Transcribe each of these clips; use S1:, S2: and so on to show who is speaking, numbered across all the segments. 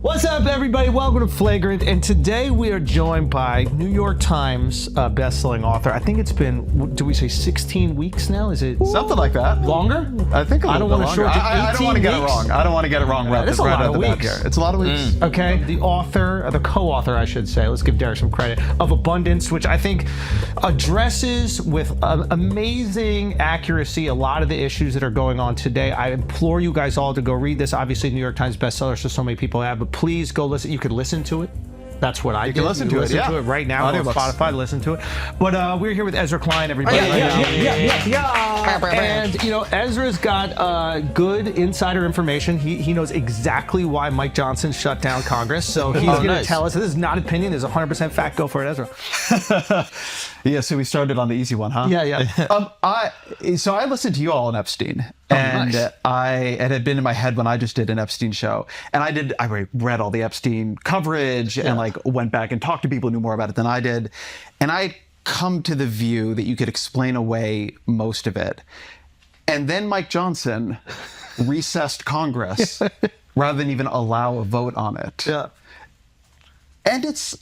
S1: What's up, everybody? Welcome to Flagrant, and today we are joined by New York Times best-selling author. I think it's been, do we say 16 weeks now? Is it
S2: something like that?
S1: Longer?
S2: I think a
S1: I
S2: little
S1: don't
S2: bit
S1: want to
S2: longer.
S1: short it.
S2: I don't want to get it wrong. I don't want to get it wrong. Right,
S1: it's a lot of weeks.
S2: Here. It's a lot of weeks.
S1: Okay, the author, the co-author, I should say, let's give Derek some credit, of Abundance, which I think addresses with amazing accuracy a lot of the issues that are going on today. I implore you guys all to go read this. Obviously, New York Times bestseller, so many people have, but please go listen. You could listen to it. That's what I did.
S2: You can listen to it right now on
S1: Spotify. Listen to it. But we're here with Ezra Klein, everybody. And you know, Ezra's got good insider information. He knows exactly why Mike Johnson shut down Congress. So he's going to tell us. This is not opinion. This is 100% fact. Go for it, Ezra.
S2: Yeah, so we started on the easy one, huh?
S1: Yeah.
S2: So I listened to you all on Epstein, and
S1: nice.
S2: It had been in my head when I just did an Epstein show, and I read all the Epstein coverage and like went back and talked to people who knew more about it than I did, and I come to the view that you could explain away most of it, and then Mike Johnson recessed Congress rather than even allow a vote on it.
S1: Yeah,
S2: and it's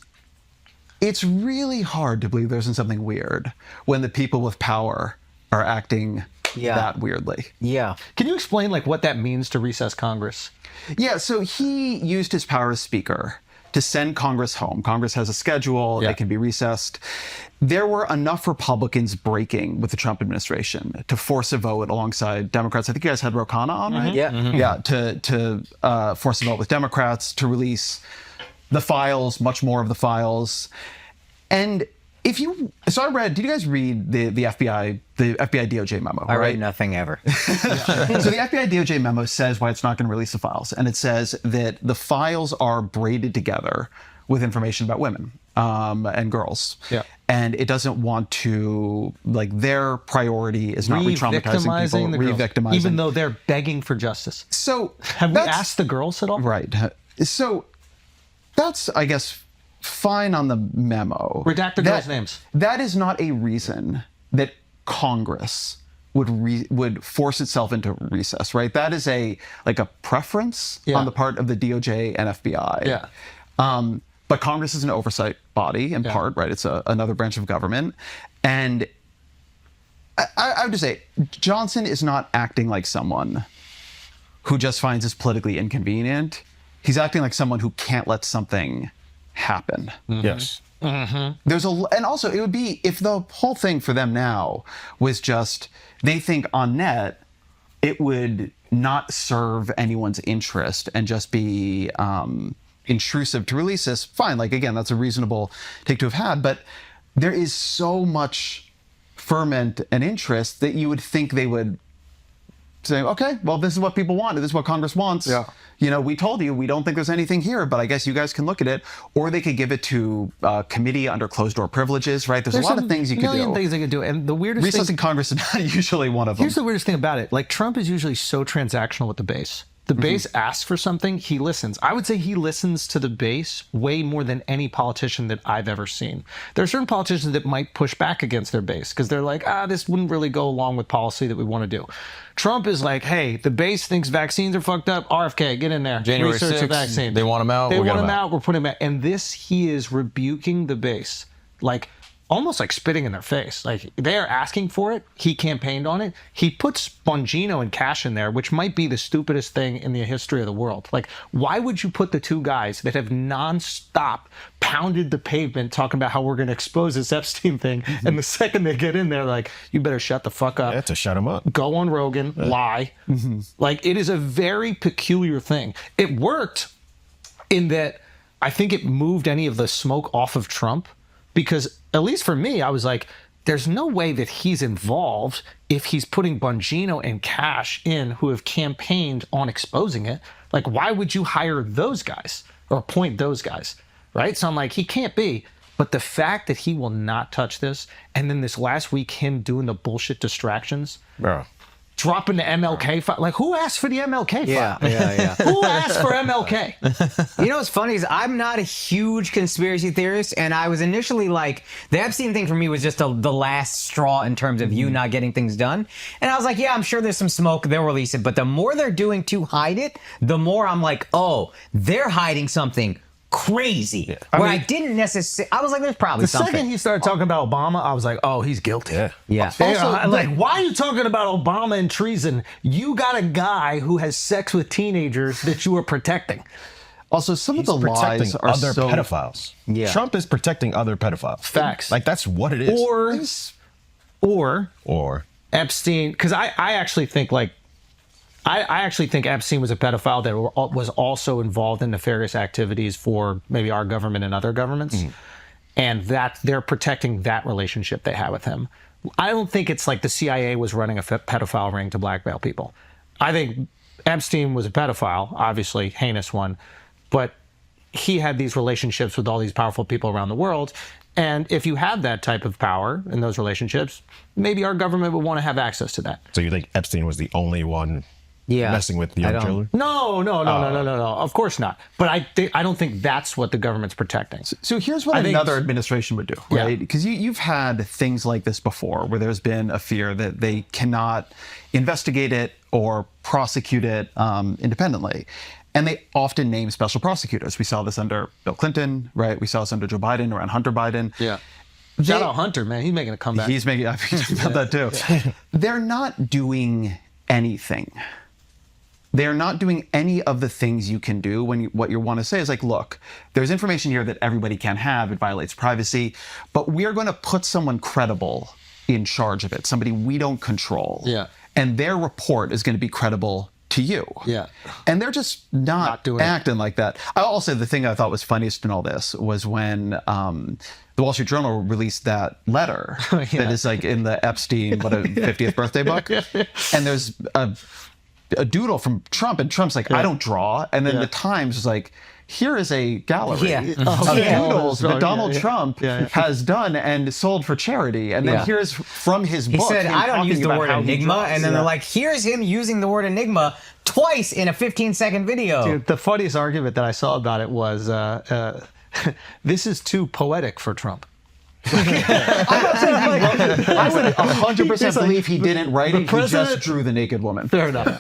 S2: really hard to believe there isn't something weird when the people with power are acting that weirdly.
S3: Yeah.
S1: Can you explain like what that means to recess Congress?
S2: Yeah, so he used his power as speaker to send Congress home. Congress has a schedule, they can be recessed. There were enough Republicans breaking with the Trump administration to force a vote alongside Democrats. I think you guys had Ro Khanna on, right?
S3: Yeah.
S2: Yeah, to force a vote with Democrats to release the files, much more of the files. And did you guys read the FBI DOJ memo?
S3: I read nothing ever.
S2: So the FBI DOJ memo says why it's not going to release the files. And it says that the files are braided together with information about women and girls. Yeah. And it doesn't want to, like, their priority is not re-traumatizing people, re-victimizing.
S1: Even though they're begging for justice.
S2: So
S1: have we asked the girls at all?
S2: Right. So that's, I guess, fine on the memo.
S1: Redact the girls' names.
S2: That is not a reason that Congress would force itself into recess, right? That is a preference on the part of the DOJ and FBI.
S1: Yeah.
S2: But Congress is an oversight body in part, right? It's another branch of government. And I would just say, Johnson is not acting like someone who just finds this politically inconvenient. He's acting like someone who can't let something happen.
S4: Yes.
S2: And also it would be, if the whole thing for them now was just, they think on net, it would not serve anyone's interest and just be intrusive to release this, fine. Like, again, that's a reasonable take to have had, but there is so much ferment and interest that you would think they would say, okay, well, this is what people want. This is what Congress wants. Yeah. You know, we told you we don't think there's anything here, but I guess you guys can look at it. Or they could give it to committee under closed door privileges, right? There's a lot of things you could do.
S1: Million things they could do. And the weirdest thing...
S2: Recessing Congress is not usually one of them.
S1: Here's the weirdest thing about it. Like, Trump is usually so transactional with the base. The base asks for something, he listens. I would say he listens to the base way more than any politician that I've ever seen. There are certain politicians that might push back against their base because they're like, this wouldn't really go along with policy that we want to do. Trump is like, hey, the base thinks vaccines are fucked up. RFK, get in there.
S4: January
S1: Research
S4: 6th,
S1: the vaccine.
S4: they want them out.
S1: They want them out. We're putting them out. And this, he is rebuking the base. Like, almost like spitting in their face. Like, they are asking for it. He campaigned on it. He puts Bongino and Cash in there, which might be the stupidest thing in the history of the world. Like, why would you put the two guys that have nonstop pounded the pavement talking about how we're going to expose this Epstein thing, and the second they get in there, like, you better shut the fuck up.
S4: Yeah, to shut him up.
S1: Go on Rogan, lie. Like, it is a very peculiar thing. It worked in that I think it moved any of the smoke off of Trump, because at least for me, I was like, there's no way that he's involved if he's putting Bongino and Cash in who have campaigned on exposing it. Like, why would you hire those guys or appoint those guys, right? So I'm like, he can't be. But the fact that he will not touch this, and then this last week, him doing the bullshit distractions, dropping the MLK file. Like, who asked for the MLK file?
S3: Yeah.
S1: Who asked for MLK?
S3: You know what's funny is I'm not a huge conspiracy theorist, and I was initially like, the Epstein thing for me was just the last straw in terms of you not getting things done. And I was like, yeah, I'm sure there's some smoke, they'll release it. But the more they're doing to hide it, the more I'm like, oh, they're hiding something crazy. I didn't necessarily, I was like, there's probably something.
S1: The second he started talking about Obama, I was like, oh, he's guilty.
S3: Yeah.
S1: Also, like, why are you talking about Obama and treason? You got a guy who has sex with teenagers that you are protecting.
S2: Also, some of the lies are
S4: other
S2: so
S4: pedophiles.
S3: Yeah.
S4: Trump is protecting other pedophiles.
S1: Facts.
S4: Like, that's what it is.
S1: Or Epstein, because I actually think like I actually think Epstein was a pedophile that was also involved in nefarious activities for maybe our government and other governments, and that they're protecting that relationship they have with him. I don't think it's like the CIA was running a pedophile ring to blackmail people. I think Epstein was a pedophile, obviously heinous one, but he had these relationships with all these powerful people around the world. And if you have that type of power in those relationships, maybe our government would want to have access to that.
S4: So you think Epstein was the only one
S3: Yeah.
S4: messing with young children?
S1: No. Of course not. But I don't think that's what the government's protecting.
S2: So here's what another administration would do, right? Because you've had things like this before where there's been a fear that they cannot investigate it or prosecute it independently. And they often name special prosecutors. We saw this under Bill Clinton, right? We saw this under Joe Biden, around Hunter Biden.
S1: Yeah. Shout out Hunter, man. He's making a comeback.
S2: He's making, I've talked about that too. They're not doing anything. They're not doing any of the things you can do when what you want to say is like, look, there's information here that everybody can have. It violates privacy, but we're going to put someone credible in charge of it, somebody we don't control.
S1: Yeah.
S2: And their report is going to be credible to you.
S1: Yeah.
S2: And they're just not
S1: doing
S2: acting like that. I'll say the thing I thought was funniest in all this was when the Wall Street Journal released that letter that is like in the Epstein, 50th birthday book. And there's a doodle from Trump, and Trump's like, I don't draw. And then the Times was like, here is a gallery of doodles that Donald Trump has done and sold for charity. And then here's from his book.
S3: He said, I don't use the word enigma. And then they're like, here's him using the word enigma twice in a 15-second video.
S1: Dude, the funniest argument that I saw about it was, this is too poetic for Trump.
S2: I would 100% believe he didn't write it. He just drew the naked woman.
S1: Fair enough.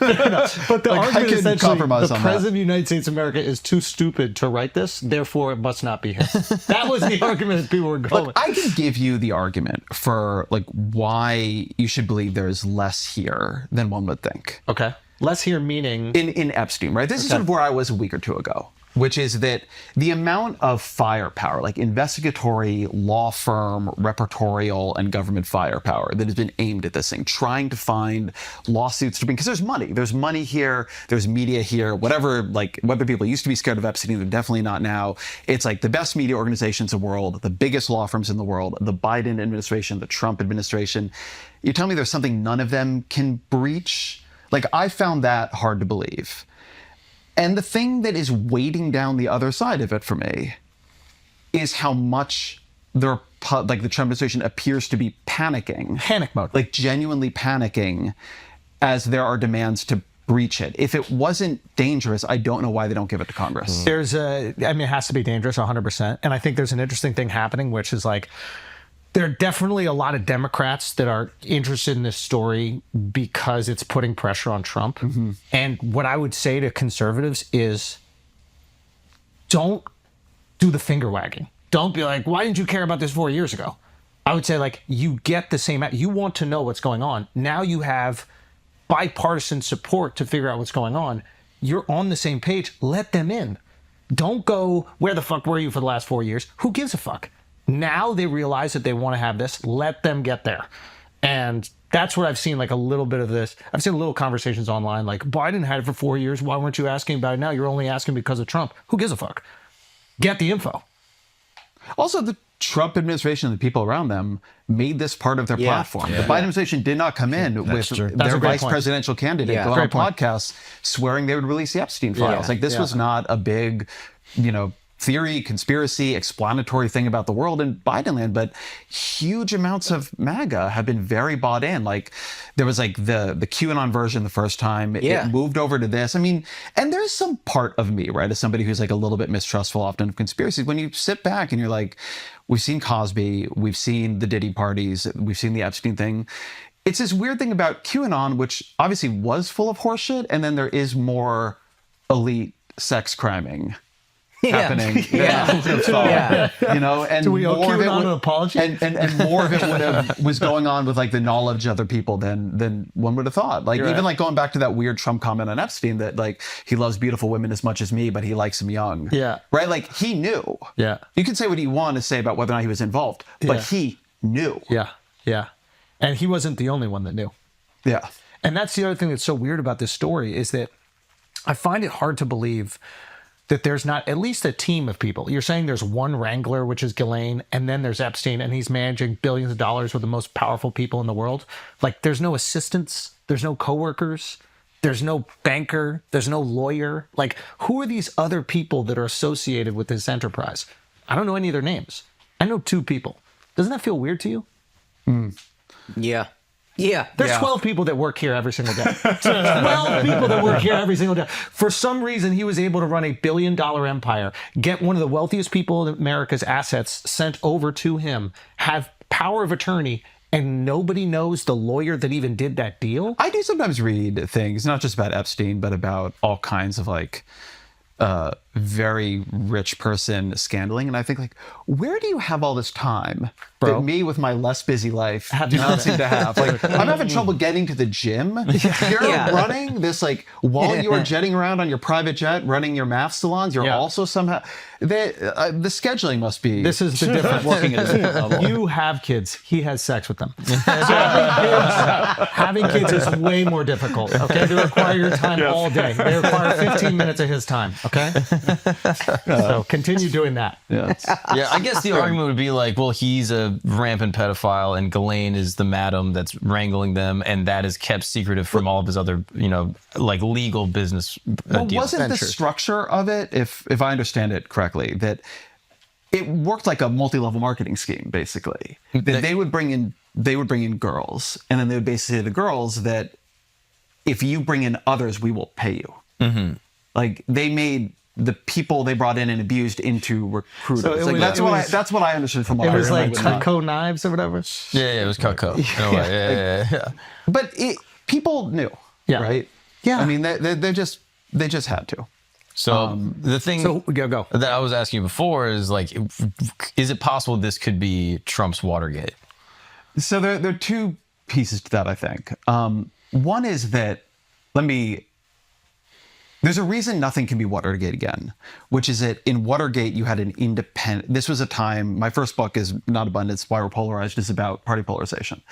S1: But the argument is essentially the
S2: president
S1: of the United States of America is too stupid to write this, therefore it must not be him. That was the argument that people were going.
S2: Look, I can give you the argument for like why you should believe there's less here than one would think.
S1: Okay. Less here meaning
S2: in Epstein, right? This is sort of where I was a week or two ago, which is that the amount of firepower, like investigatory, law firm, repertorial, and government firepower that has been aimed at this thing, trying to find lawsuits to bring, because there's money here, there's media here, whatever, like whether people used to be scared of Epstein, they're definitely not now. It's like the best media organizations in the world, the biggest law firms in the world, the Biden administration, the Trump administration. You tell me there's something none of them can breach? Like, I found that hard to believe. And the thing that is weighting down the other side of it for me is how much the Trump administration appears to be panicking.
S1: Panic mode.
S2: Like genuinely panicking as there are demands to breach it. If it wasn't dangerous, I don't know why they don't give it to Congress.
S1: it has to be dangerous 100%. And I think there's an interesting thing happening, which is like, there are definitely a lot of Democrats that are interested in this story because it's putting pressure on Trump. Mm-hmm. And what I would say to conservatives is don't do the finger wagging. Don't be like, why didn't you care about this 4 years ago? I would say, like, you get the same, you want to know what's going on. Now you have bipartisan support to figure out what's going on. You're on the same page. Let them in. Don't go, where the fuck were you for the last 4 years? Who gives a fuck? Now they realize that they want to have this. Let them get there. And that's what I've seen, like a little bit of this. I've seen little conversations online like, Biden had it for 4 years. Why weren't you asking about it now? You're only asking because of Trump. Who gives a fuck? Get the info.
S2: Also, the Trump administration and the people around them made this part of their platform. The Biden administration did not come in with their vice presidential candidate going on podcasts swearing they would release the Epstein files. Like, this was not a big, theory, conspiracy, explanatory thing about the world in Biden land, but huge amounts of MAGA have been very bought in. Like there was like the QAnon version the first time.
S3: Yeah.
S2: It moved over to this. I mean, and there's some part of me, right, as somebody who's like a little bit mistrustful often of conspiracies, when you sit back and you're like, we've seen Cosby, we've seen the Diddy parties, we've seen the Epstein thing. It's this weird thing about QAnon, which obviously was full of horseshit, and then there is more elite sex criming happening.
S3: Yeah.
S2: You know, and
S1: Do we owe
S2: more of it
S1: QAnon an apology?
S2: and more of it was going on with like the knowledge of other people than one would have thought. Like even like going back to that weird Trump comment on Epstein that like he loves beautiful women as much as me, but he likes them young.
S1: Yeah.
S2: Right? Like he knew.
S1: Yeah.
S2: You can say what you want to say about whether or not he was involved, but he knew.
S1: Yeah. Yeah. And he wasn't the only one that knew.
S2: Yeah.
S1: And that's the other thing that's so weird about this story is that I find it hard to believe that there's not at least a team of people. You're saying there's one wrangler, which is Ghislaine, and then there's Epstein, and he's managing billions of dollars with the most powerful people in the world. Like, there's no assistants, there's no coworkers, there's no banker, there's no lawyer. Like, who are these other people that are associated with this enterprise? I don't know any of their names. I know 2 people. Doesn't that feel weird to you?
S3: Yeah. Yeah.
S1: There's 12 people that work here every single day. 12 people that work here every single day. For some reason, he was able to run a $1 billion empire, get one of the wealthiest people in America's assets sent over to him, have power of attorney, and nobody knows the lawyer that even did that deal.
S2: I do sometimes read things, not just about Epstein, but about all kinds of like very rich person scandaling. And I think like, where do you have all this time that me with my less busy life do not seem to have? Like I'm having trouble getting to the gym. You're running this like while you are jetting around on your private jet, running your math salons, you're also somehow the scheduling must be
S1: This is the difference.
S2: working at a different level.
S1: You have kids. He has sex with them. So having kids is way more difficult. Okay, they require your time all day. They require 15 minutes of his time. Okay, so continue doing that.
S2: Yeah.
S5: Yeah, I guess the argument would be like, well, he's a rampant pedophile, and Ghislaine is the madam that's wrangling them, and that is kept secretive from all of his other, like legal business
S2: Well,
S5: deals.
S2: wasn't the structure of it, if I understand it correctly, that it worked like a multi-level marketing scheme, basically. That they would bring in girls, and then they would basically say to the girls that if you bring in others, we will pay you. Mm-hmm. Like they made the people they brought in and abused into recruiters.
S1: So
S2: Like, that's what I understood from what
S1: It
S2: I
S1: was
S2: heard.
S1: like Cutco knives or whatever.
S5: Yeah, it was Cutco. Yeah.
S2: But people knew, right?
S1: Yeah.
S2: I mean, they just had to.
S5: So the thing
S1: So go.
S5: that I was asking you before is like, is it possible this could be Trump's Watergate?
S2: So there are 2 pieces to that, I think. One is that, there's a reason nothing can be Watergate again, which is that in Watergate, you had an independent, this was a time, my first book is Not Abundance, Why We're Polarized, is about party polarization.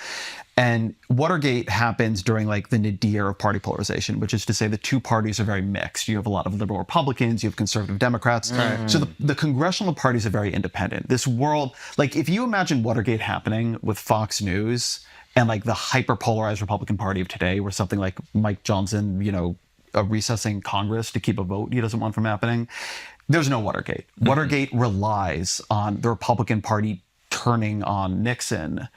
S2: And Watergate happens during like the nadir of party polarization, which is to say the 2 parties are very mixed. You have a lot of liberal Republicans, you have conservative Democrats. So the congressional parties are very independent. This world, like if you imagine Watergate happening with Fox News and like the hyper-polarized Republican Party of today, where something like Mike Johnson, recessing Congress to keep a vote he doesn't want from happening, there's no Watergate. Watergate relies on the Republican Party turning on Nixon,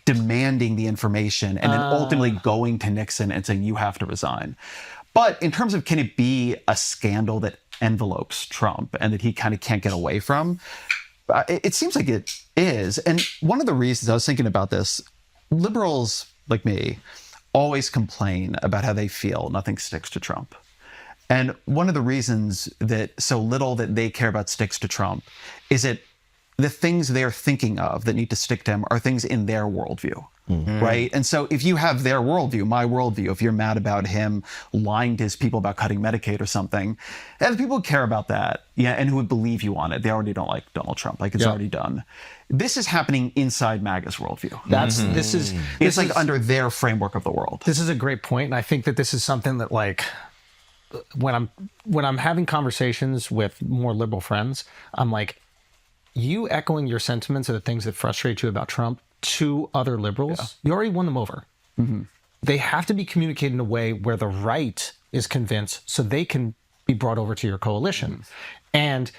S2: demanding the information, and then ultimately going to Nixon and saying, you have to resign. But in terms of can it be a scandal that envelopes Trump and that he kind of can't get away from, it seems like it is. And one of the reasons I was thinking about this, liberals like me always complain about how they feel nothing sticks to Trump. And one of the reasons that so little that they care about sticks to Trump is that the things they're thinking of that need to stick to him are things in their worldview, right? And so if you have their worldview, my worldview, if you're mad about him lying to his people about cutting Medicaid or something, and people who care about that, and who would believe you on it, they already don't like Donald Trump. Like it's already done. This is happening inside MAGA's worldview. It's like under their framework of the world.
S1: This is a great point, and I think that this is something that like when I'm having conversations with more liberal friends, I'm like, you echoing your sentiments of the things that frustrate you about Trump to other liberals, you already won them over. They have to be communicated in a way where the right is convinced so they can be brought over to your coalition. And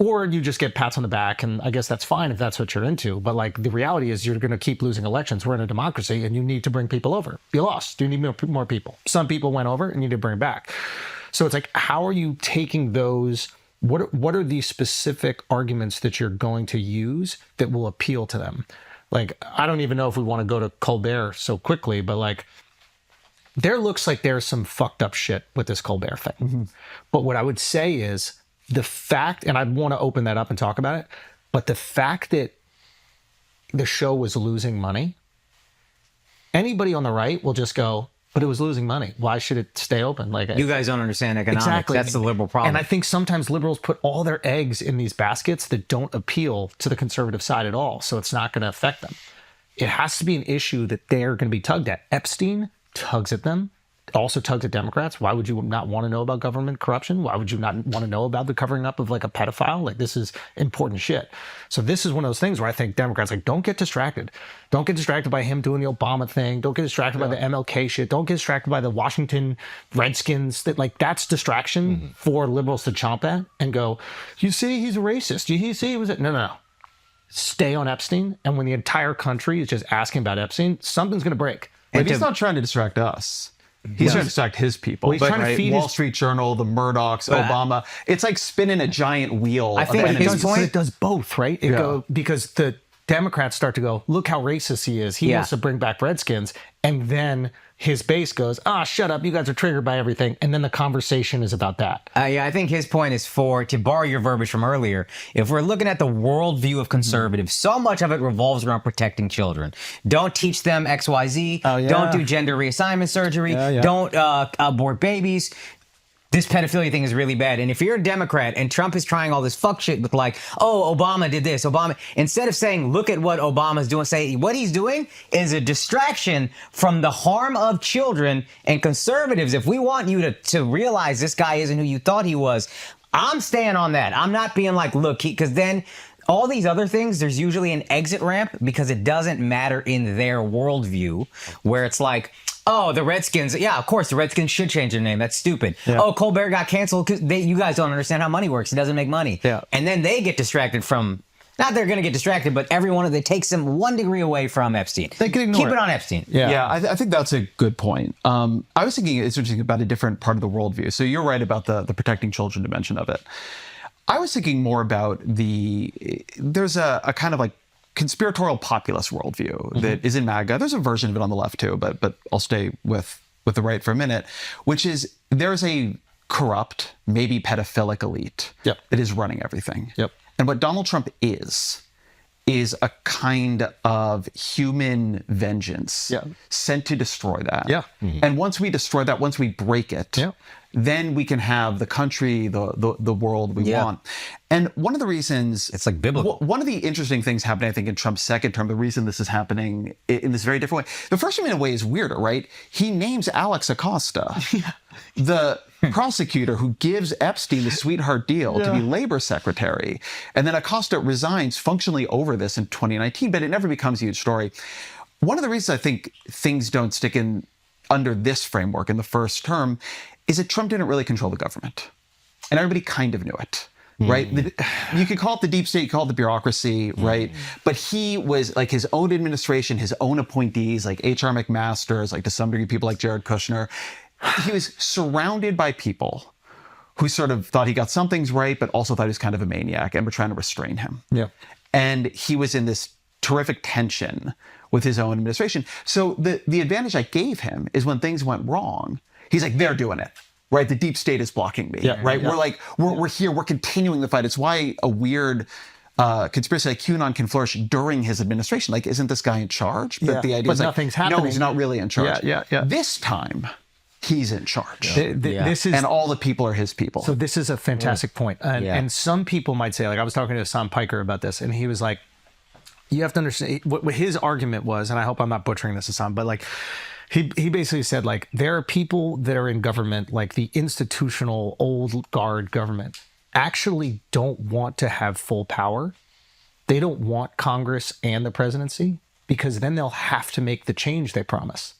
S1: or you just get pats on the back, and I guess that's fine if that's what you're into. But like the reality is, you're going to keep losing elections. We're in a democracy, and you need to bring people over. You lost. You need more people. Some people went over, and you need to bring back. So it's like, how are you taking those? What are the specific arguments that you're going to use that will appeal to them? Like, I don't even know if we want to go to Colbert so quickly, but like, there looks like there's some fucked up shit with this Colbert thing. Mm-hmm. But what I would say is the fact, and I'd want to open that up and talk about it, but the fact that the show was losing money, anybody on the right will just go, but it was losing money. Why should it stay open? Like,
S3: you guys don't understand economics.
S1: Exactly.
S3: That's the liberal problem.
S1: And I think sometimes liberals put all their eggs in these baskets that don't appeal to the conservative side at all. So it's not going to affect them. It has to be an issue that they're going to be tugged at. Epstein tugs at them, also tugs at Democrats. Why would you not want to know about government corruption? Why would you not want to know about the covering up of like a pedophile? Like, this is important shit. So this is one of those things where I think Democrats, like, don't get distracted. Don't get distracted by him doing the Obama thing. Don't get distracted by the MLK shit. Don't get distracted by the Washington Redskins. That's distraction for liberals to chomp at and go, you see, he's a racist. You see, he was no. Stay on Epstein. And when the entire country is just asking about Epstein, something's going to break.
S2: But he's not trying to distract us. He's trying to distract his people.
S1: Well, he's trying to feed
S2: Wall Street Journal, the Murdochs, Obama. It's like spinning a giant wheel.
S3: I think
S1: it does both, right? Because the Democrats start to go, look how racist he is. He wants to bring back Redskins. And then his base goes, shut up. You guys are triggered by everything. And then the conversation is about that.
S3: I think his point is to borrow your verbiage from earlier, if we're looking at the worldview of conservatives, so much of it revolves around protecting children. Don't teach them XYZ. Don't do gender reassignment surgery. Don't abort babies. This pedophilia thing is really bad. And if you're a Democrat and Trump is trying all this fuck shit with like, Obama did this, instead of saying, look at what Obama's doing, say what he's doing is a distraction from the harm of children. And conservatives, if we want you to realize this guy isn't who you thought he was, I'm staying on that. I'm not being like, look, because then all these other things, there's usually an exit ramp because it doesn't matter in their worldview, where it's like, the Redskins. Yeah, of course, the Redskins should change their name. That's stupid. Yeah. Colbert got canceled because you guys don't understand how money works. He doesn't make money. Yeah. And then they get distracted from, not they're going to get distracted, but everyone, it takes them 1 degree away from Epstein.
S1: They can ignore
S3: Keep it on Epstein.
S2: Yeah, I think that's a good point. I was thinking it's interesting about a different part of the worldview. So you're right about the protecting children dimension of it. I was thinking more about there's a kind of like conspiratorial populist worldview that is in MAGA. There's a version of it on the left too, but I'll stay with the right for a minute, which is there's a corrupt, maybe pedophilic elite that is running everything. And what Donald Trump is a kind of human vengeance sent to destroy that. And once we destroy that, once we break it, then we can have the country, the world we want. And one of the reasons...
S3: It's like biblical.
S2: One of the interesting things happening, I think, in Trump's second term, the reason this is happening in this very different way, the first one in a way is weirder, right? He names Alex Acosta, the prosecutor who gives Epstein the sweetheart deal to be labor secretary. And then Acosta resigns functionally over this in 2019, but it never becomes a huge story. One of the reasons I think things don't stick in under this framework in the first term is that Trump didn't really control the government. And everybody kind of knew it, right? You could call it the deep state, you could call it the bureaucracy, right? But he was like his own administration, his own appointees, like H.R. McMaster's, like to some degree, people like Jared Kushner. He was surrounded by people who sort of thought he got some things right, but also thought he was kind of a maniac and were trying to restrain him. And he was in this terrific tension with his own administration. So the advantage I gave him is when things went wrong, he's like, they're doing it, right? The deep state is blocking me, right? We're like, we're here, we're continuing the fight. It's why a weird conspiracy like QAnon can flourish during his administration. Like, isn't this guy in charge? But the idea is
S1: nothing's
S2: like,
S1: happening.
S2: no, he's not really in charge. This time, he's in charge.
S1: This is,
S2: and all the people are his people.
S1: So this is a fantastic point. And some people might say, like, I was talking to Sam Piker about this, and he was like, you have to understand what his argument was, and I hope I'm not butchering this, Sam, but like, he basically said, like, there are people that are in government, like the institutional old guard government, actually don't want to have full power. They don't want Congress and the presidency, because then they'll have to make the change they promise.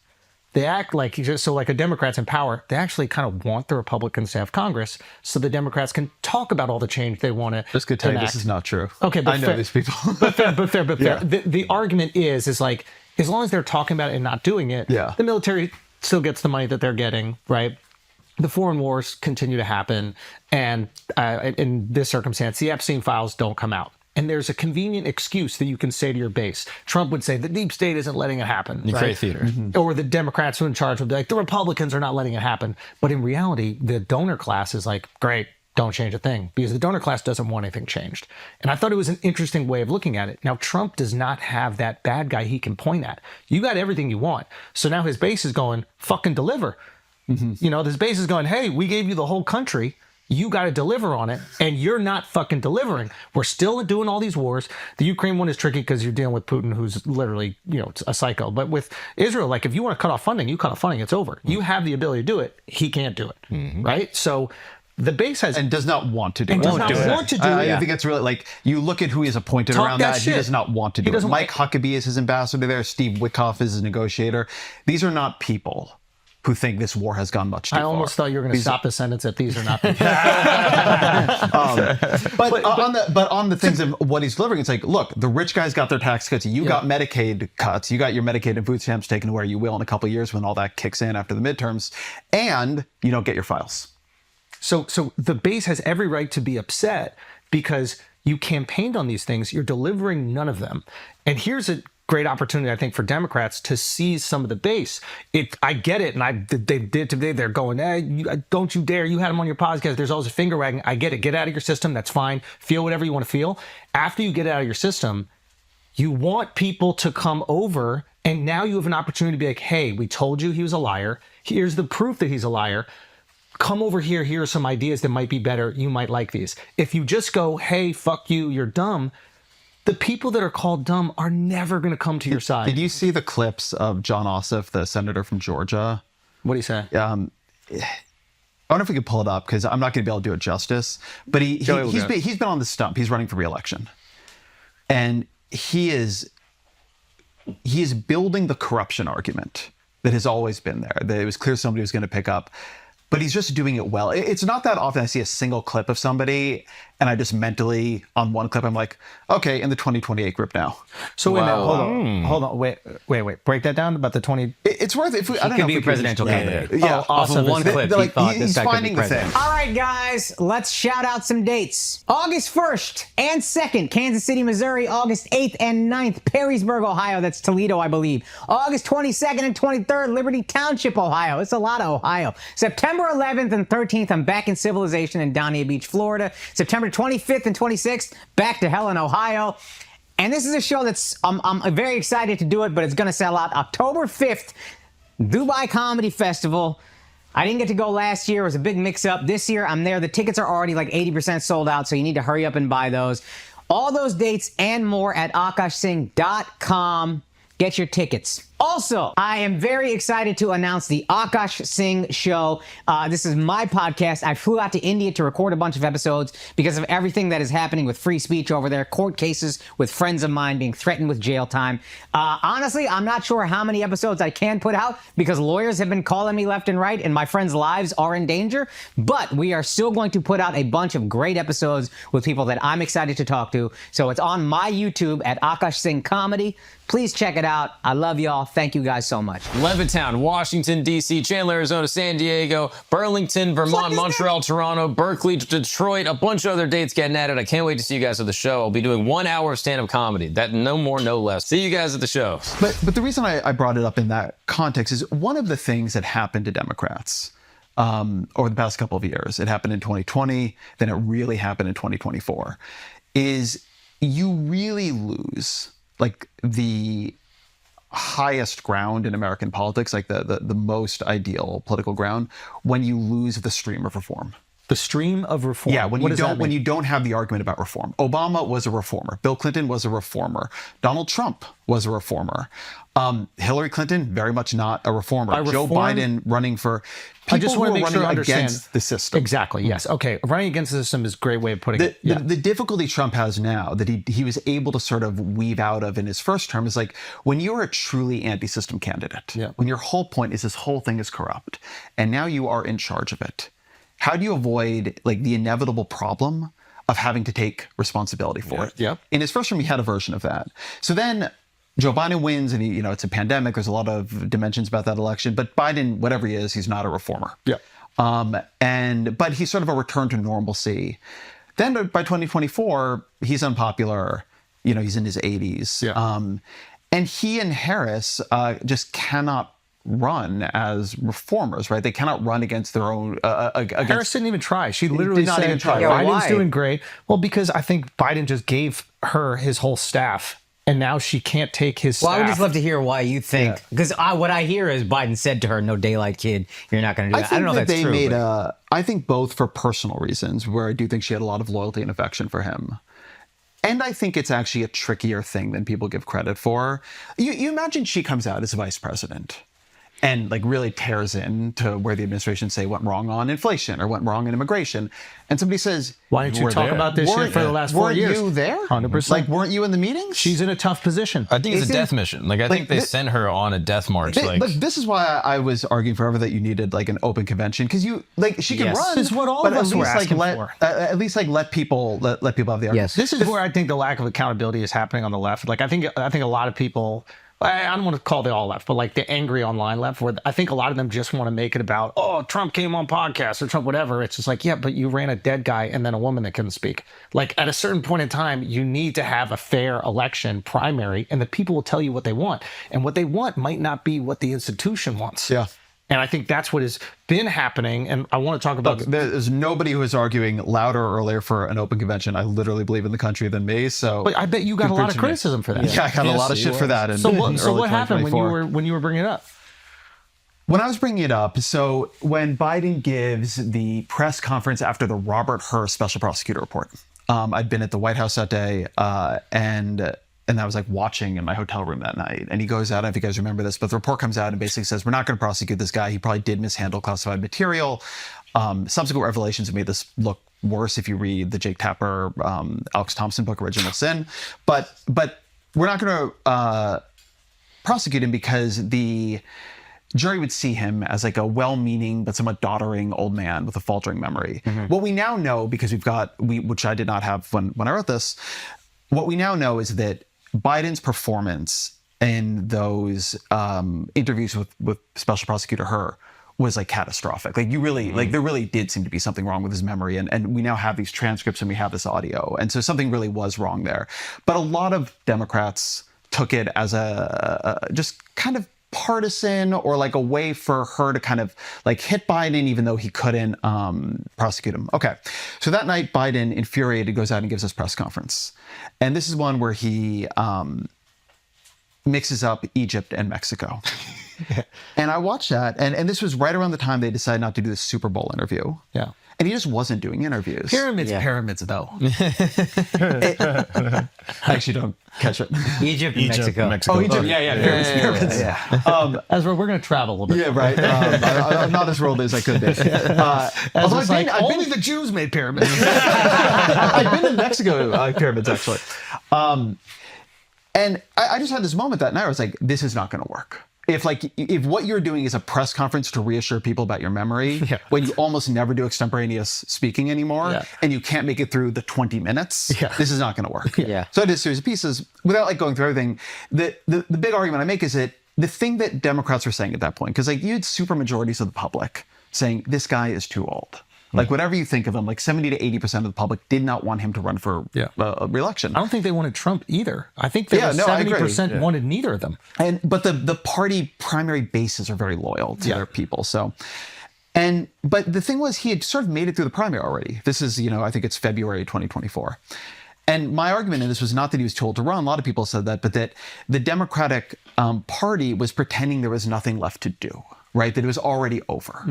S1: they act like, so like a Democrat's in power, they actually kind of want the Republicans to have Congress so the Democrats can talk about all the change they want to
S2: Just could tell you this is not true.
S1: Okay, but
S2: I know these people.
S1: but fair.
S2: Yeah.
S1: The argument is like, as long as they're talking about it and not doing it,
S2: Yeah.
S1: the military still gets the money that they're getting, right? The foreign wars continue to happen, and in this circumstance, the Epstein files don't come out. And there's a convenient excuse that you can say to your base. Trump would say the deep state isn't letting it happen.
S5: You
S1: right?
S5: create theater.
S1: Or the Democrats who are in charge would be like, the Republicans are not letting it happen. But in reality, the donor class is like, great, don't change a thing, because the donor class doesn't want anything changed. And I thought it was an interesting way of looking at it. Now, Trump does not have that bad guy he can point at. You got everything you want. So now his base is going, fucking deliver. You know, his base is going, hey, we gave you the whole country. You got to deliver on it, and you're not fucking delivering. We're still doing all these wars. The Ukraine one is tricky because you're dealing with Putin, who's literally, a psycho. But with Israel, like, if you want to cut off funding, you cut off funding. It's over. You have the ability to do it. He can't do it, right? So the base has
S2: and does not want to do
S1: and
S2: it.
S1: does not want to do it.
S2: I think it's really like you look at who he's appointed
S1: Talk
S2: around
S1: that
S2: that.
S1: shit.
S2: He does not want to
S1: He
S2: do it.
S1: doesn't
S2: Mike
S1: want-
S2: Huckabee is his ambassador there. Steve Witkoff is his negotiator. These are not people who think this war has gone much too
S1: I
S2: far.
S1: almost thought you were going to stop the sentence at these are not the
S2: But on the things of what he's delivering, it's like, look, the rich guys got their tax cuts. You got Medicaid cuts. You got your Medicaid and food stamps taken away. You will in a couple of years when all that kicks in after the midterms, and you don't get your files.
S1: So the base has every right to be upset because you campaigned on these things. You're delivering none of them. And here's a great opportunity, I think, for Democrats to seize some of the base. I get it, and they did today. They're going, don't you dare! You had them on your podcast. There's always a finger wagging. I get it. Get out of your system. That's fine. Feel whatever you want to feel. After you get out of your system, you want people to come over, and now you have an opportunity to be like, hey, we told you he was a liar. Here's the proof that he's a liar. Come over here. Here are some ideas that might be better. You might like these. If you just go, hey, fuck you, you're dumb, the people that are called dumb are never going to come to your side.
S2: Did you see the clips of John Ossoff, the senator from Georgia?
S1: What do you say?
S2: I don't know if we could pull it up because I'm not going to be able to do it justice. But he's been on the stump. He's running for re-election, and he is building the corruption argument that has always been there. That it was clear somebody was going to pick up. But he's just doing it well. It's not that often I see a single clip of somebody and I just mentally, on one clip, I'm like, okay, in the 2028 group now.
S1: So wait a minute, hold on, wait. Break that down about the 20.
S2: It's worth it. If we, I don't know
S3: could
S2: if
S3: be
S2: we
S3: a presidential candidate.
S2: Yeah,
S3: Off of one clip, he thought
S2: he's
S3: this guy could be
S2: finding the
S3: president.
S2: thing.
S3: All right, guys, let's shout out some dates. August 1st and 2nd, Kansas City, Missouri. August 8th and 9th, Perrysburg, Ohio. That's Toledo, I believe. August 22nd and 23rd, Liberty Township, Ohio. It's a lot of Ohio. September 11th and 13th, I'm back in Civilization in Dania Beach, Florida. September 25th and 26th, back to Helen, Ohio. And this is a show that's, I'm very excited to do it, but it's going to sell out. October 5th, Dubai Comedy Festival. I didn't get to go last year. It was a big mix-up. This year, I'm there. The tickets are already like 80% sold out, so you need to hurry up and buy those. All those dates and more at akashsingh.com. Get your tickets. Also, I am very excited to announce the Akash Singh Show. This is my podcast. I flew out to India to record a bunch of episodes because of everything that is happening with free speech over there, court cases with friends of mine being threatened with jail time. Honestly, I'm not sure how many episodes I can put out because lawyers have been calling me left and right and my friends' lives are in danger. But we are still going to put out a bunch of great episodes with people that I'm excited to talk to. So it's on my YouTube at Akash Singh Comedy. Please check it out. I love y'all. Thank you guys so much.
S5: Levittown, Washington, D.C., Chandler, Arizona, San Diego, Burlington, Vermont, Montreal, Toronto, Berkeley, Detroit, a bunch of other dates getting at it. I can't wait to see you guys at the show. I'll be doing 1 hour of stand-up comedy. That no more, no less. See you guys at the show.
S2: But the reason I brought it up in that context is one of the things that happened to Democrats over the past couple of years, it happened in 2020, then it really happened in 2024, is you really lose like the highest ground in American politics, like the most ideal political ground, when you lose the stream of reform.
S1: The stream of reform.
S2: Yeah,
S1: What does that
S2: when
S1: mean?
S2: you don't have the argument about reform. Obama was a reformer. Bill Clinton was a reformer. Donald Trump was a reformer. Hillary Clinton, very much not a reformer.
S1: By
S2: Joe
S1: reform,
S2: Biden running for
S1: I just
S2: people
S1: want
S2: who
S1: to
S2: are
S1: make sure I
S2: running
S1: understand
S2: against the system.
S1: Exactly. Yes. Okay. Running against the system is a great way of putting it.
S2: The difficulty Trump has now that he was able to sort of weave out of in his first term is like when you're a truly anti-system candidate, when your whole point is this whole thing is corrupt, and now you are in charge of it. How do you avoid like the inevitable problem of having to take responsibility for it?
S1: Yep.
S2: In his first term, he had a version of that. So then Joe Biden wins, and it's a pandemic. There's a lot of dimensions about that election. But Biden, whatever he is, he's not a reformer.
S1: Yeah.
S2: But he's sort of a return to normalcy. Then by 2024, he's unpopular. He's in his 80s.
S1: Yeah.
S2: And he and Harris just cannot run as reformers, right? They cannot run against their own.
S1: Harris didn't even try. She literally
S2: did not
S1: said,
S2: even try.
S3: Yeah,
S1: Biden's
S3: why?
S1: doing great. Well, because I think Biden just gave her his whole staff, and now she can't take his staff.
S3: Well, I would just love to hear why you think, because what I hear is Biden said to her, "No daylight, kid. You're not going to do that." I don't know if that's true.
S2: I think both for personal reasons, where I do think she had a lot of loyalty and affection for him. And I think it's actually a trickier thing than people give credit for. You imagine she comes out as vice president and like really tears into where the administration say went wrong on inflation or went wrong in immigration. And somebody says,
S1: Why didn't you
S4: were
S1: talk
S4: there.
S1: about this shit for the last 4 years?
S2: Weren't you there?
S1: 100%.
S2: Like, weren't you in the meetings?
S1: She's in a tough position.
S5: I think it's a
S2: Isn't-
S5: death mission. Like I think they sent her on a death march.
S2: But this is why I was arguing forever that you needed like an open convention, because she can
S5: Yes.
S2: run.
S1: This is what all
S2: but
S1: of us
S2: at
S1: were
S2: least
S1: asking
S2: like
S1: for.
S2: at least like let people have the argument.
S3: Yes.
S1: This is where I think the lack of accountability is happening on the left. Like I think a lot of people, I don't want to call the all left, but like the angry online left, where I think a lot of them just want to make it about, oh, Trump came on podcasts or Trump whatever. It's just like, yeah, but you ran a dead guy and then a woman that couldn't speak. Like at a certain point in time, you need to have a fair election primary, and the people will tell you what they want, and what they want might not be what the institution wants.
S2: Yeah.
S1: And I think that's what has been happening. And I want to talk about.
S2: Look, there's nobody who is arguing louder earlier for an open convention, I literally believe, in the country than me. So,
S1: But I bet you got a lot of criticism for that.
S2: Yeah, I got a lot of shit for that. In,
S1: So
S2: in
S1: what
S2: early
S1: happened
S2: 2024.
S1: when you were bringing it up?
S2: When I was bringing it up, so when Biden gives the press conference after the Robert Hur special prosecutor report, I'd been at the White House that day, and I was like watching in my hotel room that night. And he goes out, I don't know if you guys remember this, but the report comes out and basically says, we're not going to prosecute this guy. He probably did mishandle classified material. Subsequent revelations have made this look worse if you read the Jake Tapper, Alex Thompson book, Original Sin. But we're not going to prosecute him because the jury would see him as like a well-meaning but somewhat doddering old man with a faltering memory. What we now know, because which I did not have when I wrote this, what we now know is that Biden's performance in those interviews with Special Prosecutor Hur was like catastrophic. Like there really did seem to be something wrong with his memory, and we now have these transcripts and we have this audio, and so something really was wrong there. But a lot of Democrats took it as a just kind of partisan, or like a way for her to kind of like hit Biden even though he couldn't prosecute him. Okay, so that night Biden, infuriated, goes out and gives this press conference, and this is one where he mixes up Egypt and Mexico. And I watched that, and this was right around the time they decided not to do the Super Bowl interview.
S1: Yeah.
S2: And he just wasn't doing interviews.
S1: Pyramids though.
S2: I actually don't catch it.
S3: Egypt, and Mexico.
S2: Oh, Egypt. Yeah. Pyramids.
S1: Ezra, we're going to travel a little bit.
S2: Yeah, right. I'm not as worldly as I could be. Although
S1: Ezra's like, only the Jews made pyramids.
S2: I've been in Mexico pyramids, actually. And I just had this moment that night where I was like, this is not going to work. If what you're doing is a press conference to reassure people about your memory, when you almost never do extemporaneous speaking anymore, and you can't make it through the 20 minutes, this is not going to work. So I did a series of pieces without like going through everything. The big argument I make is that the thing that Democrats were saying at that point, because like you had super majorities of the public saying this guy is too old. Like whatever you think of him, like 70 to 80% of the public did not want him to run for re-election.
S1: I don't think they wanted Trump either. I think 70% wanted neither of them.
S2: But the party primary bases are very loyal to their people. So, but the thing was, he had sort of made it through the primary already. This is, I think it's February 2024. And my argument in this was not that he was told to run. A lot of people said that, but that the Democratic Party was pretending there was nothing left to do. right? That it was already over.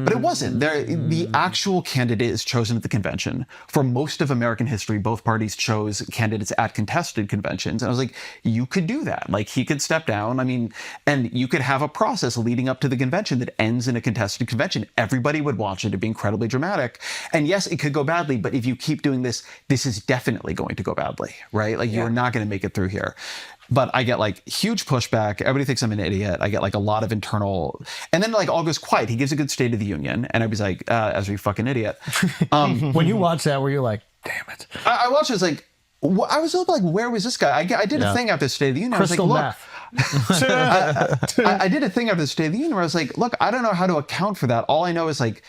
S2: But it wasn't. The actual candidate is chosen at the convention. For most of American history, both parties chose candidates at contested conventions. And I was like, you could do that. Like, he could step down. I mean, and you could have a process leading up to the convention that ends in a contested convention. Everybody would watch it. It'd be incredibly dramatic. And yes, it could go badly, but if you keep doing this, this is definitely going to go badly, right? Like, you're not going to make it through here. But I get like huge pushback. Everybody thinks I'm an idiot. I get like a lot of internal, and then like all goes quiet. He gives a good State of the Union, and everybody's like, Ezra, you fucking idiot.
S1: When you watch that, where you're like, damn it.
S2: I watched it, I was like, I was like, where was this guy? I did a thing after the State of the Union.
S1: Crystal
S2: I was like, look, I did a thing after the State of the Union where I was like, look, I don't know how to account for that. All I know is like,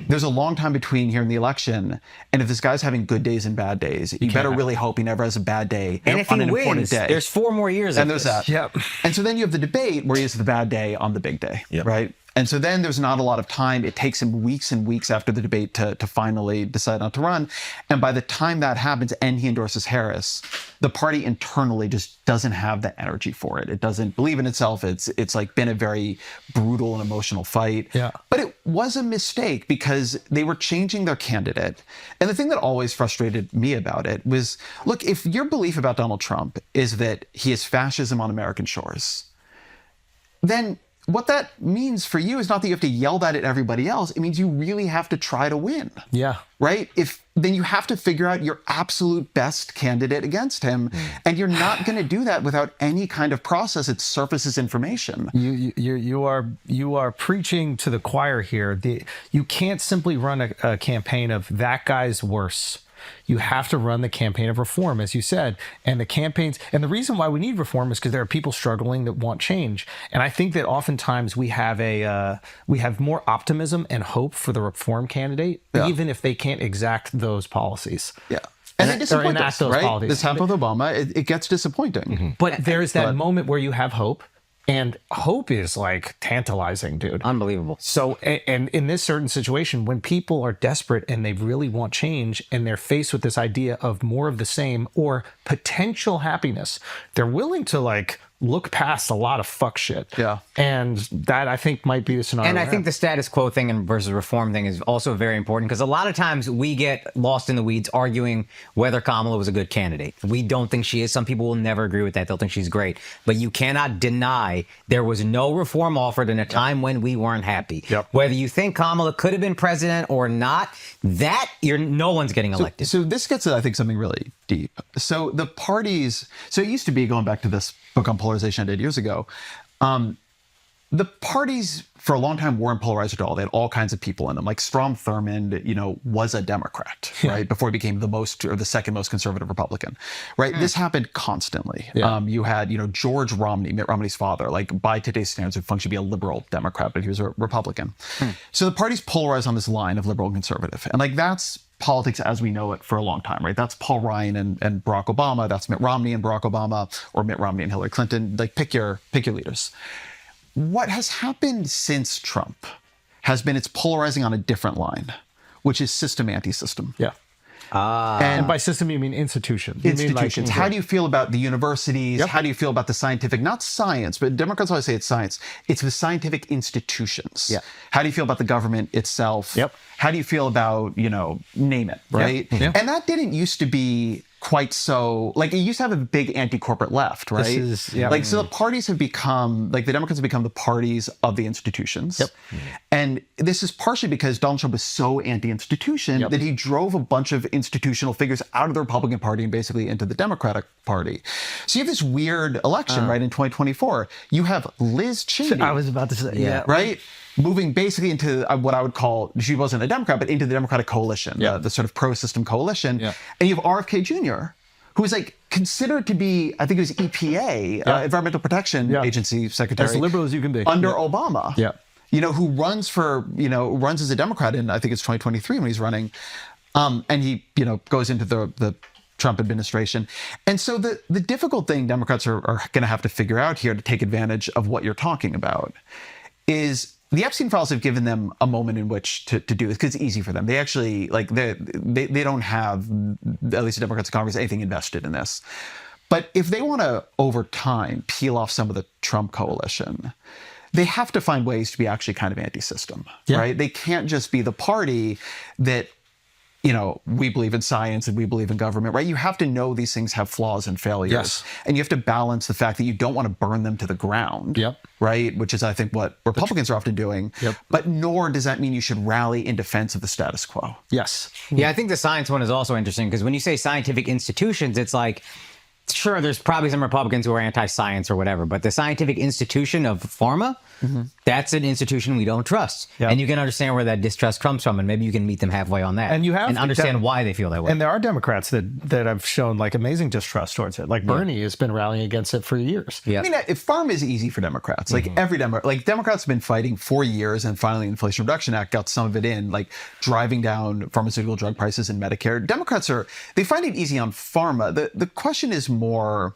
S2: there's a long time between here and the election, and if this guy's having good days and bad days, you better really hope he never has a bad day
S3: and if
S2: on
S3: he
S2: an important
S3: wins,
S2: day.
S3: there's 4 more years.
S2: And
S3: of
S2: there's
S3: this.
S2: that.
S1: Yep.
S2: And so then you have the debate where he has the bad day on the big day,
S4: Yep.
S2: right? And so then there's not a lot of time. It takes him weeks and weeks after the debate to finally decide not to run. And by the time that happens and he endorses Harris, the party internally just doesn't have the energy for it. It doesn't believe in itself. It's like been a very brutal and emotional fight.
S1: Yeah.
S2: But it was a mistake because they were changing their candidate. And the thing that always frustrated me about it was, look, if your belief about Donald Trump is that he is fascism on American shores, then what that means for you is not that you have to yell that at everybody else. It means you really have to try to win.
S1: Yeah.
S2: Right? Then you have to figure out your absolute best candidate against him. And you're not going to do that without any kind of process that surfaces information.
S1: You are preaching to the choir here. You can't simply run a campaign of that guy's worse. You have to run the campaign of reform, as you said. And the campaigns, and the reason why we need reform is because there are people struggling that want change. And I think that oftentimes we have more optimism and hope for the reform candidate, even if they can't exact those policies.
S2: Yeah. And they disappoint us,
S1: those
S2: right?
S1: policies.
S2: This happened with Obama. It gets disappointing.
S1: But there's that moment where you have hope. And hope is like tantalizing, dude.
S3: Unbelievable.
S1: So, and in this certain situation, when people are desperate and they really want change and they're faced with this idea of more of the same or potential happiness, they're willing to like look past a lot of fuck shit.
S2: Yeah.
S1: And that I think might be the scenario.
S3: And I think the status quo thing and versus reform thing is also very important because a lot of times we get lost in the weeds arguing whether Kamala was a good candidate. We don't think she is. Some people will never agree with that. They'll think she's great. But you cannot deny there was no reform offered in a time when we weren't happy.
S1: Yep.
S3: Whether you think Kamala could have been president or not, no one's getting elected.
S2: So this gets to, I think, something really deep. So the parties, so it used to be, going back to this book on polarization I did years ago, the parties for a long time weren't polarized at all. They had all kinds of people in them. Like Strom Thurmond, was a Democrat, right? Before he became the second most conservative Republican, right? This happened constantly.
S1: Yeah.
S2: You had, George Romney, Mitt Romney's father, like by today's standards would function to be a liberal Democrat, but he was a Republican. So the parties polarized on this line of liberal and conservative. And like that's politics as we know it for a long time, right? That's Paul Ryan and Barack Obama. That's Mitt Romney and Barack Obama, or Mitt Romney and Hillary Clinton. Like pick your leaders. What has happened since Trump has been it's polarizing on a different line, which is system anti-system.
S1: Yeah. And by system, you mean institution. You mean
S2: Institutions.
S1: like,
S2: How do you feel about the universities?
S1: Yep.
S2: How do you feel about the scientific, not science, but Democrats always say it's science. It's the scientific institutions.
S1: Yeah.
S2: How do you feel about the government itself?
S1: Yep.
S2: How do you feel about, name it, right?
S1: Yeah.
S2: And that didn't used to be quite so, like it used to have a big anti-corporate left, right? So the parties have become, like the Democrats have become the parties of the institutions.
S1: Yep.
S2: And this is partially because Donald Trump was so anti-institution that he drove a bunch of institutional figures out of the Republican Party and basically into the Democratic Party. So you have this weird election, right, in 2024. You have Liz Cheney.
S1: I was about to say, yeah.
S2: Right? Moving basically into what I would call, she wasn't a Democrat, but into the Democratic coalition, the sort of pro-system coalition.
S1: Yeah.
S2: And you have RFK Jr., who is like considered to be, I think it was EPA, Environmental Protection Agency Secretary.
S1: As liberal as you can be.
S2: Under Obama.
S1: Yeah.
S2: Who runs runs as a Democrat in, I think it's 2023 when he's running. And he, goes into the Trump administration. And so the difficult thing Democrats are going to have to figure out here to take advantage of what you're talking about is the Epstein files have given them a moment in which to do this because it's easy for them. They actually, they don't have, at least the Democrats in Congress, anything invested in this. But if they want to, over time, peel off some of the Trump coalition, they have to find ways to be actually kind of anti-system, right? They can't just be the party that, we believe in science and we believe in government, right? You have to know these things have flaws and failures.
S1: Yes.
S2: And you have to balance the fact that you don't want to burn them to the ground, right? Which is, I think, what Republicans are often doing. But nor does that mean you should rally in defense of the status quo.
S1: Yes.
S3: Yeah, I think the science one is also interesting because when you say scientific institutions, it's like, sure, there's probably some Republicans who are anti-science or whatever, but the scientific institution of pharma, that's an institution we don't trust. And you can understand where that distrust comes from, and maybe you can meet them halfway on that.
S1: And you have
S3: and understand why they feel that way.
S1: And there are Democrats that have shown like amazing distrust towards it. Like Bernie has been rallying against it for years.
S3: Yeah.
S2: I mean, if pharma is easy for Democrats, like every Democrats have been fighting for years, and finally the Inflation Reduction Act got some of it in, like driving down pharmaceutical drug prices and Medicare. Democrats they find it easy on pharma. The question is more,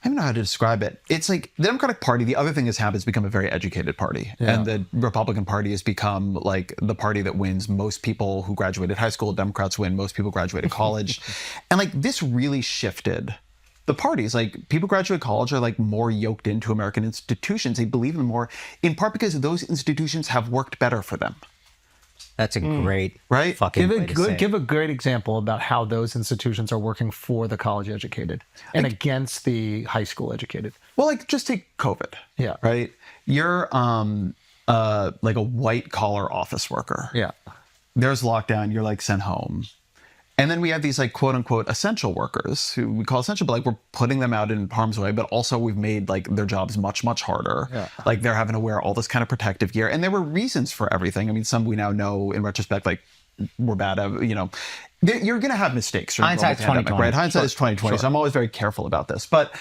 S2: I don't know how to describe it. It's like the Democratic Party, the other thing has happened, is become a very educated party. And the Republican Party has become like the party that wins most people who graduated high school. Democrats win most people graduated college. And like this really shifted the parties. Like people graduate college are like more yoked into American institutions. They believe in them more, in part because those institutions have worked better for them.
S3: That's a great
S2: right?
S3: fucking way to say it.
S1: Give a great example about how those institutions are working for the college educated and against the high school educated.
S2: Well, like just take COVID.
S1: Yeah.
S2: Right. You're like a white collar office worker.
S1: Yeah.
S2: There's lockdown. You're like sent home. And then we have these like quote unquote essential workers who we call essential, but like we're putting them out in harm's way, but also we've made like their jobs much, much harder.
S1: Yeah.
S2: Like they're having to wear all this kind of protective gear. And there were reasons for everything. I mean, some we now know in retrospect, like we're bad at, you're going to have mistakes.
S3: Hindsight's 20/20.
S2: Right? Hindsight is 20/20. So I'm always very careful about this. But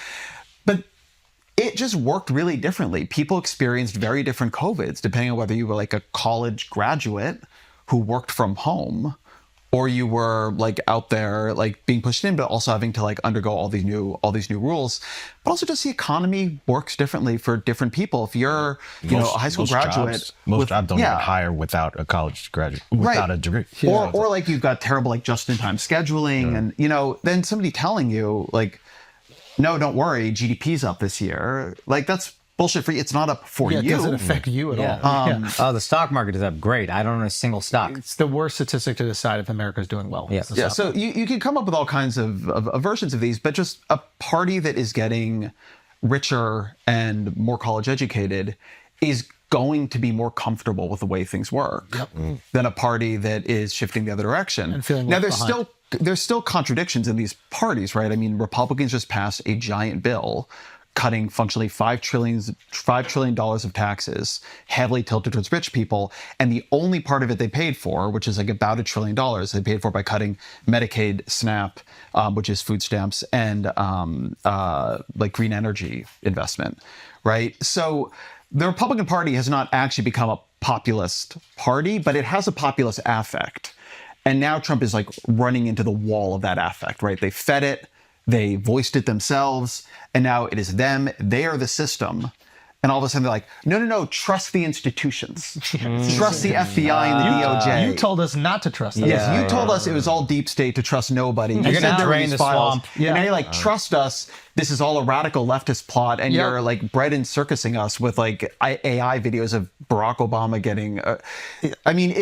S2: it just worked really differently. People experienced very different COVIDs, depending on whether you were like a college graduate who worked from home, or you were like out there like being pushed in, but also having to like undergo all these new rules. But also just the economy works differently for different people. If you're a high school graduate,
S4: most jobs don't even hire without a college graduate, without a degree.
S2: Or like you've got terrible like just-in-time scheduling, and then somebody telling you like, no, don't worry, GDP's up this year. Like that's bullshit for you. It's not up for you.
S1: It doesn't affect you at all.
S3: Oh, the stock market is up great. I don't own a single stock.
S1: It's the worst statistic to decide if America's doing well.
S3: Yeah.
S2: Yeah, so you can come up with all kinds of versions of these, but just a party that is getting richer and more college educated is going to be more comfortable with the way things work than a party that is shifting the other direction.
S1: And feeling
S2: now,
S1: left behind.
S2: there's still contradictions in these parties, right? I mean, Republicans just passed a giant bill cutting functionally $5 trillion of taxes, heavily tilted towards rich people. And the only part of it they paid for, which is like about $1 trillion, they paid for by cutting Medicaid, SNAP, which is food stamps, and like green energy investment, right? So the Republican Party has not actually become a populist party, but it has a populist affect. And now Trump is like running into the wall of that affect, right? They fed it. They voiced it themselves, and now it is them. They are the system. And all of a sudden they're like, no, trust the institutions. Trust the FBI and the DOJ.
S1: You told us not to trust them.
S2: Yes, you told us it was all deep state to trust nobody. You
S3: gonna
S2: said there were
S3: drain
S2: these
S3: the
S2: files.
S3: swamp.
S2: And now you're like, trust us. This is all a radical leftist plot. And you're like bread and circusing us with like AI videos of Barack Obama getting, I mean,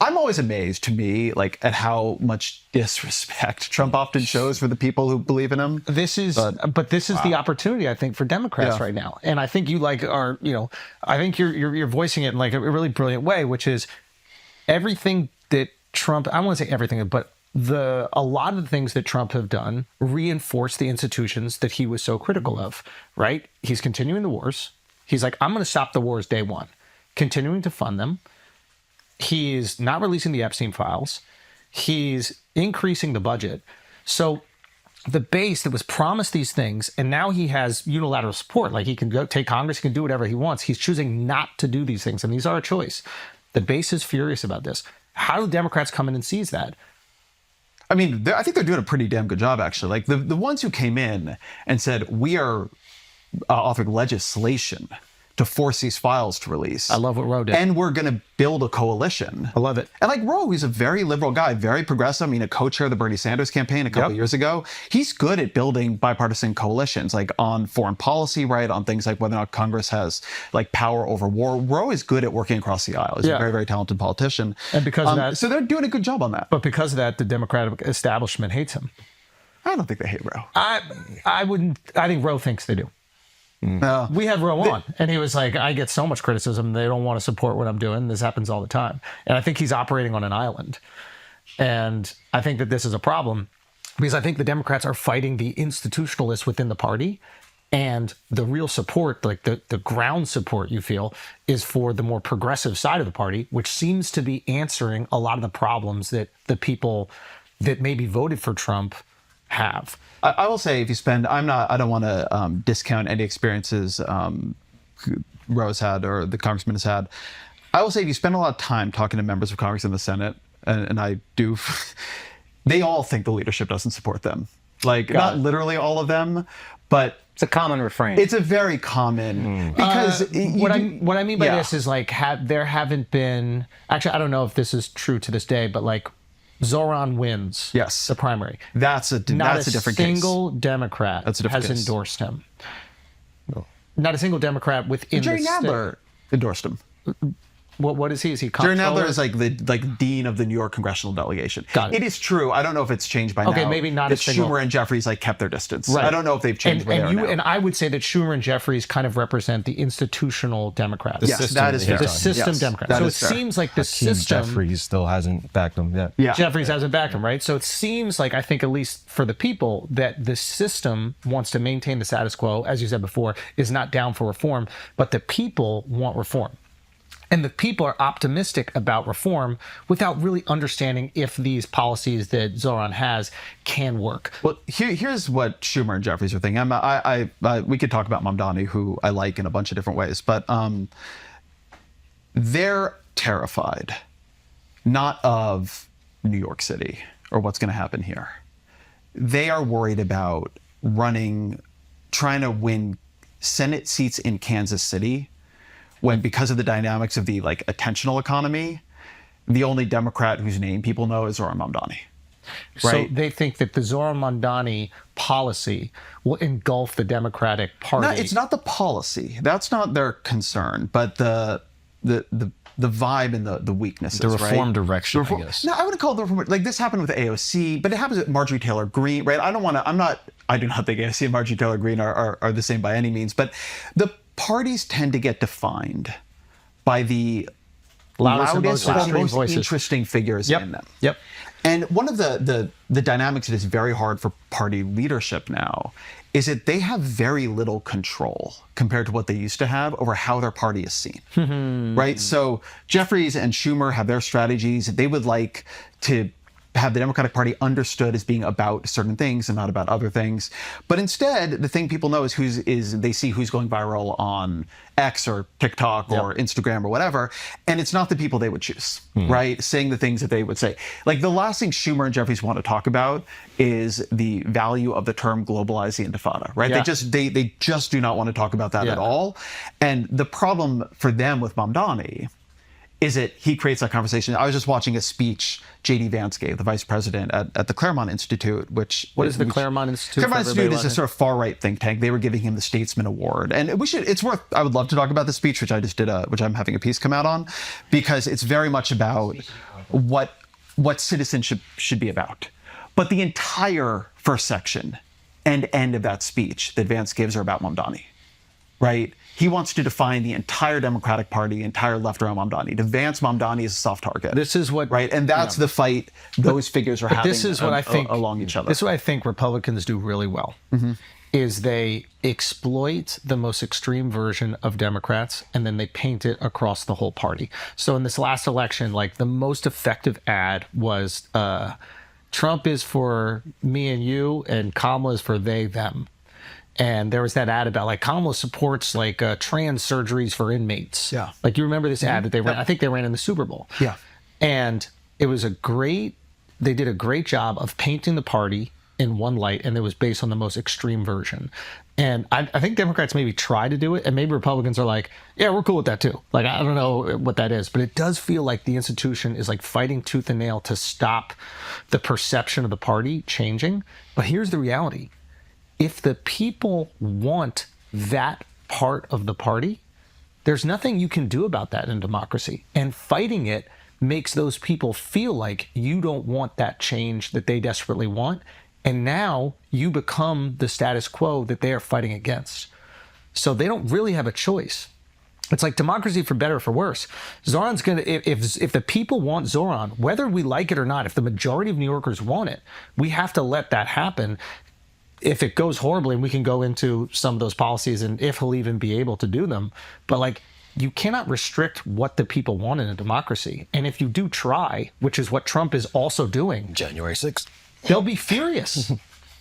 S2: I'm always amazed, to me, like at how much disrespect Trump often shows for the people who believe in him.
S1: This is the opportunity, I think, for Democrats right now. And I think you I think you're voicing it in like a really brilliant way, which is everything that Trump, I won't say everything, but a lot of the things that Trump have done reinforce the institutions that he was so critical of, right? He's continuing the wars. He's like, I'm going to stop the wars day one, continuing to fund them. He's not releasing the Epstein files. He's increasing the budget. So the base that was promised these things, and now he has unilateral support. Like he can go take Congress, he can do whatever he wants. He's choosing not to do these things, and these are a choice. The base is furious about this. How do Democrats come in and seize that?
S2: I mean, I think they're doing a pretty damn good job, actually. Like the ones who came in and said, we are offering legislation to force these files to release.
S1: I love what Roe did.
S2: And we're going to build a coalition.
S1: I love it.
S2: And like Roe, he's a very liberal guy, very progressive. I mean, a co-chair of the Bernie Sanders campaign a couple of years ago. He's good at building bipartisan coalitions, like on foreign policy, right? On things like whether or not Congress has like power over war. Roe is good at working across the aisle. He's a very, very talented politician.
S1: And because of that,
S2: so they're doing a good job on that.
S1: but because of that, the Democratic establishment hates him.
S2: I don't think they hate Roe.
S1: I wouldn't. I think Roe thinks they do. We had Roe on, and he was like, I get so much criticism. They don't want to support what I'm doing. This happens all the time. And I think he's operating on an island. And I think that this is a problem because I think the Democrats are fighting the institutionalists within the party. And the real support, like the ground support you feel, is for the more progressive side of the party, which seems to be answering a lot of the problems that the people that maybe voted for Trump have.
S2: I will say, if you spend, I don't want to discount any experiences Roe's had or the congressman has had. I will say, if you spend a lot of time talking to members of Congress and the Senate, and I do, they all think the leadership doesn't support them. Like, not literally all of them, but
S3: It's a common refrain.
S2: it's a very common, because
S1: What I mean by this is like there haven't been, actually I don't know if this is true to this day, but like Zohran wins the primary.
S2: that's a different case.
S1: Single Democrat
S2: That's a different
S1: has
S2: case.
S1: endorsed him. Not a single Democrat within
S2: Jerry
S1: the
S2: Nadler endorsed him.
S1: What is he? Is he
S2: Jerry
S1: comptroller?
S2: Nadler is like the dean of the New York congressional delegation.
S1: Got it.
S2: It is true. I don't know if it's changed by now.
S1: Okay, maybe not
S2: that
S1: a single-
S2: Schumer and Jeffries like kept their distance.
S1: Right.
S2: I don't know if they've changed by now.
S1: And I would say that Schumer and Jeffries kind of represent the institutional Democrats.
S2: Yes, that is fair.
S1: The system
S2: Yes,
S1: Democrats.
S2: that
S1: So it
S2: is fair.
S1: seems like the
S4: Hakeem
S1: system.
S4: Jeffries still hasn't backed him yet.
S2: Yeah.
S1: Jeffries hasn't backed him, right? So it seems like, I think, at least for the people, that the system wants to maintain the status quo, as you said before, is not down for reform, but the people want reform. And the people are optimistic about reform without really understanding if these policies that Zohran has can work.
S2: Well, here's what Schumer and Jeffries are thinking. We could talk about Mamdani, who I like in a bunch of different ways, but they're terrified, not of New York City or what's going to happen here. They are worried about trying to win Senate seats in Kansas City, when, because of the dynamics of the like attentional economy, the only Democrat whose name people know is Zohran Mamdani. Right?
S1: So they think that the Zohran Mamdani policy will engulf the Democratic Party.
S2: No, it's not the policy. That's not their concern, but the vibe and the weaknesses.
S4: The reform
S2: right?
S4: direction,
S2: The
S4: I guess.
S2: No, I wouldn't call it the reform. Like, this happened with AOC, but it happens with Marjorie Taylor Greene, right? I do not think AOC and Marjorie Taylor Greene are the same by any means, but the parties tend to get defined by the
S1: Loudest and
S2: loudest,
S1: most extreme
S2: most
S1: voices.
S2: interesting figures in them.
S1: Yep.
S2: And one of the dynamics that is very hard for party leadership now is that they have very little control compared to what they used to have over how their party is seen. Right? So Jeffries and Schumer have their strategies. They would like to have the Democratic Party understood as being about certain things and not about other things. But instead, the thing people know is they see who's going viral on X or TikTok or Instagram or whatever, and it's not the people they would choose, right? Saying the things that they would say. Like, the last thing Schumer and Jeffries want to talk about is the value of the term globalize the intifada, right?
S1: Yeah.
S2: They just do not want to talk about that at all. And the problem for them with Mamdani is that he creates that conversation. I was just watching a speech J.D. Vance gave, the vice president at the Claremont Institute,
S1: What is the Claremont Institute?
S2: Claremont Institute is a sort of far-right think tank. They were giving him the Statesman Award. And I would love to talk about the speech, which I just did, which I'm having a piece come out on, because it's very much about what citizenship should be about. But the entire first section and end of that speech that Vance gives are about Mamdani, right? He wants to define the entire Democratic Party, the entire left around Mamdani. To Vance, Mamdani is a soft target.
S1: This is what,
S2: right, and that's the fight those figures are having.
S1: This is what I think
S2: along each other.
S1: This is what I think Republicans do really well. Is they exploit the most extreme version of Democrats and then they paint it across the whole party. So in this last election, like, the most effective ad was Trump is for me and you, and Kamala is for they, them. And there was that ad about, like, Kamala supports, like, trans surgeries for inmates.
S2: Yeah.
S1: Like, you remember this ad that they ran? I think they ran in the Super Bowl.
S2: Yeah.
S1: And it was they did a great job of painting the party in one light, and it was based on the most extreme version. And I think Democrats maybe try to do it, and maybe Republicans are like, yeah, we're cool with that too. Like, I don't know what that is, but it does feel like the institution is like fighting tooth and nail to stop the perception of the party changing. But here's the reality. If the people want that part of the party, there's nothing you can do about that in democracy. And fighting it makes those people feel like you don't want that change that they desperately want. And now you become the status quo that they are fighting against. So they don't really have a choice. It's like democracy for better or for worse. Zohran's going to, if the people want Zohran, whether we like it or not, if the majority of New Yorkers want it, we have to let that happen. If it goes horribly, and we can go into some of those policies and if he'll even be able to do them. But like, you cannot restrict what the people want in a democracy. And if you do try, which is what Trump is also doing,
S4: January 6th.
S1: they'll be furious.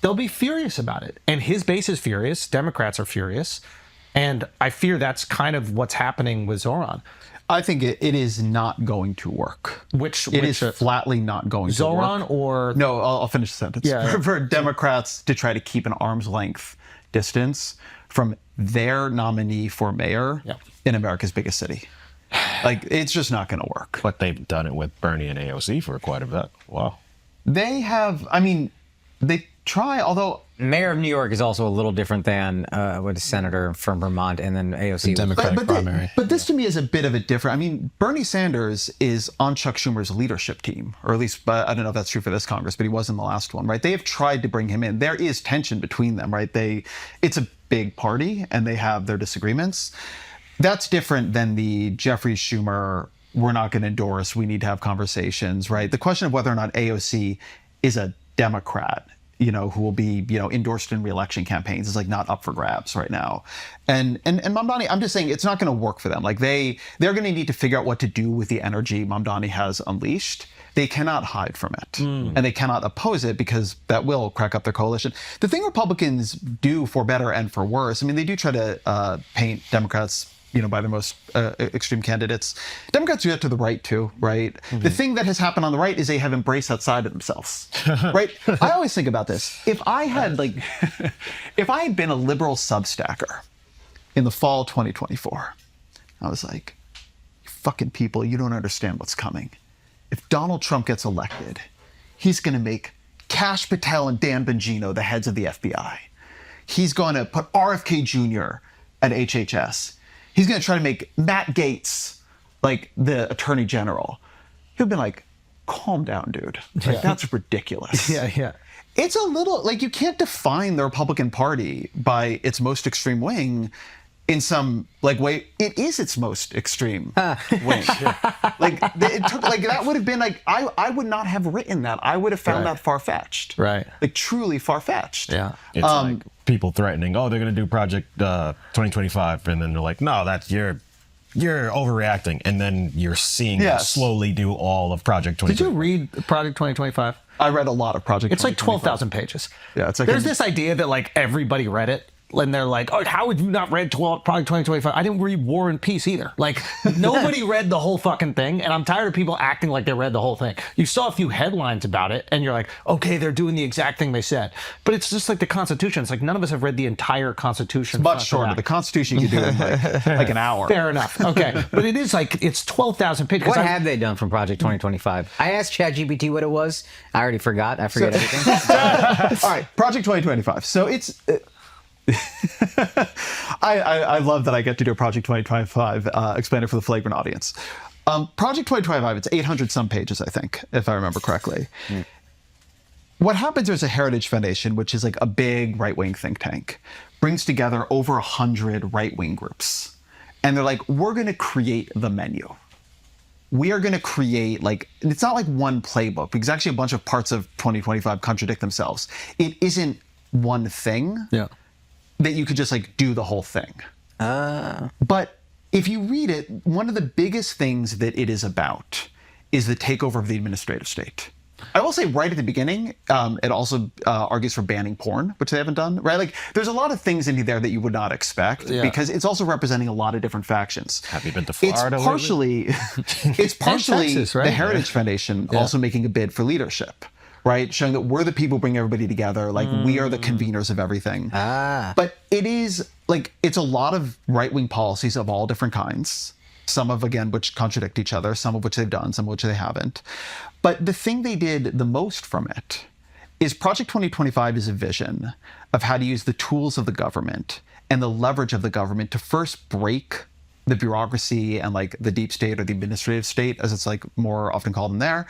S1: They'll be furious about it. And his base is furious. Democrats are furious. And I fear that's kind of what's happening with Zohran.
S2: I think it is not going to work. It is flatly not going to work.
S1: Zohran or...
S2: No, I'll finish the sentence.
S1: Yeah.
S2: For Democrats to try to keep an arm's length distance from their nominee for mayor in America's biggest city. Like, it's just not going to work.
S4: But they've done it with Bernie and AOC for quite a bit. Wow.
S2: They have, I mean, they try, although...
S3: Mayor of New York is also a little different than what a senator from Vermont, and then AOC.
S4: Democratic primary.
S2: But this to me is a bit of a different. I mean, Bernie Sanders is on Chuck Schumer's leadership team, or at least, I don't know if that's true for this Congress, but he was in the last one, right? They have tried to bring him in. There is tension between them, right? It's a big party, and they have their disagreements. That's different than the Jeffrey Schumer, we're not going to endorse, we need to have conversations, right? The question of whether or not AOC is a Democrat, who will be, endorsed in re-election campaigns is like not up for grabs right now. And Mamdani, I'm just saying it's not going to work for them. Like they're going to need to figure out what to do with the energy Mamdani has unleashed. They cannot hide from it and they cannot oppose it because that will crack up their coalition. The thing Republicans do for better and for worse, I mean, they do try to paint Democrats by the most extreme candidates. Democrats do that to the right too, right? Mm-hmm. The thing that has happened on the right is they have embraced that side of themselves, right? I always think about this. If I had been a liberal substacker in the fall 2024, I was like, you fucking people, you don't understand what's coming. If Donald Trump gets elected, he's going to make Kash Patel and Dan Bongino the heads of the FBI. He's going to put RFK Jr. at HHS. He's going to try to make Matt Gaetz like the attorney general. He'll be like, calm down, dude. Like, that's ridiculous.
S1: Yeah.
S2: It's a little, like, you can't define the Republican Party by its most extreme wing in some, like, way. It is its most extreme wing. Like, it took, like, that would have been, like, I would not have written that. I would have found that far-fetched.
S1: Right.
S2: Like, truly far-fetched.
S1: Yeah.
S4: It's like people threatening, oh, they're going to do Project 2025. And then they're like, no, that's you're overreacting. And then you're seeing them slowly do all of Project 2025.
S1: Did you read Project 2025?
S2: I read a lot of Project 2025.
S1: It's like 12,000 pages.
S2: Yeah, it's like
S1: there's this idea that like everybody read it. And they're like, oh, how would you not read Project 2025? I didn't read War and Peace either. Like, nobody read the whole fucking thing. And I'm tired of people acting like they read the whole thing. You saw a few headlines about it, and you're like, okay, they're doing the exact thing they said. But it's just like the Constitution. It's like none of us have read the entire Constitution.
S2: It's much shorter. The Constitution you could do in like an hour.
S1: Fair enough. Okay. But it is like, it's 12,000 pages.
S3: What have they done from Project 2025? I asked ChatGPT what it was. I already forgot. I forget everything.
S2: All right, Project 2025. So it's... I love that I get to do a Project 2025, explain it for the flagrant audience. Project 2025, it's 800 some pages, I think, if I remember correctly. What happens is a Heritage Foundation, which is like a big right-wing think tank, brings together over 100 right-wing groups. And they're like, we're going to create the menu. We are going to create, like, it's not like one playbook, because actually a bunch of parts of 2025 contradict themselves. It isn't one thing.
S1: Yeah.
S2: That you could just like do the whole thing. But if you read it, one of the biggest things that it is about is the takeover of the administrative state. I will say right at the beginning, it also argues for banning porn, which they haven't done, right? Like there's a lot of things in there that you would not expect because it's also representing a lot of different factions.
S4: Have you been to Florida?
S2: It's partially
S1: Texas, right?
S2: the Heritage Foundation also making a bid for leadership. right? Showing that we're the people who bring everybody together, like we are the conveners of everything. But it is like, it's a lot of right-wing policies of all different kinds. Some of, again, which contradict each other, some of which they've done, some of which they haven't. But the thing they did the most from it is Project 2025 is a vision of how to use the tools of the government and the leverage of the government to first break the bureaucracy and like the deep state or the administrative state, as it's like more often called in there,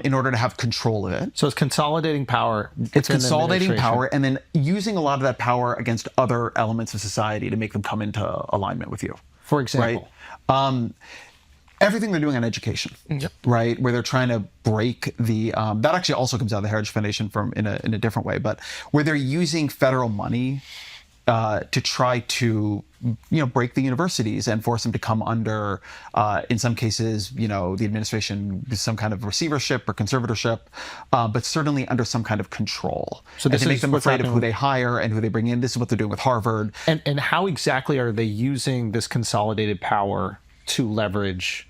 S2: in order to have control of it.
S1: So it's consolidating power.
S2: It's consolidating power and then using a lot of that power against other elements of society to make them come into alignment with you.
S1: For example.
S2: Right? Everything they're doing on education, right? Where they're trying to break the, that actually also comes out of the Heritage Foundation in a different way, but where they're using federal money to try to, break the universities and force them to come under, in some cases, the administration, some kind of receivership or conservatorship, but certainly under some kind of control. So this make them afraid of who they hire and who they bring in. This is what they're doing with Harvard.
S1: And how exactly are they using this consolidated power to leverage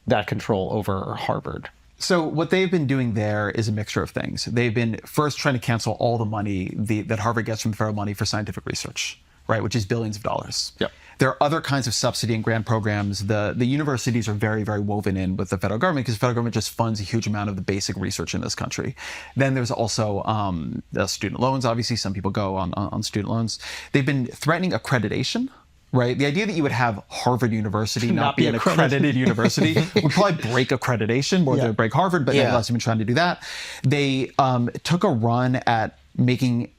S1: that control over Harvard?
S2: So what they've been doing there is a mixture of things. They've been first trying to cancel all the money that Harvard gets from federal money for scientific research, right, which is billions of dollars.
S1: Yep.
S2: There are other kinds of subsidy and grant programs. The universities are very, very woven in with the federal government because the federal government just funds a huge amount of the basic research in this country. Then there's also the student loans. Obviously, some people go on student loans. They've been threatening accreditation. Right, the idea that you would have Harvard University not be an accredited university would probably break accreditation more than it would break Harvard. But nevertheless, they've been trying to do that. They took a run at making.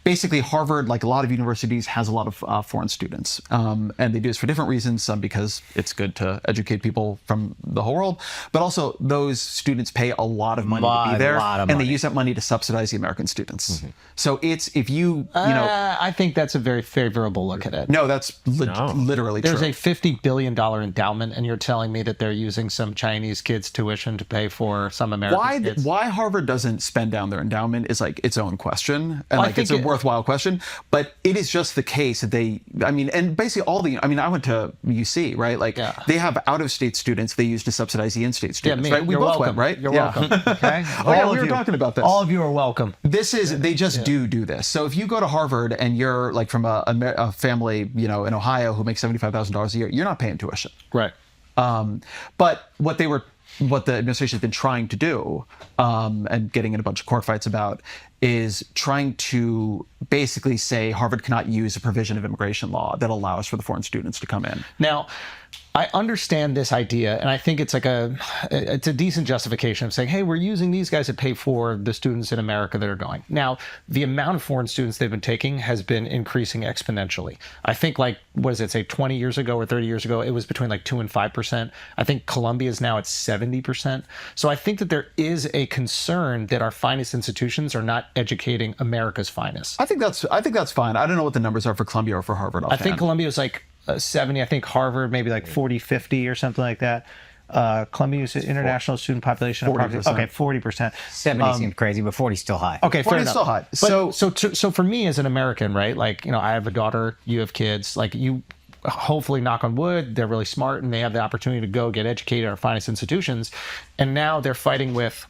S2: Basically, Harvard, like a lot of universities, has a lot of foreign students. And they do this for different reasons, some because it's good to educate people from the whole world, but also those students pay a lot of money to be there, and they use that money to subsidize the American students. So it's, if you
S1: I think that's a very favorable look at it.
S2: No, that's literally true.
S1: There's a $50 billion endowment, and you're telling me that they're using some Chinese kids' tuition to pay for some American kids?
S2: Why Harvard doesn't spend down their endowment is like its own question. And it's a worthwhile question, but it is just the case that and basically I went to UC, right? They have out-of-state students they use to subsidize the in-state students, right? We
S1: You're
S2: both
S1: welcome.
S2: went, right?
S1: You're welcome. Okay.
S2: We were talking about this.
S1: All of you are welcome.
S2: This is, they just do this. So if you go to Harvard and you're like from a family, in Ohio who makes $75,000 a year, you're not paying tuition.
S1: Right.
S2: But what the administration has been trying to do, and getting in a bunch of court fights about, is trying to basically say Harvard cannot use a provision of immigration law that allows for the foreign students to come in.
S1: Now, I understand this idea, and I think it's it's a decent justification of saying, hey, we're using these guys to pay for the students in America that are going. Now, the amount of foreign students they've been taking has been increasing exponentially. I think 20 years ago or 30 years ago, it was between 2 and 5%. I think Columbia is now at 70%. So I think that there is a concern that our finest institutions are not educating America's finest.
S2: I think that's fine. I don't know what the numbers are for Columbia or for Harvard offhand.
S1: I think Columbia is 70. I think Harvard maybe 40, 50 or something like that. Columbia's international student population.
S2: 40%.
S1: Okay, 40%.
S3: 70 seems crazy, but 40 is still high.
S1: Okay, fair
S2: 40 is
S1: enough.
S2: still high.
S1: So for me as an American, right? I have a daughter. You have kids. You, hopefully, knock on wood, they're really smart and they have the opportunity to go get educated at our finest institutions, and now they're fighting with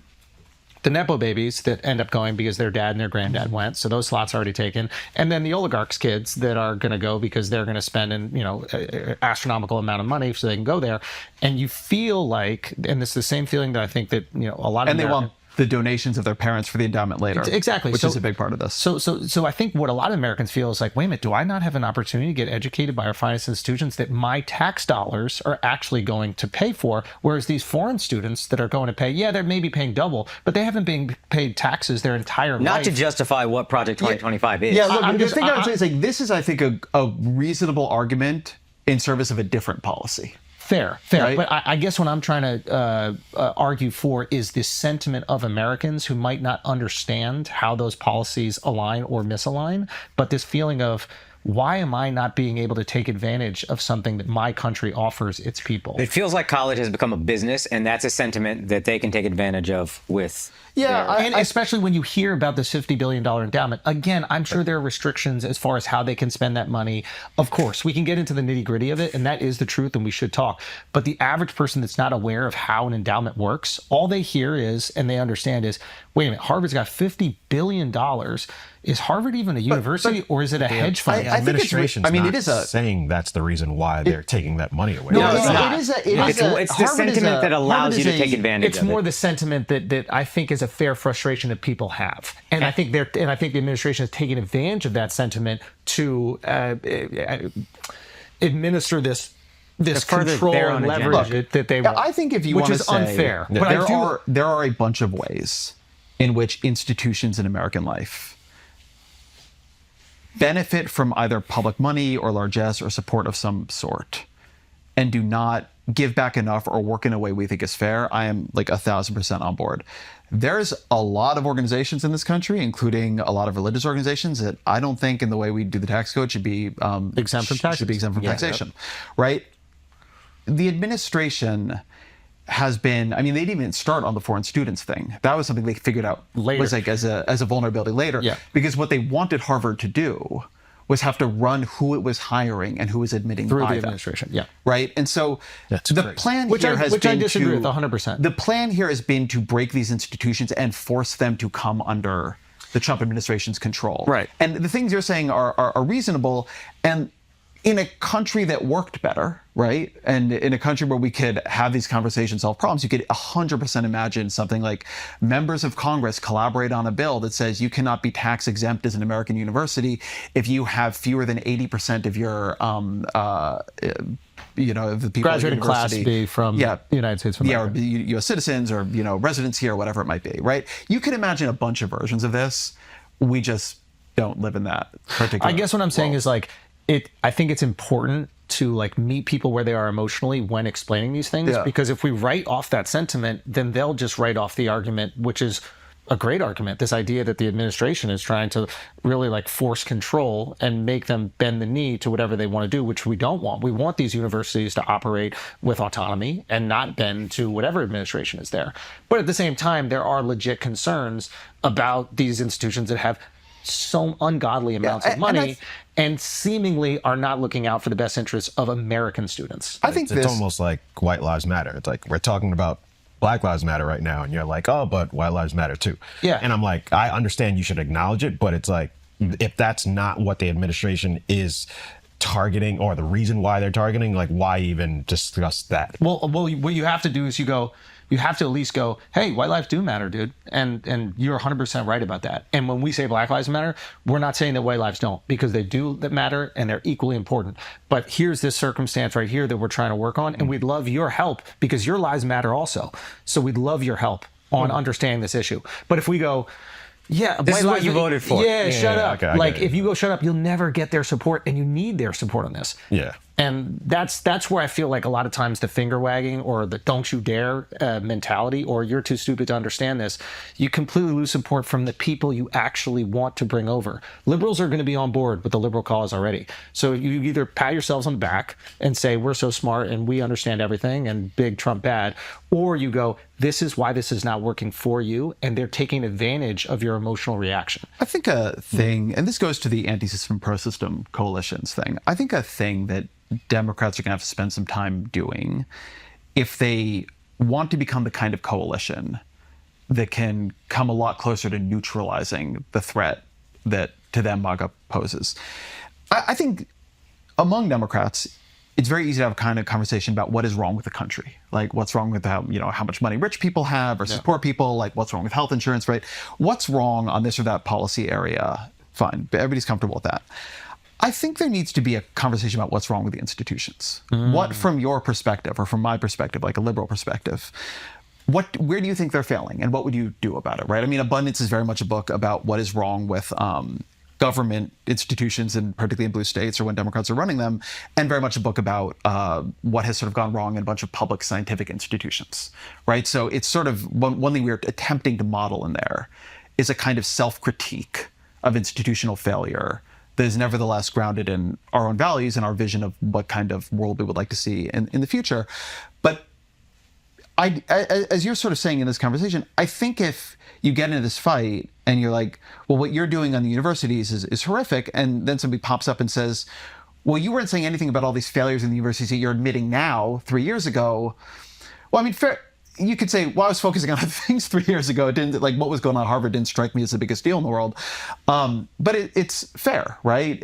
S1: the Nepo babies that end up going because their dad and their granddad went, so those slots are already taken. And then the oligarchs' kids that are going to go because they're going to spend an astronomical amount of money so they can go there. And you feel like, and it's the same feeling that I think that a lot of
S2: they want the donations of their parents for the endowment later.
S1: Exactly.
S2: Which is a big part of this.
S1: So I think what a lot of Americans feel is wait a minute, do I not have an opportunity to get educated by our finest institutions that my tax dollars are actually going to pay for? Whereas these foreign students that are going to pay, they're maybe paying double, but they haven't been paid taxes their entire life.
S3: Not to justify what Project 2025 is.
S2: Yeah, look, the thing I would say is this is, I think, a reasonable argument in service of a different policy.
S1: Fair.
S2: Right?
S1: But I guess what I'm trying to argue for is this sentiment of Americans who might not understand how those policies align or misalign, but this feeling of, why am I not being able to take advantage of something that my country offers its people?
S3: It feels like college has become a business, and that's a sentiment that they can take advantage of with.
S1: And especially when you hear about this $50 billion endowment. Again, I'm sure there are restrictions as far as how they can spend that money. Of course, we can get into the nitty-gritty of it, and that is the truth, and we should talk. But the average person that's not aware of how an endowment works, all they hear is, and they understand is, wait a minute, Harvard's got $50 billion. Is Harvard even a university, or is it a hedge fund?
S4: The administration's not saying that's the reason why they're taking that money away.
S3: No, it's not. It's the sentiment that allows you to take advantage of it.
S1: It's more the sentiment that I think is a fair frustration that people have, and I think the administration is taking advantage of that sentiment to administer this control and leverage that they want.
S2: I think if you
S1: which
S2: want
S1: is
S2: to say,
S1: unfair,
S2: but there are a bunch of ways in which institutions in American life benefit from either public money or largesse or support of some sort, and do not give back enough or work in a way we think is fair. I am like 1,000% on board. There's a lot of organizations in this country, including a lot of religious organizations, that I don't think, in the way we do the tax code, should be
S1: exempt from taxation.
S2: Should be exempt from taxation, right? The administration has been, I mean, they didn't even start on the foreign students thing. That was something they figured out later, was like as a vulnerability later. Yeah. Because what they wanted Harvard to do was have to run who it was hiring and who was admitting
S1: through
S2: by
S1: the administration. Yeah.
S2: Right. And so the plan here has been
S1: I disagree with 100%.
S2: The plan here has been to break these institutions and force them to come under the Trump administration's control. Right. And the things you're saying are reasonable. And in a country that worked better, right? And in a country where we could have these conversations, solve problems, you could 100% imagine something like members of Congress collaborate on a bill that says you cannot be tax exempt as an American university if you have fewer than 80% of your, the people
S1: graduating class be from the United States of America.
S2: Or U.S. citizens or, residents here, whatever it might be, right? You can imagine a bunch of versions of this. We just don't live in that particular
S1: I guess what I'm saying is like, I think it's important to like meet people where they are emotionally when explaining these things, because if we write off that sentiment, then they'll just write off the argument, which is a great argument. This idea that the administration is trying to really like force control and make them bend the knee to whatever they want to do, which we don't want. We want these universities to operate with autonomy and not bend to whatever administration is there. But at the same time, there are legit concerns about these institutions that have so ungodly amounts of money and seemingly are not looking out for the best interests of American students.
S4: I think it's almost like White Lives Matter. It's like we're talking about Black Lives Matter right now, and you're like, oh, but White Lives Matter too. Yeah. And I'm like, I understand you should acknowledge it, but it's like, if that's not what the administration is targeting or the reason why they're targeting, like, why even discuss that?
S1: Well, what you have to do is you have to at least go, hey, white lives do matter, dude. And you're 100% right about that. And when we say Black Lives Matter, we're not saying that white lives don't, because they do matter and they're equally important. But here's this circumstance right here that we're trying to work on. And we'd love your help because your lives matter also. So we'd love your help on understanding this issue. But if we go, yeah,
S3: this is what you voted for.
S1: Yeah, shut up. Okay, like, if you go shut up, you'll never get their support, and you need their support on this.
S4: Yeah.
S1: And that's where I feel like a lot of times the finger wagging or the don't you dare mentality, or you're too stupid to understand this, you completely lose support from the people you actually want to bring over. Liberals are going to be on board with the liberal cause already. So you either pat yourselves on the back and say, we're so smart and we understand everything and big Trump bad, or you go, this is why this is not working for you, and they're taking advantage of your emotional reaction.
S2: I think a thing, and this goes to the anti-system, pro-system coalitions thing, I think a thing that Democrats are going to have to spend some time doing if they want to become the kind of coalition that can come a lot closer to neutralizing the threat that to them MAGA poses. I think among Democrats, it's very easy to have a kind of conversation about what is wrong with the country. Like, what's wrong with how much money rich people have versus poor people, like what's wrong with health insurance, right? What's wrong on this or that policy area? Fine, but everybody's comfortable with that. I think there needs to be a conversation about what's wrong with the institutions. What, from your perspective, or from my perspective, like a liberal perspective, where do you think they're failing, and what would you do about it, right? I mean, Abundance is very much a book about what is wrong with government institutions, and particularly in blue states or when Democrats are running them, and very much a book about what has sort of gone wrong in a bunch of public scientific institutions, right? So it's sort of one thing we're attempting to model in there is a kind of self-critique of institutional failure that is nevertheless grounded in our own values and our vision of what kind of world we would like to see in the future. But as you're sort of saying in this conversation, I think if you get into this fight and you're like, well, what you're doing on the universities is horrific, and then somebody pops up and says, well, you weren't saying anything about all these failures in the universities that you're admitting now 3 years ago. Well, I mean, you could say, well, I was focusing on other things 3 years ago. It didn't, like, what was going on at Harvard didn't strike me as the biggest deal in the world. But it's fair, right?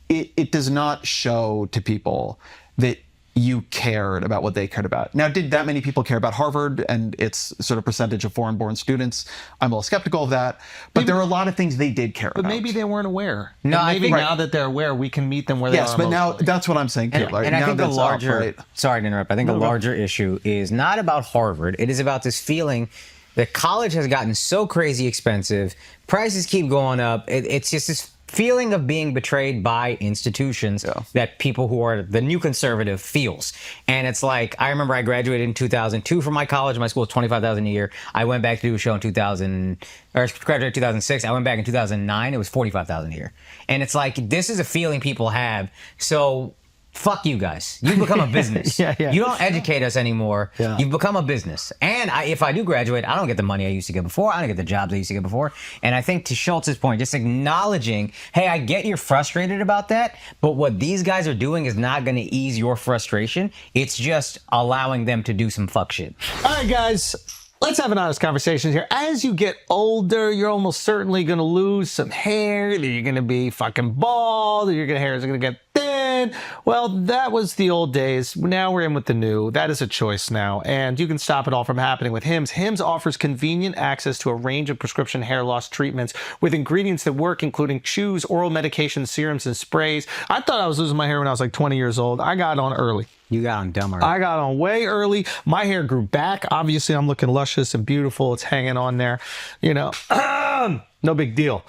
S2: It does not show to people that you cared about what they cared about. Now, did that many people care about Harvard and its sort of percentage of foreign-born students? I'm a little skeptical of that. But there are a lot of things they did care about.
S1: But maybe they weren't aware.
S3: No,
S1: and maybe
S3: I think
S1: now that they're aware, we can meet them where they are.
S2: Yes, but now
S1: emotionally.
S2: that's what I'm saying, too.
S3: And I think the larger,
S2: right?
S3: sorry to interrupt, I think the larger issue is not about Harvard. It is about this feeling that college has gotten so crazy expensive, prices keep going up. It's just this feeling of being betrayed by institutions that people who are the new conservative feels. And it's like, I remember I graduated in 2002 from my college. My school was $25,000 a year. I went back to do a show in graduated in 2006. I went back in 2009. It was $45,000 a year. And it's like, this is a feeling people have. So fuck you guys. You've become a business.
S1: Yeah.
S3: You don't educate us anymore.
S1: Yeah.
S3: You've become a business. And if I do graduate, I don't get the money I used to get before. I don't get the jobs I used to get before. And I think to Schultz's point, just acknowledging, hey, I get you're frustrated about that, but what these guys are doing is not going to ease your frustration. It's just allowing them to do some fuck shit.
S1: All right, guys. Let's have an honest conversation here. As you get older, you're almost certainly going to lose some hair. You're going to be fucking bald. Your hair is going to get thin. Well, that was the old days. Now we're in with the new. That is a choice now. And you can stop it all from happening with Hims. Hims offers convenient access to a range of prescription hair loss treatments with ingredients that work, including chews, oral medications, serums, and sprays. I thought I was losing my hair when I was like 20 years old. I got on early.
S3: You got on dumber.
S1: I got on way early. My hair grew back. Obviously, I'm looking luscious and beautiful. It's hanging on there. You know, no big deal.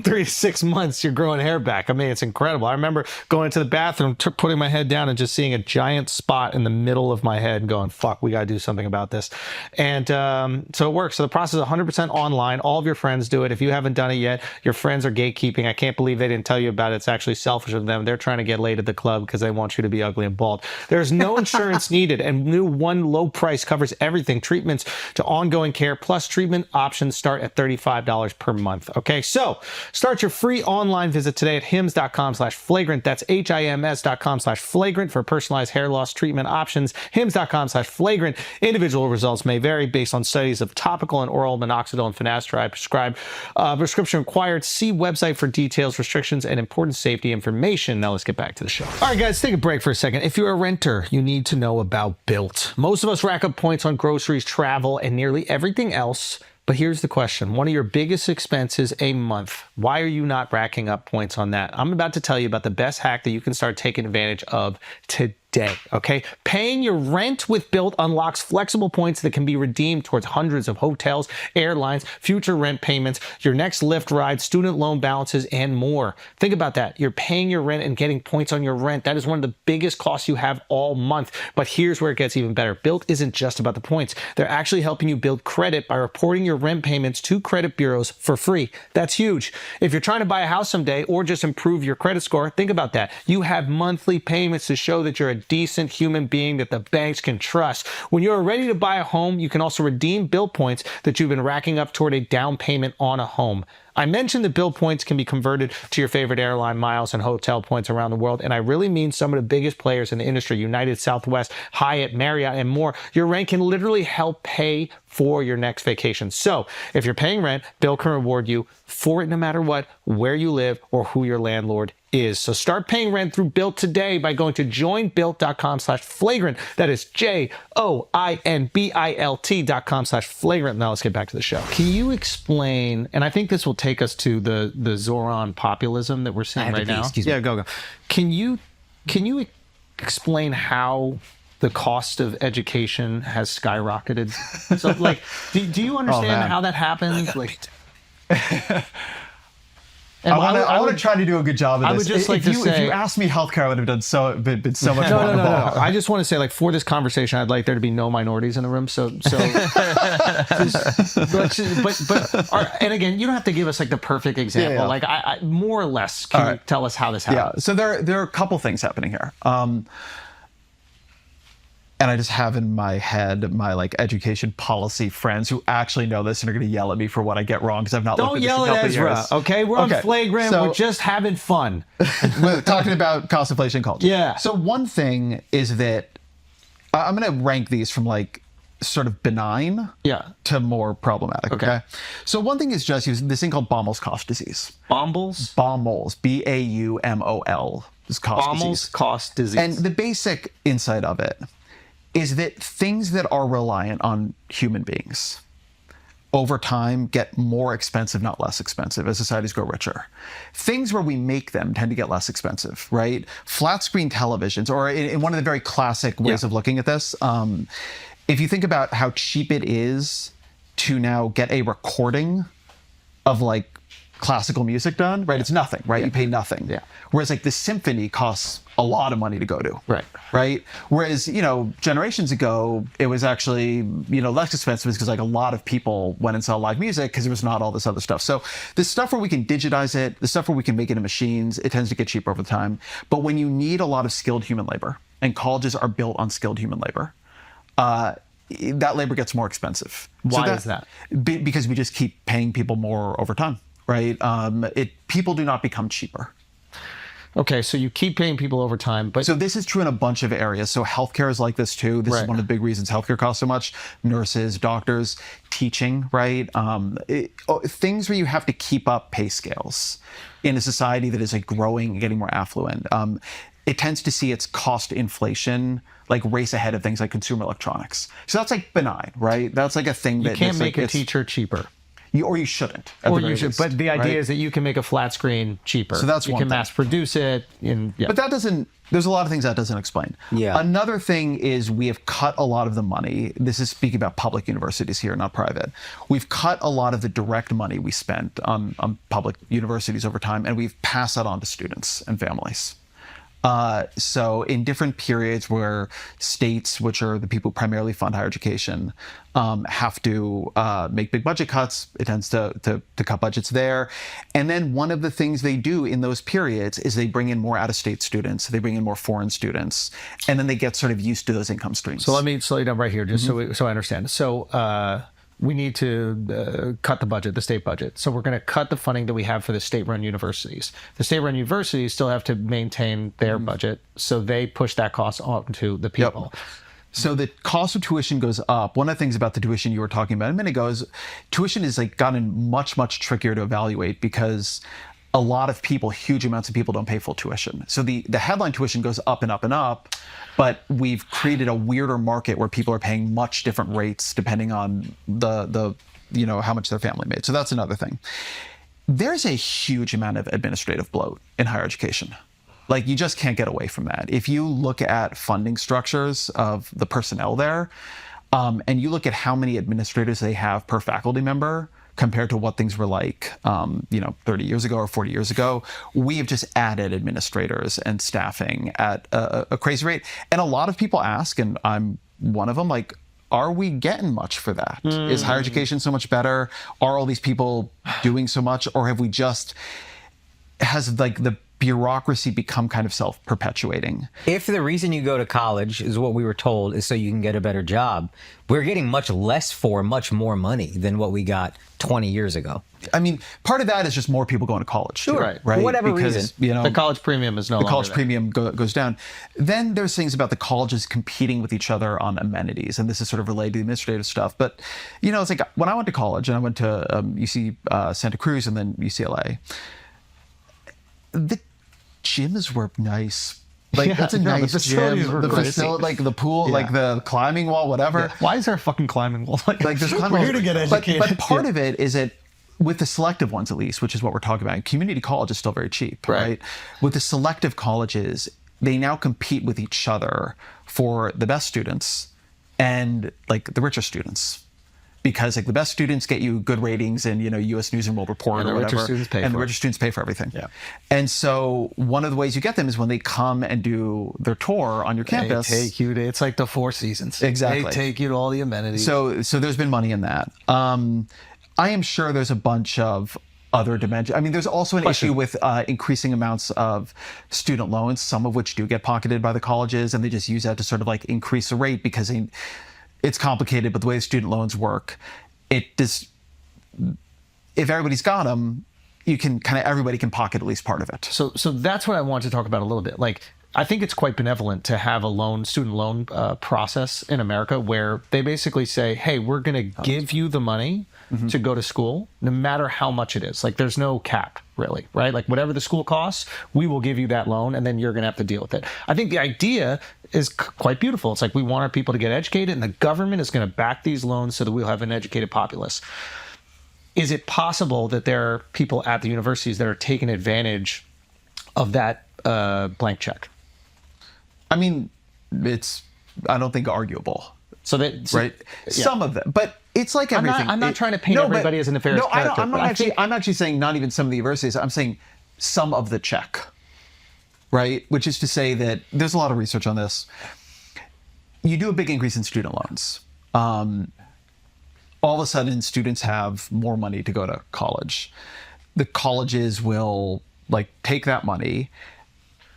S1: 3 to 6 months, you're growing hair back. I mean, it's incredible. I remember going into the bathroom, putting my head down and just seeing a giant spot in the middle of my head and going, fuck, we got to do something about this. And so it works. So the process is 100% online. All of your friends do it. If you haven't done it yet, your friends are gatekeeping. I can't believe they didn't tell you about it. It's actually selfish of them. They're trying to get laid at the club because they want you to be ugly and bald. There's no insurance needed, and new one low price covers everything. Treatments to ongoing care, plus treatment options start at $35 per month. Okay, so start your free online visit today at hims.com/flagrant. That's HIMS.com/flagrant for personalized hair loss treatment options. hims.com/flagrant. Individual results may vary based on studies of topical and oral minoxidil and finasteride prescribed. Prescription required. See website for details, restrictions, and important safety information. Now let's get back to the show. All right, guys, take a break for a second. If you're a renter, you need to know about Built. Most of us rack up points on groceries, travel, and nearly everything else. But here's the question. One of your biggest expenses a month. Why are you not racking up points on that? I'm about to tell you about the best hack that you can start taking advantage of today. Okay? Paying your rent with Built unlocks flexible points that can be redeemed towards hundreds of hotels, airlines, future rent payments, your next Lyft ride, student loan balances, and more. Think about that. You're paying your rent and getting points on your rent. That is one of the biggest costs you have all month. But here's where it gets even better. Built isn't just about the points. They're actually helping you build credit by reporting your rent payments to credit bureaus for free. That's huge. If you're trying to buy a house someday or just improve your credit score, think about that. You have monthly payments to show that you're a decent human being that the banks can trust. When you're ready to buy a home, you can also redeem Built points that you've been racking up toward a down payment on a home. I mentioned that Built points can be converted to your favorite airline miles and hotel points around the world, and I really mean some of the biggest players in the industry, United, Southwest, Hyatt, Marriott, and more. Your rent can literally help pay for your next vacation. So if you're paying rent, Built can reward you for it no matter what, where you live, or who your landlord is. So start paying rent through Built today by going to joinbuilt.com/flagrant. That is JOINBILT.com/flagrant. Now let's get back to the show. Can you explain, and I think this will take us to the Zohran populism that we're seeing right now.
S3: Excuse me.
S1: Yeah, go. Can you explain how the cost of education has skyrocketed? So like, do you understand how that happens? Like,
S2: I want to try to do a good job of this.
S1: I would just like to say,
S2: if you asked me healthcare, I would have done been so much more involved.
S1: I just want to say, like, for this conversation, I'd like there to be no minorities in the room. So, and again, you don't have to give us like the perfect example.
S2: Yeah.
S1: Like, I more or less, can you tell us how this happened?
S2: Yeah. So there are a couple things happening here. And I just have in my head my like education policy friends who actually know this and are going to yell at me for what I get wrong because I've not looked at this in a couple
S1: Don't yell at Ezra,
S2: years.
S1: okay? We're on Flagrant.
S2: So,
S1: we're just having fun.
S2: We're talking about cost inflation culture.
S1: Yeah.
S2: So one thing is that I'm going to rank these from like sort of benign to more problematic. Okay. So one thing is just this thing called Baumol's cost disease. Baumol's, B-A-U-M-O-L is cost disease.
S1: Baumol's cost disease.
S2: And the basic insight of it is that things that are reliant on human beings over time get more expensive, not less expensive, as societies grow richer. Things where we make them tend to get less expensive, right? Flat screen televisions, or in one of the very classic ways of looking at this, if you think about how cheap it is to now get a recording of like classical music done, right? It's nothing, right? You pay nothing.
S1: Yeah.
S2: Whereas like the symphony costs a lot of money to go to.
S1: Right.
S2: Right. Whereas, generations ago, it was actually, less expensive because like a lot of people went and saw live music because there was not all this other stuff. So the stuff where we can digitize it, the stuff where we can make it in machines, it tends to get cheaper over time. But when you need a lot of skilled human labor, and colleges are built on skilled human labor, that labor gets more expensive.
S1: Why is that?
S2: Because we just keep paying people more over time. Right? People do not become cheaper.
S1: Okay, so you keep paying people over time, but...
S2: So this is true in a bunch of areas. So healthcare is like this too. This is one of the big reasons healthcare costs so much. Nurses, doctors, teaching, right? Things where you have to keep up pay scales in a society that is like growing and getting more affluent. It tends to see its cost inflation like race ahead of things like consumer electronics. So that's like benign, right? That's like a thing that...
S1: You can't make a teacher cheaper.
S2: Or you shouldn't.
S1: Or you should, but the idea is that you can make a flat screen cheaper.
S2: So that's
S1: you
S2: one
S1: can
S2: thing.
S1: mass produce it.
S2: But that doesn't. There's a lot of things that doesn't explain.
S3: Yeah.
S2: Another thing is we have cut a lot of the money. This is speaking about public universities here, not private. We've cut a lot of the direct money we spent on public universities over time, and we've passed that on to students and families. So in different periods where states, which are the people who primarily fund higher education, have to make big budget cuts, it tends to cut budgets there. And then one of the things they do in those periods is they bring in more out-of-state students, they bring in more foreign students, and then they get sort of used to those income streams.
S1: So let me slow you down right here, just so I understand. So we need to cut the state budget. So we're going to cut the funding that we have for the state-run universities. The state-run universities still have to maintain their budget, so they push that cost on to the people.
S2: Yep. So the cost of tuition goes up. One of the things about the tuition you were talking about a minute ago is tuition has like gotten much, much trickier to evaluate because a lot of people, huge amounts of people don't pay full tuition. So the headline tuition goes up and up and up, but we've created a weirder market where people are paying much different rates depending on the how much their family made. So that's another thing. There's a huge amount of administrative bloat in higher education. Like you just can't get away from that. If you look at funding structures of the personnel there, and you look at how many administrators they have per faculty member, compared to what things were like, 30 years ago or 40 years ago, we have just added administrators and staffing at a crazy rate. And a lot of people ask, and I'm one of them, like, are we getting much for that? Is higher education so much better? Are all these people doing so much? Or have we just, has like the bureaucracy become kind of self-perpetuating?
S3: If the reason you go to college is what we were told is so you can get a better job, we're getting much less for much more money than what we got 20 years ago.
S2: I mean, part of that is just more people going to college.
S3: Sure.
S2: Right.
S3: For whatever reason.
S1: The college premium is no longer
S2: the college
S1: there.
S2: premium goes down. Then there's things about the colleges competing with each other on amenities, and this is sort of related to the administrative stuff. But, it's like when I went to college, and I went to UC Santa Cruz and then UCLA, the gyms were nice. Like that's a nice
S1: the facilities
S2: gym.
S1: were
S2: The
S1: great.
S2: facility, like the pool, like the climbing wall, whatever.
S1: Why is there a fucking climbing wall?
S2: Like there's climbing
S1: We're
S2: walls.
S1: here to get educated.
S2: But part of it is that with the selective ones, at least, which is what we're talking about, community college is still very cheap, right? With the selective colleges, they now compete with each other for the best students and like the richer students. Because like the best students get you good ratings in U.S. News and World Report
S1: And
S2: or
S1: the richer
S2: whatever,
S1: students pay
S2: and
S1: for
S2: the
S1: it.
S2: richer students pay for everything.
S1: Yeah.
S2: And so one of the ways you get them is when they come and do their tour on your campus.
S1: They take you to, it's like the Four Seasons.
S2: Exactly.
S1: They take you to all the amenities.
S2: So there's been money in that. I am sure there's a bunch of other dimensions. I mean, there's also an issue with increasing amounts of student loans, some of which do get pocketed by the colleges, and they just use that to sort of like increase the rate because it's complicated, but the way the student loans work, if everybody's got them, everybody can pocket at least part of it.
S1: So that's what I want to talk about a little bit. Like I think it's quite benevolent to have a student loan process in America where they basically say, hey, we're going to give you the money to go to school, no matter how much it is. Like, there's no cap, really, right? Like, whatever the school costs, we will give you that loan, and then you're going to have to deal with it. I think the idea is quite beautiful. It's like, we want our people to get educated, and the government is going to back these loans so that we'll have an educated populace. Is it possible that there are people at the universities that are taking advantage of that blank check?
S2: I mean, I don't think arguable. Right? Yeah. Some of them, but it's like everything.
S1: I'm not trying to paint everybody as a nefarious character.
S2: I'm actually saying not even some of the universities. I'm saying some of the check, right? Which is to say that there's a lot of research on this. You do a big increase in student loans. All of a sudden, students have more money to go to college. The colleges will take that money.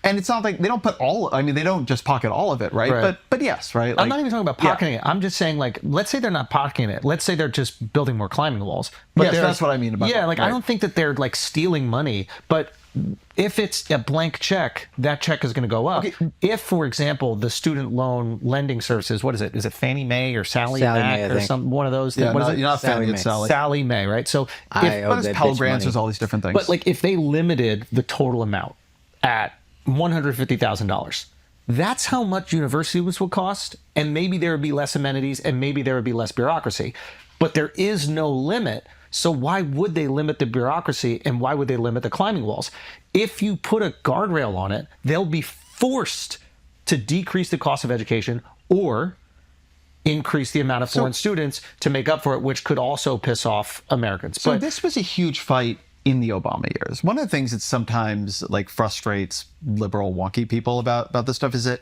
S2: And it's not like they don't they don't just pocket all of it, right? But yes, right?
S1: I'm not even talking about pocketing it. I'm just saying, let's say they're not pocketing it. Let's say they're just building more climbing walls. But
S2: yes, that's what I mean about that.
S1: I don't think that they're stealing money, but if it's a blank check, that check is going to go up. Okay. If, for example, the student loan lending services, what is it? Is it Fannie Mae or Sally Mac or one of those?
S2: Yeah,
S1: what is it?
S2: You're not Fannie, it's Sally.
S1: Sally Mae, right? So
S2: there's Pell Grants, there's all these different things.
S1: But if they limited the total amount at $150,000. That's how much universities would cost, and maybe there would be less amenities, and maybe there would be less bureaucracy. But there is no limit, so why would they limit the bureaucracy, and why would they limit the climbing walls? If you put a guardrail on it, they'll be forced to decrease the cost of education or increase the amount of foreign students to make up for it, which could also piss off Americans.
S2: So this was a huge fight in the Obama years. One of the things that sometimes frustrates liberal wonky people about this stuff is that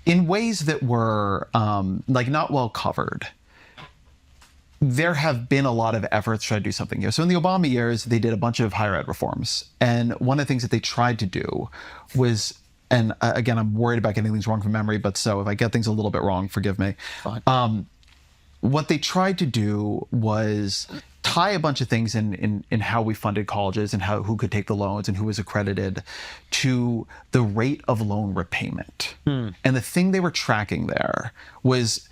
S2: in ways that were not well covered, there have been a lot of efforts to try to do something here. So in the Obama years, they did a bunch of higher ed reforms. And one of the things that they tried to do was, and again, I'm worried about getting things wrong from memory, but so if I get things a little bit wrong, forgive me.
S1: Fine.
S2: What they tried to do was tie a bunch of things in how we funded colleges and who could take the loans and who was accredited to the rate of loan repayment. And the thing they were tracking there was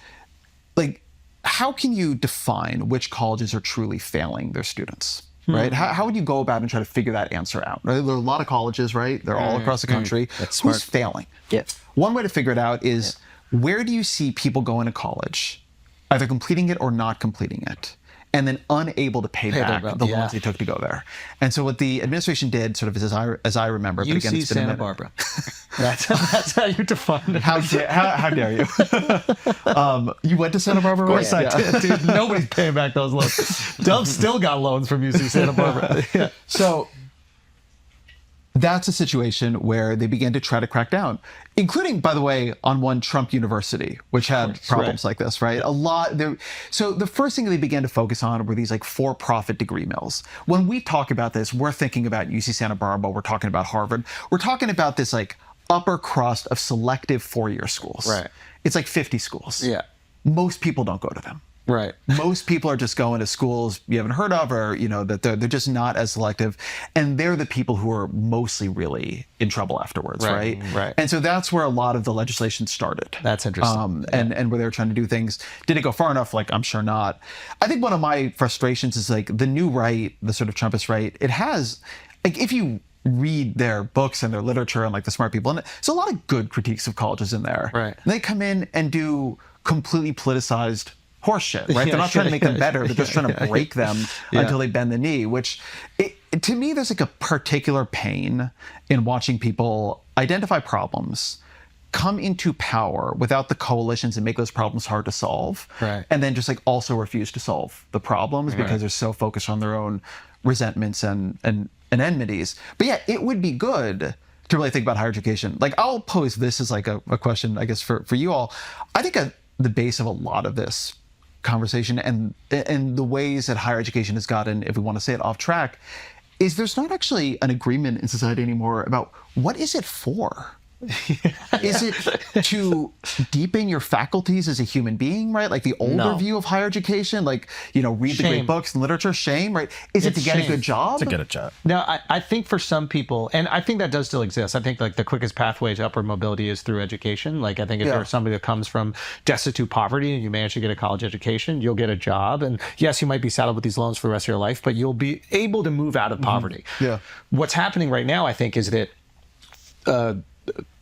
S2: how can you define which colleges are truly failing their students? Right? How would you go about and try to figure that answer out? Right? There are a lot of colleges, right? They're all across the country. Who's failing?
S3: Yeah.
S2: One way to figure it out is where do you see people going to college, either completing it or not completing it, and then unable to pay back the loans they took to go there. And so what the administration did, sort of as I remember, but again, it's been
S1: Santa Barbara. That's how you define it.
S2: How dare you? You went to Santa Barbara?
S1: Of course I did, dude. Nobody's paying back those loans. Dove still got loans from UC Santa Barbara. Yeah.
S2: So that's a situation where they began to try to crack down, including, by the way, on one Trump University, which had problems like this, right? A lot there. So the first thing they began to focus on were these for-profit degree mills. When we talk about this, we're thinking about UC Santa Barbara, we're talking about Harvard, we're talking about this upper crust of selective four-year schools.
S1: Right.
S2: It's 50 schools.
S1: Yeah.
S2: Most people don't go to them.
S1: Right.
S2: Most people are just going to schools you haven't heard of, or that they're just not as selective, and they're the people who are mostly really in trouble afterwards, right?
S1: Right.
S2: And so that's where a lot of the legislation started.
S1: That's interesting.
S2: And where they were trying to do things. Did it go far enough? I'm sure not. I think one of my frustrations is the new right, the sort of Trumpist right. It has, if you read their books and their literature and the smart people, and there's a lot of good critiques of colleges in there.
S1: Right.
S2: And they come in and do completely politicized horseshit, right? They're not trying to make them better. They're just trying to break them until they bend the knee, which to me, there's a particular pain in watching people identify problems, come into power without the coalitions and make those problems hard to solve.
S1: Right.
S2: And then just also refuse to solve the problems because they're so focused on their own resentments and enmities. But yeah, it would be good to really think about higher education. I'll pose this as a question, I guess, for you all. I think the base of a lot of this conversation and the ways that higher education has gotten, if we want to say it, off track, is there's not actually an agreement in society anymore about what is it for. Is it to deepen your faculties as a human being, right? Like the older
S3: No.
S2: view of higher education, like, you know, read the great
S1: Shame.
S2: books and literature, shame, right? Is it
S1: It's
S2: to get a
S1: shame.
S2: good job?
S4: To get a job.
S1: Now, I think for some people, and I think that does still exist. I think like the quickest pathway to upward mobility is through education. Like I think if
S2: Yeah.
S1: you're somebody that comes from destitute poverty and you manage to get a college education, you'll get a job. And yes, you might be saddled with these loans for the rest of your life, but you'll be able to move out of poverty.
S2: Yeah.
S1: What's happening right now, I think, is that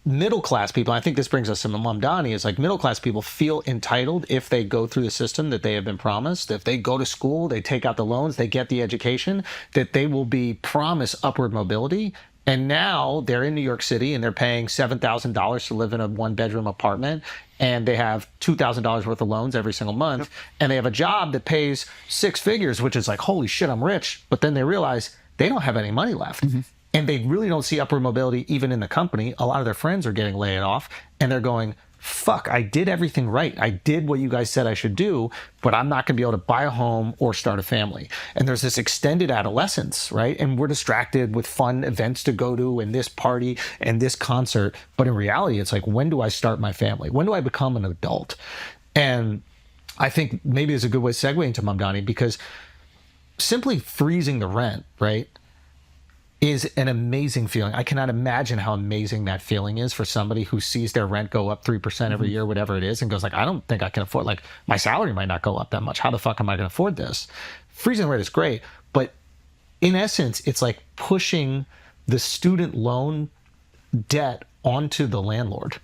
S1: middle class people, I think this brings us to Mamdani, is like middle class people feel entitled if they go through the system that they have been promised. If they go to school, they take out the loans, they get the education, that they will be promised upward mobility. And now they're in New York City and they're paying $7,000 to live in a 1-bedroom apartment. And they have $2,000 worth of loans every single month. And they have a job that pays 6 figures, which is like, holy shit, I'm rich. But then they realize they don't have any money left. And they really don't see upward mobility even in the company. A lot of their friends are getting laid off and they're going, fuck, I did everything right. I did what you guys said I should do, but I'm not going to be able to buy a home or start a family. And there's this extended adolescence, right? And we're distracted with fun events to go to and this party and this concert. But in reality, it's like, when do I start my family? When do I become an adult? And I think maybe it's a good way to segue into Mamdani, because simply freezing the rent, right, is an amazing feeling. I cannot imagine how amazing that feeling is for somebody who sees their rent go up 3% every year, whatever it is, and goes like, I don't think I can afford, like, my salary might not go up that much. How the fuck am I going to afford this? Freezing the rent is great, but in essence, it's like pushing the student loan debt onto the landlord.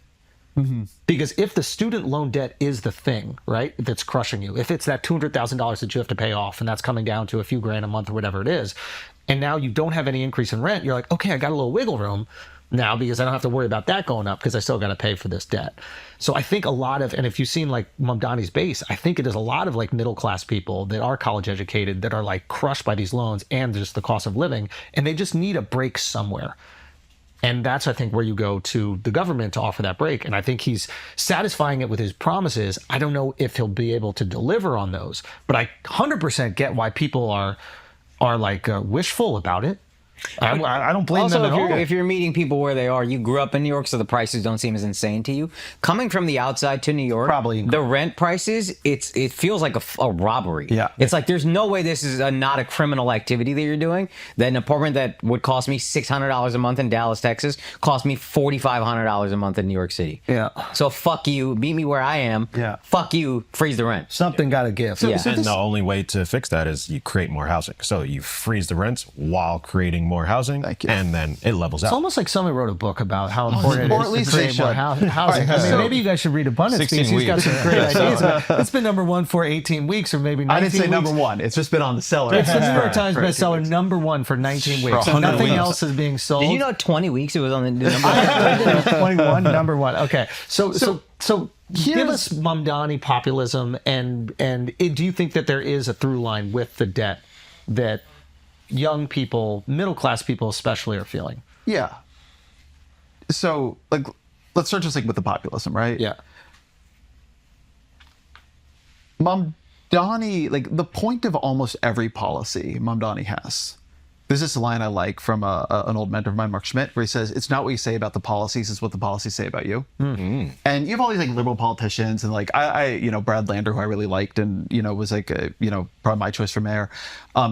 S1: Because if the student loan debt is the thing, right, that's crushing you, if it's that $200,000 that you have to pay off and that's coming down to a few grand a month or whatever it is, and now you don't have any increase in rent, you're like, okay, I got a little wiggle room now because I don't have to worry about that going up because I still got to pay for this debt. So I think a lot of, and if you've seen like Mamdani's base, I think it is a lot of like middle class people that are college educated that are like crushed by these loans and just the cost of living, and they just need a break somewhere. And that's, I think, where you go to the government to offer that break. And I think he's satisfying it with his promises. I don't know if he'll be able to deliver on those, but I 100% get why people are like wishful about it. I don't blame
S3: Also,
S1: them at all.
S3: if you're meeting people where they are, you grew up in New York, so the prices don't seem as insane to you. Coming from the outside to New York,
S2: Probably.
S3: the rent prices, it feels like a robbery.
S2: Yeah.
S3: It's like there's no way this is not a criminal activity that you're doing. That an apartment that would cost me $600 a month in Dallas, Texas, cost me $4,500 a month in New York City.
S1: Yeah.
S3: So fuck you, meet me where I am.
S2: Yeah.
S3: Fuck you, freeze the rent.
S1: Something got to give.
S3: Yeah.
S4: And the only way to fix that is you create more housing. So you freeze the rents while creating more housing,
S2: Thank you.
S4: and then it levels
S1: It's
S4: out.
S1: almost like someone wrote a book about how important
S2: or
S1: it
S2: at
S1: is
S2: least
S1: to
S2: they
S1: create more
S2: should.
S1: housing. I mean,
S2: so-
S1: maybe you guys should read Abundance
S5: 16
S1: because he's got
S5: weeks.
S1: some great ideas. It's been number one for 18 weeks or maybe 19
S2: I didn't say
S1: weeks.
S2: number one. It's just been on the seller.
S1: It's the New York Times
S2: For 18
S1: bestseller
S2: weeks.
S1: number one for 19 weeks.
S4: 100
S1: Nothing
S4: weeks.
S1: else is being sold.
S3: Did you know 20 weeks it was on the number?
S1: 21, number one. Okay. So give
S2: here's-
S1: us Mamdani populism and do you think that there is a through line with the debt that young people, middle class people especially, are feeling?
S2: Yeah. So, like, let's start just like with the populism, right?
S1: Yeah.
S2: Mamdani, like the point of almost every policy Mamdani has. There's this line I like from an old mentor of mine, Mark Schmidt, where he says, "It's not what you say about the policies; it's what the policies say about you." Mm-hmm. And you have all these like liberal politicians, and like I Brad Lander, who I really liked, and was like probably my choice for mayor.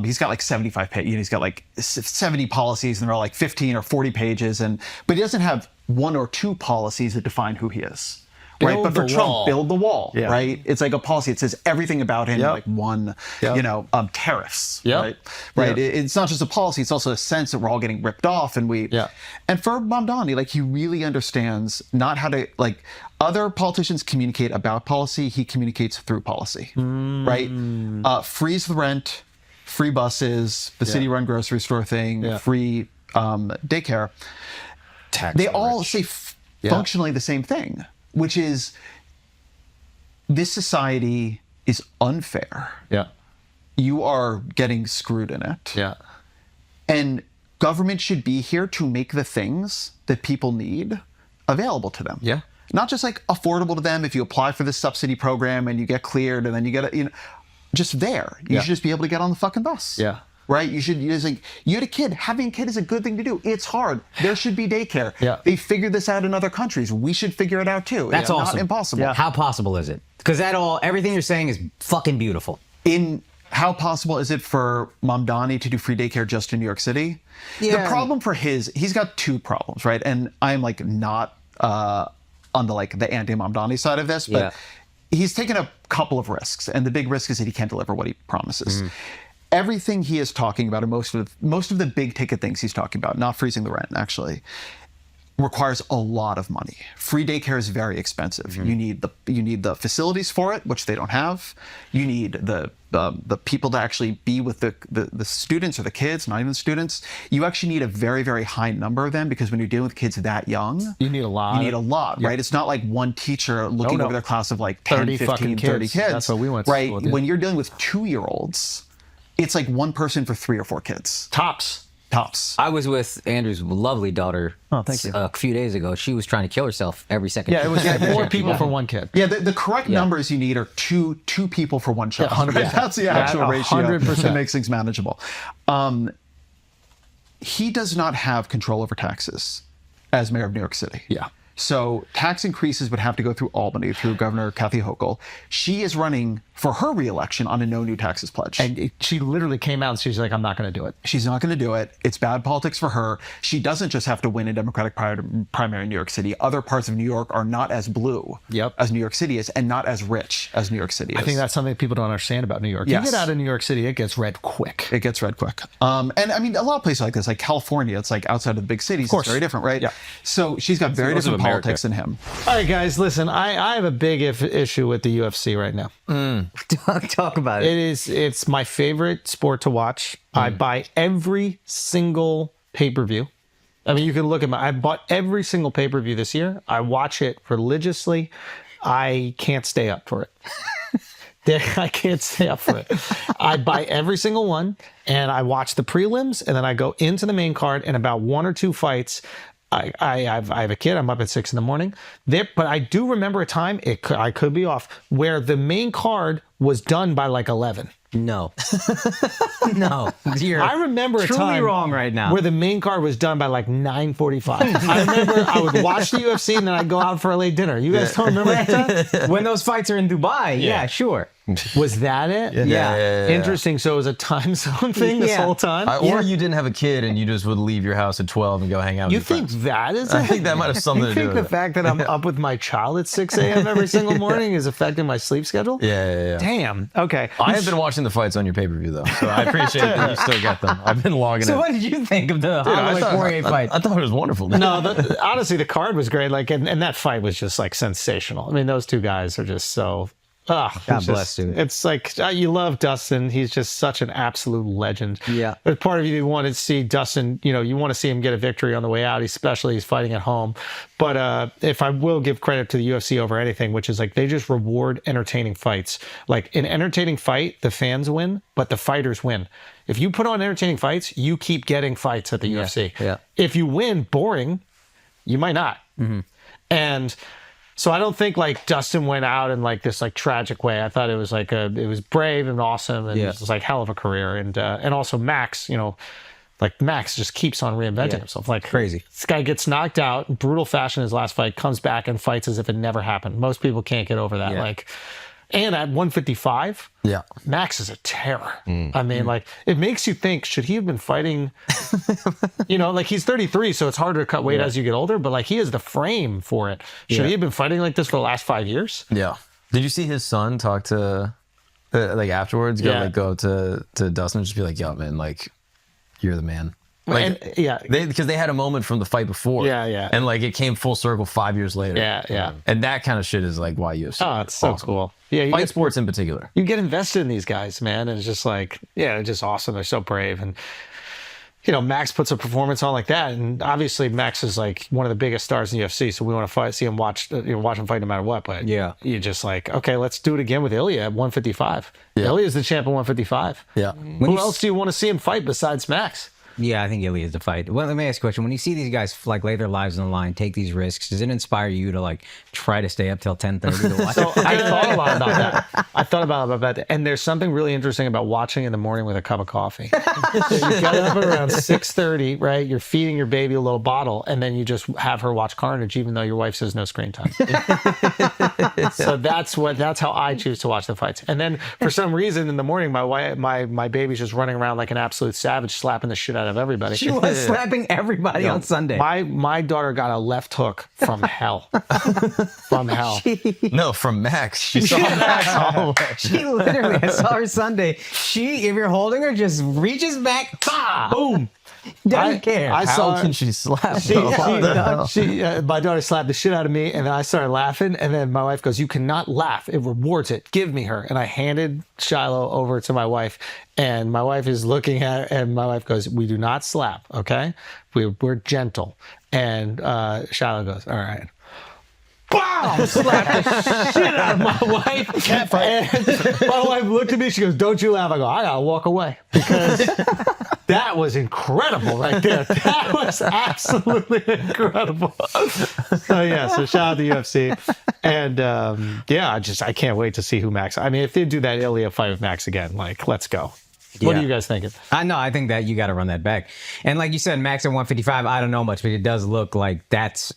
S2: He's got like 75 pages. He's got like 70 policies, and they're all like 15 or 40 pages, but he doesn't have one or two policies that define who he is. Right,
S1: Build
S2: but for
S1: the
S2: Trump,
S1: wall.
S2: build the wall.
S1: Yeah.
S2: Right, it's like a policy. It says everything about him,
S1: Yep.
S2: like one,
S1: Yep.
S2: Tariffs.
S1: Yep.
S2: Right.
S1: Yep.
S2: It's not just a policy; it's also a sense that we're all getting ripped off, and
S1: Yeah.
S2: And for Mamdani, like he really understands not how to like other politicians communicate about policy. He communicates through policy. Right. Freeze the rent, free buses, the city-run grocery store thing,
S1: Yeah.
S2: free daycare.
S4: Tax
S2: They
S4: on the
S2: all
S4: rich.
S2: say functionally the same thing, which is this society is unfair.
S1: Yeah.
S2: You are getting screwed in it.
S1: Yeah.
S2: And government should be here to make the things that people need available to them.
S1: Yeah.
S2: Not just like affordable to them if you apply for this subsidy program and you get cleared and then you get just there. You
S1: Yeah.
S2: should just be able to get on the fucking bus.
S1: Yeah.
S2: right? You had a kid. Having a kid is a good thing to do. It's hard. There should be daycare.
S1: Yeah.
S2: They figured this out in other countries. We should figure it out too.
S3: That's awesome.
S2: Not impossible.
S1: Yeah.
S3: How possible is it? Because everything you're saying is fucking beautiful.
S2: How possible is it for Mamdani to do free daycare just in New York City?
S3: Yeah.
S2: The problem for he's got two problems, right? And I'm like not on the anti-Mamdani side of this, but he's taken a couple of risks, and the big risk is that he can't deliver what he promises. Everything he is talking about, or most of the big ticket things he's talking about, not freezing the rent actually, requires a lot of money. Free daycare is very expensive. You need the facilities for it, which they don't have. You need the people to actually be with the students or the kids, not even the students. You actually need a very, very high number of them, because when you're dealing with kids that young,
S1: You need a lot.
S2: right? It's not like one teacher looking
S1: No.
S2: over their class of like 10,
S1: 30
S2: 15,
S1: fucking
S2: 30
S1: kids.
S2: kids.
S1: That's what we went to
S2: right?
S1: school with, yeah.
S2: When you're dealing with 2-year-olds, it's like one person for 3 or 4 kids.
S1: Tops.
S3: I was with Andrew's lovely daughter
S2: thank you.
S3: a few days ago. She was trying to kill herself every second.
S1: Yeah, it was 4 people for 1 kid.
S2: Yeah, the correct numbers you need are two people for 1 child.
S1: 100%.
S2: That's the actual ratio
S1: 100%.
S2: that makes things manageable. He does not have control over taxes as mayor of New York City.
S1: Yeah.
S2: So tax increases would have to go through Albany, through Governor Kathy Hochul. She is running for her reelection on a no new taxes pledge.
S1: And she literally came out and she's like, I'm not going to do it.
S2: She's not going to do it. It's bad politics for her. She doesn't just have to win a Democratic primary in New York City. Other parts of New York are not as blue as New York City is, and not as rich as New York City is.
S1: I think that's something people don't understand about New York.
S2: Yes.
S1: You get out of New York City, it gets red quick.
S2: It gets red quick. And I mean, a lot of places like this, like California, it's like outside of the big cities, it's very different, right?
S1: Yeah.
S2: So she's got very
S5: most of
S2: different
S5: America.
S2: politics than him.
S1: All right, guys, listen, I have a big issue with the UFC right now.
S3: Talk about it.
S1: It's my favorite sport to watch. I buy every single pay-per-view. I mean, you can look at I bought every single pay-per-view this year. I watch it religiously. I can't stay up for it. I can't stay up for it. I buy every single one, and I watch the prelims, and then I go into the main card, and about 1 or 2 fights, I have a kid. I'm up at 6 a.m. But I do remember a time, I could be off, where the main card was done by like 11.
S3: No. No. You're
S1: I remember a
S3: truly
S1: time
S3: wrong right now.
S1: where the main card was done by like 9:45. I remember I would watch the UFC and then I'd go out for a late dinner. You guys don't remember that time?
S3: When those fights are in Dubai, yeah sure.
S1: Was that it?
S3: Yeah.
S1: Interesting. So it was a time zone thing this whole time?
S5: Or you didn't have a kid and you just would leave your house at 12 and go hang out with
S1: You
S5: your
S1: think
S5: friends.
S1: that is it?
S5: I think that might have something
S1: You
S5: to do
S1: think
S5: with
S1: the
S5: it.
S1: fact that I'm up with my child at 6 a.m. every single morning is affecting my sleep schedule?
S5: Yeah.
S1: Damn. Okay.
S5: I have been watching the fights on your pay-per-view though, so I appreciate that you still get them. I've been logging
S3: So
S5: in.
S3: what did you think of the Holloway Poirier fight?
S5: I thought it was wonderful.
S1: No, honestly, the card was great. Like, and that fight was just like sensational. I mean, those two guys are just so. God
S3: bless, dude.
S1: It's like you love Dustin. He's just such an absolute legend.
S3: Yeah.
S1: But part of you wanted to see Dustin. You want to see him get a victory on the way out. Especially he's fighting at home. But if I will give credit to the UFC over anything, which is like they just reward entertaining fights. Like an entertaining fight, the fans win, but the fighters win. If you put on entertaining fights, you keep getting fights at the UFC.
S3: Yeah.
S1: If you win boring, you might not. And so I don't think like Dustin went out in like this like tragic way. I thought it was like it was brave and awesome, and it was like hell of a career. And also Max, like Max just keeps on reinventing himself. Like
S3: Crazy.
S1: This guy gets knocked out in brutal fashion in his last fight, comes back and fights as if it never happened. Most people can't get over that.
S3: Yeah.
S1: Like, and at 155, Max is a terror. I mean, like, it makes you think, should he have been fighting? Like he's 33, so it's harder to cut weight as you get older, but like he has the frame for it. Should he have been fighting like this for the last 5 years?
S5: Yeah. Did you see his son talk to, like afterwards, go to Dustin and just be like, yo, man, like, you're the man. Like, because they had a moment from the fight before.
S1: Yeah.
S5: And like it came full circle 5 years later.
S1: Yeah.
S5: And that kind of shit is like why UFC.
S1: Oh, it's so cool. Yeah, you
S5: Fight
S1: get,
S5: sports in particular.
S1: you get invested in these guys, man, and it's just like, they're just awesome. They're so brave, and Max puts a performance on like that, and obviously Max is like one of the biggest stars in the UFC, so we want to see him watch him fight no matter what. But you're just like, okay, let's do it again with Ilya at 155. Ilya's the champ at 155.
S5: Yeah.
S1: Who else do you want to see him fight besides Max?
S3: Yeah, I think Ilya is the fight. Well, let me ask you a question. When you see these guys like lay their lives on the line, take these risks, does it inspire you to like try to stay up till 10:30 to watch?
S1: So I thought a lot about that. I thought about that. And there's something really interesting about watching in the morning with a cup of coffee. So you get up at around 6:30, right? You're feeding your baby a little bottle, and then you just have her watch Carnage, even though your wife says no screen time. So that's how I choose to watch the fights. And then for some reason in the morning, my baby's just running around like an absolute savage, slapping the shit out of everybody.
S3: She was slapping everybody on Sunday.
S1: My daughter got a left hook from hell. From hell.
S6: No, from Max. She saw Max all the way.
S3: She literally, I saw her Sunday. If you're holding her, just reaches back, bah, boom. Doesn't care.
S6: How can she slap?
S1: My daughter slapped the shit out of me, and then I started laughing. And then my wife goes, "You cannot laugh. It rewards it. Give me her." And I handed Shiloh over to my wife, and my wife is looking at her, and my wife goes, "We do not slap, okay? We're gentle." And Shiloh goes, "All right." Boom! Slapped the shit out of my wife. And my wife looked at me. She goes, "Don't you laugh." I go, "I gotta walk away because that was incredible right there. That was absolutely incredible." So yeah, so shout out to UFC, and I can't wait to see who Max. I mean, if they do that Ilya fight with Max again, like, let's go. What are you guys thinking?
S3: I think that you got to run that back. And like you said, Max at 155, I don't know much, but it does look like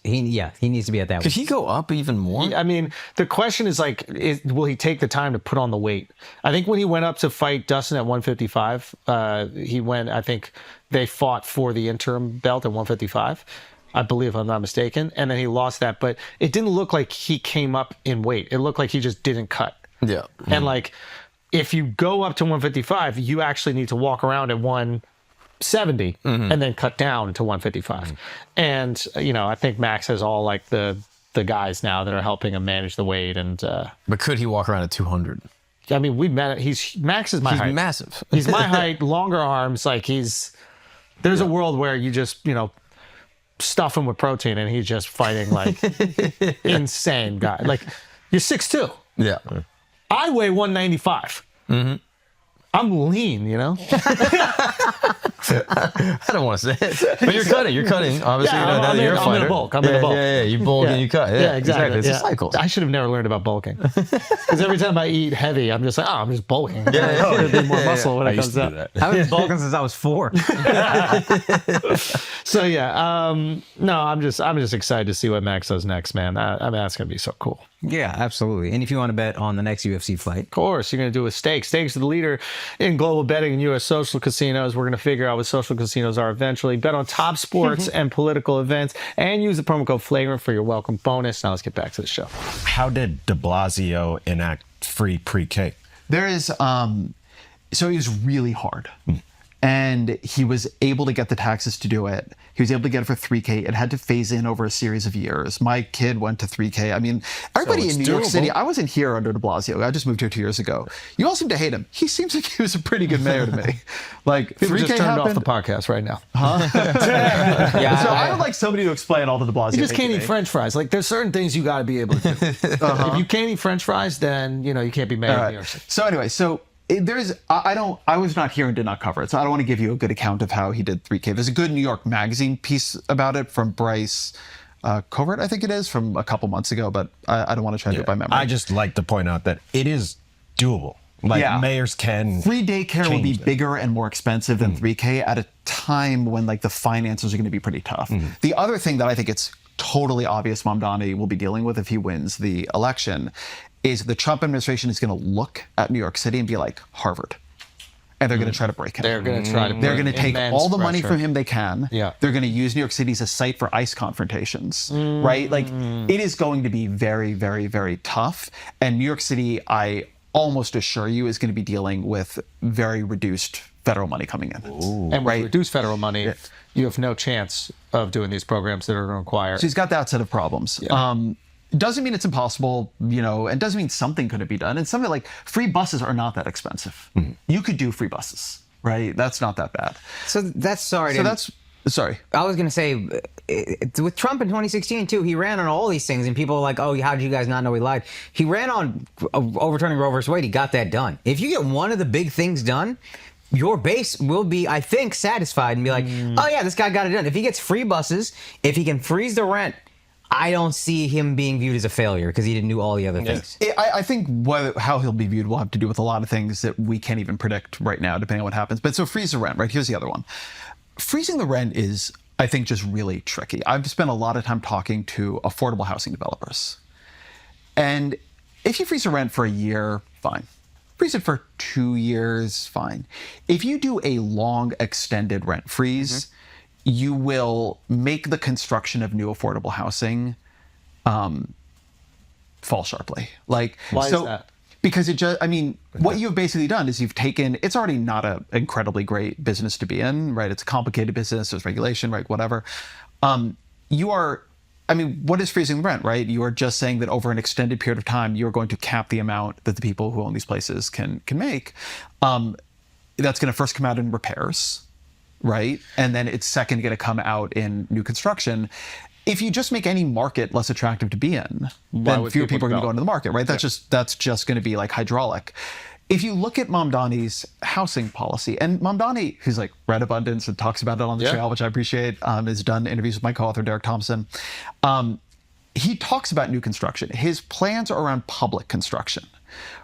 S3: he needs to be at that.
S6: Could he go up even more?
S1: I mean, the question is like, will he take the time to put on the weight? I think when he went up to fight Dustin at 155, I think they fought for the interim belt at 155. I believe, if I'm not mistaken. And then he lost that, but it didn't look like he came up in weight. It looked like he just didn't cut.
S6: Yeah.
S1: And like, if you go up to 155, you actually need to walk around at 170 and then cut down to 155. And, I think Max has all like the guys now that are helping him manage the weight. And
S6: But could he walk around at 200?
S1: I mean, we met. Max is my height.
S6: He's massive.
S1: He's my height, longer arms. Like there's a world where you just, stuff him with protein and he's just fighting like insane guy. Like you're 6'2".
S6: Yeah.
S1: I weigh 195. I'm lean,
S6: I don't want to say it, but you're cutting. Obviously, you're a fighter.
S1: I'm in a bulk.
S6: Yeah, you bulk and you cut. Yeah,
S1: exactly.
S6: It's a cycle.
S1: I should have never learned about bulking because every time I eat heavy, I'm just like, I'm just bulking. I need more muscle when it comes out.
S3: I've been bulking since I was 4.
S1: So no, I'm just excited to see what Max does next, man. That's gonna be so cool.
S3: Yeah, absolutely. And if you want to bet on the next UFC fight,
S1: of course, you're going to do a stake. Stakes are the leader in global betting in U.S. social casinos. We're going to figure out what social casinos are eventually. Bet on top sports and political events, and use the promo code Flagrant for your welcome bonus. Now let's get back to the show.
S4: How did de Blasio enact free pre-K?
S2: There is, so it was really hard. And he was able to get the taxes to do it. He was able to get it for $3K. It had to phase in over a series of years. My kid went to $3K. I mean, everybody in New York City, I wasn't here under de Blasio. I just moved here 2 years ago. You all seem to hate him. He seems like he was a pretty good mayor to me. Like,
S1: People
S2: 3K
S1: just turned
S2: happened.
S1: off the podcast right now.
S3: yeah,
S2: So I would like somebody to explain all the de Blasio.
S1: You just can't eat French fries. Like, there's certain things you got to be able to do. If you can't eat French fries, then, you can't be mayor of New York City.
S2: So anyway, I was not here and did not cover it, so I don't want to give you a good account of how he did 3K. There's a good New York Magazine piece about it from Bryce Colbert, I think it is, from a couple months ago, but I don't want to try to do it by memory.
S4: I just like to point out that it is doable. Like mayors can.
S2: Free daycare will be bigger and more expensive than 3K at a time when like the finances are going to be pretty tough. The other thing that I think it's totally obvious Mamdani will be dealing with if he wins the election is the Trump administration is going to look at New York City and be like Harvard. And they're going to try to break him.
S1: They're going to try to
S2: They're going to take all the money
S1: pressure
S2: from him they can.
S1: Yeah.
S2: They're going to use New York City as a site for ICE confrontations, right? Like, it is going to be very, very, very tough. And New York City, I almost assure you, is going to be dealing with very reduced federal money coming in.
S1: And with reduced federal money, you have no chance of doing these programs that are going to require.
S2: So he's got that set of problems.
S1: Yeah.
S2: Doesn't mean it's impossible, and doesn't mean something couldn't be done. And something like free buses are not that expensive. You could do free buses, right? That's not that bad.
S3: So sorry. I was going to say, with Trump in 2016, too, he ran on all these things, and people were like, oh, how did you guys not know he lied? He ran on overturning Roe versus Wade. He got that done. If you get one of the big things done, your base will be, I think, satisfied and be like, oh yeah, this guy got it done. If he gets free buses, if he can freeze the rent, I don't see him being viewed as a failure because he didn't do all the other things.
S2: I think how he'll be viewed will have to do with a lot of things that we can't even predict right now, depending on what happens. But so freeze the rent, right? Here's the other one. Freezing the rent is, I think, just really tricky. I've spent a lot of time talking to affordable housing developers. And if you freeze the rent for a year, fine. Freeze it for 2 years, fine. If you do a long extended rent freeze, you will make the construction of new affordable housing fall sharply. Like,
S1: why is that?
S2: Because it just, I mean, what you've basically done is you've taken, it's already not an incredibly great business to be in, right? It's a complicated business, there's regulation, right? Whatever. You are, I mean, what is freezing the rent, right? You are just saying that over an extended period of time, you're going to cap the amount that the people who own these places can make. That's going to first come out in repairs, right? And then it's second going to come out in new construction. If you just make any market less attractive to be in, then fewer people are going to go into the market, right? That's just going to be like hydraulic. If you look at Mamdani's housing policy, and Mamdani, who's like read abundance and talks about it on the trail, which I appreciate, has done interviews with my co-author Derek Thompson. He talks about new construction. His plans are around public construction,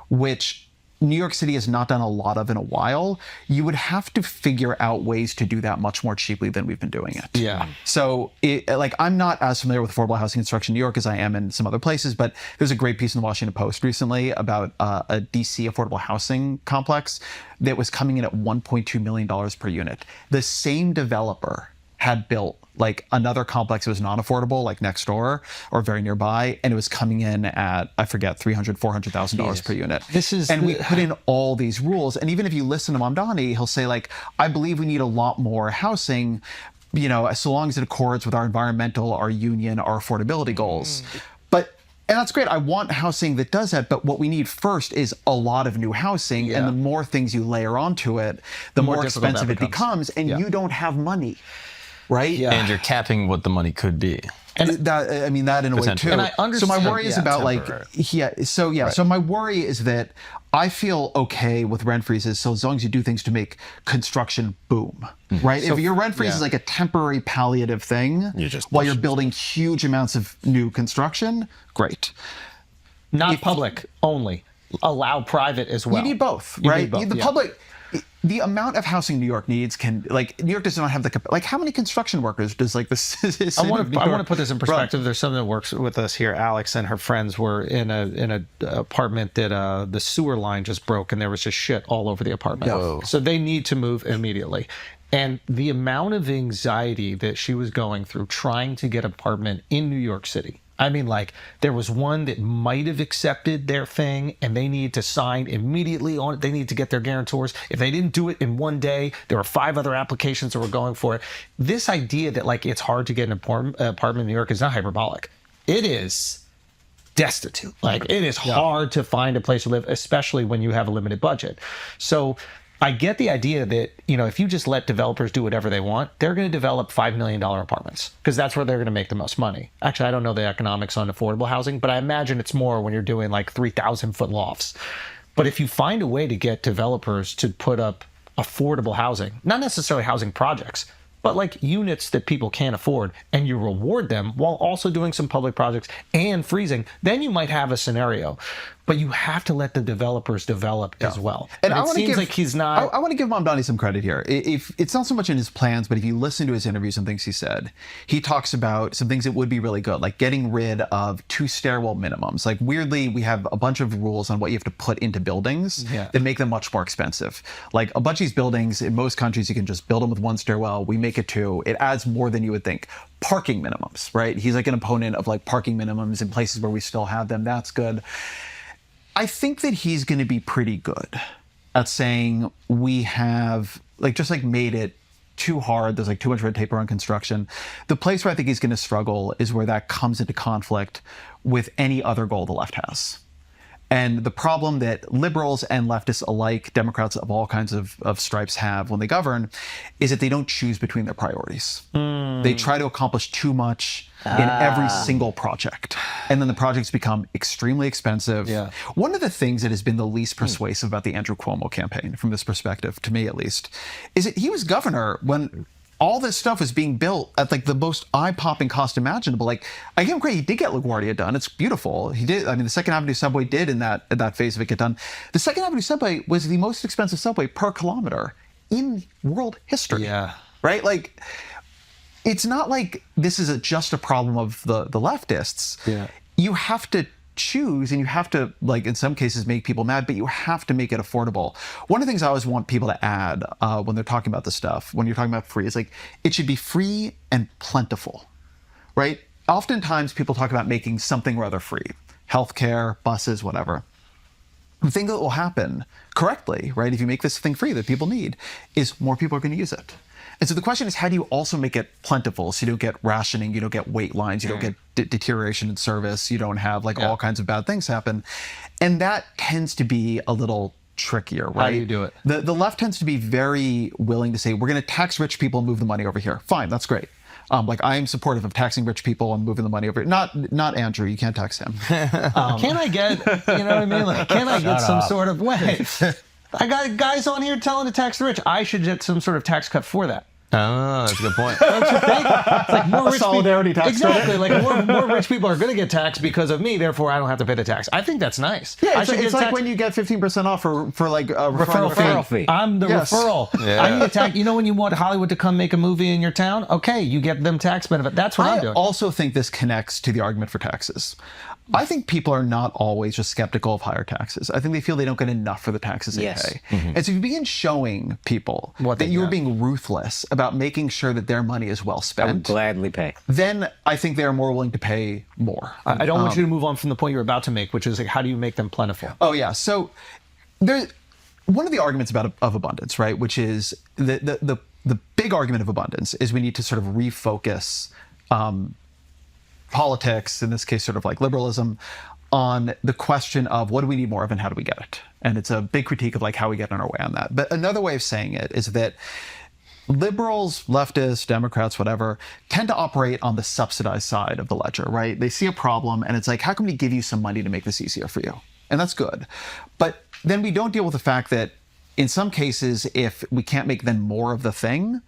S2: which New York City has not done a lot of in a while. You would have to figure out ways to do that much more cheaply than we've been doing it.
S1: Yeah.
S2: So, I'm not as familiar with affordable housing construction in New York as I am in some other places, but there's a great piece in the Washington Post recently about a DC affordable housing complex that was coming in at $1.2 million per unit. The same developer had built like another complex that was non-affordable, like next door or very nearby, and it was coming in at, I forget, $300,000, $400,000 per unit. We put in all these rules, and even if you listen to Mamdani, he'll say like, I believe we need a lot more housing, you know, so long as it accords with our environmental, our union, our affordability goals. And that's great. I want housing that does that. But what we need first is a lot of new housing. And the more things you layer onto it, the more expensive it becomes. And you don't have money, right?
S6: Yeah. And you're capping what the money could be.
S2: And that, I mean, that in a way too.
S1: And I understand.
S2: So my worry is about So my worry is that I feel okay with rent freezes so as long as you do things to make construction boom, right? So, if your rent freeze is like a temporary palliative thing while you're building huge amounts of new construction, great.
S1: Not public only. Allow private as well.
S2: You need both, right? The public. The amount of housing New York needs New York does not have how many construction workers does like this?
S1: I want to put this in perspective. There's someone that works with us here, Alex, and her friends were in a apartment that the sewer line just broke and there was just shit all over the apartment. Whoa. So they need to move immediately. And the amount of anxiety that she was going through trying to get an apartment in New York City. I mean, like, there was one that might have accepted their thing and they need to sign immediately on it. They need to get their guarantors. If they didn't do it in one day, there were 5 other applications that were going for it. This idea that, like, it's hard to get an apartment in New York is not hyperbolic. It is destitute. Like, it is hard to find a place to live, especially when you have a limited budget. So I get the idea that, you know, if you just let developers do whatever they want, they're going to develop $5 million apartments because that's where they're going to make the most money. Actually, I don't know the economics on affordable housing, but I imagine it's more when you're doing like 3,000-foot lofts. But if you find a way to get developers to put up affordable housing, not necessarily housing projects, but like units that people can't afford, and you reward them while also doing some public projects and freezing, then you might have a scenario. But you have to let the developers develop as well. And it seems like he's not.
S2: I want to give Mamdani some credit here. If it's not so much in his plans, but if you listen to his interviews and things he said, he talks about some things that would be really good, like getting rid of 2 stairwell minimums. Like, weirdly, we have a bunch of rules on what you have to put into buildings that make them much more expensive. Like, a bunch of these buildings, in most countries, you can just build them with 1 stairwell. We make it 2. It adds more than you would think. Parking minimums, right? He's like an opponent of like parking minimums in places where we still have them. That's good. I think that he's going to be pretty good at saying we have made it too hard. There's like too much red tape around construction. The place where I think he's going to struggle is where that comes into conflict with any other goal the left has. And the problem that liberals and leftists alike, Democrats of all kinds of stripes have when they govern, is that they don't choose between their priorities. They try to accomplish too much in every single project. and then the projects become extremely expensive.
S1: Yeah.
S2: One of the things that has been the least persuasive about the Andrew Cuomo campaign, from this perspective, to me at least, is that he was governor when all this stuff was being built at like the most eye-popping cost imaginable. Like, I give him credit, he did get LaGuardia done. It's beautiful. He did. I mean, the Second Avenue subway did in that phase of it get done. The Second Avenue subway was the most expensive subway per kilometer in world history.
S1: Yeah.
S2: Right? Like, it's not like this is just a problem of the leftists.
S1: Yeah.
S2: You have to choose, and you have to, like, in some cases make people mad, but you have to make it affordable. One of the things I always want people to add when they're talking about this stuff, when you're talking about free, is like, it should be free and plentiful, right? Oftentimes people talk about making something rather free, healthcare, buses, whatever. The thing that will happen correctly, right, if you make this thing free that people need, is more people are going to use it. And so the question is, how do you also make it plentiful so you don't get rationing, you don't get wait lines, you don't get deterioration in service, you don't have like all kinds of bad things happen. And that tends to be a little trickier, right?
S1: How do you do it?
S2: The left tends to be very willing to say, we're going to tax rich people and move the money over here. Fine, that's great. Like, I am supportive of taxing rich people and moving the money over here. Not Andrew, you can't tax him.
S1: Can I get, you know what I mean? Like, can I get some sort of way? I got guys on here telling to tax the rich. I should get some sort of tax cut for that.
S6: Oh, that's a good point.
S1: Don't you think? It's like more rich
S2: solidarity
S1: people,
S2: tax
S1: exactly. Like more rich people are going to get taxed because of me. Therefore, I don't have to pay the tax. I think that's nice.
S2: Yeah,
S1: I should
S2: it's
S1: get
S2: like
S1: tax-
S2: when you get 15% off for like a
S3: Referral fee.
S1: I'm the
S2: Yes.
S1: referral.
S6: Yeah.
S1: I need a tax. You know, when you want Hollywood to come make a movie in your town, okay, you get them tax benefit. That's what I'm
S2: I
S1: doing.
S2: also think this connects to the argument for taxes. I think people are not always just skeptical of higher taxes. I think they feel they don't get enough for the taxes they
S3: Yes.
S2: pay. And so if you begin showing people
S1: What
S2: that
S1: they
S2: you're
S1: get.
S2: being ruthless about making sure that their money is well
S3: I would
S2: spent,
S3: gladly pay.
S2: then I think they are more willing to pay more.
S1: I don't want you to move on from the point you're about to make, which is like, how do you make them plentiful?
S2: Oh yeah. So there's one of the arguments of abundance, right? Which is the big argument of abundance is we need to sort of refocus politics, in this case, sort of like liberalism, on the question of what do we need more of and how do we get it? And it's a big critique of like how we get on our way on that. But another way of saying it is that liberals, leftists, Democrats, whatever, tend to operate on the subsidized side of the ledger, right? They see a problem and it's like, how can we give you some money to make this easier for you? And that's good. But then we don't deal with the fact that in some cases, if we can't make then more of the thing,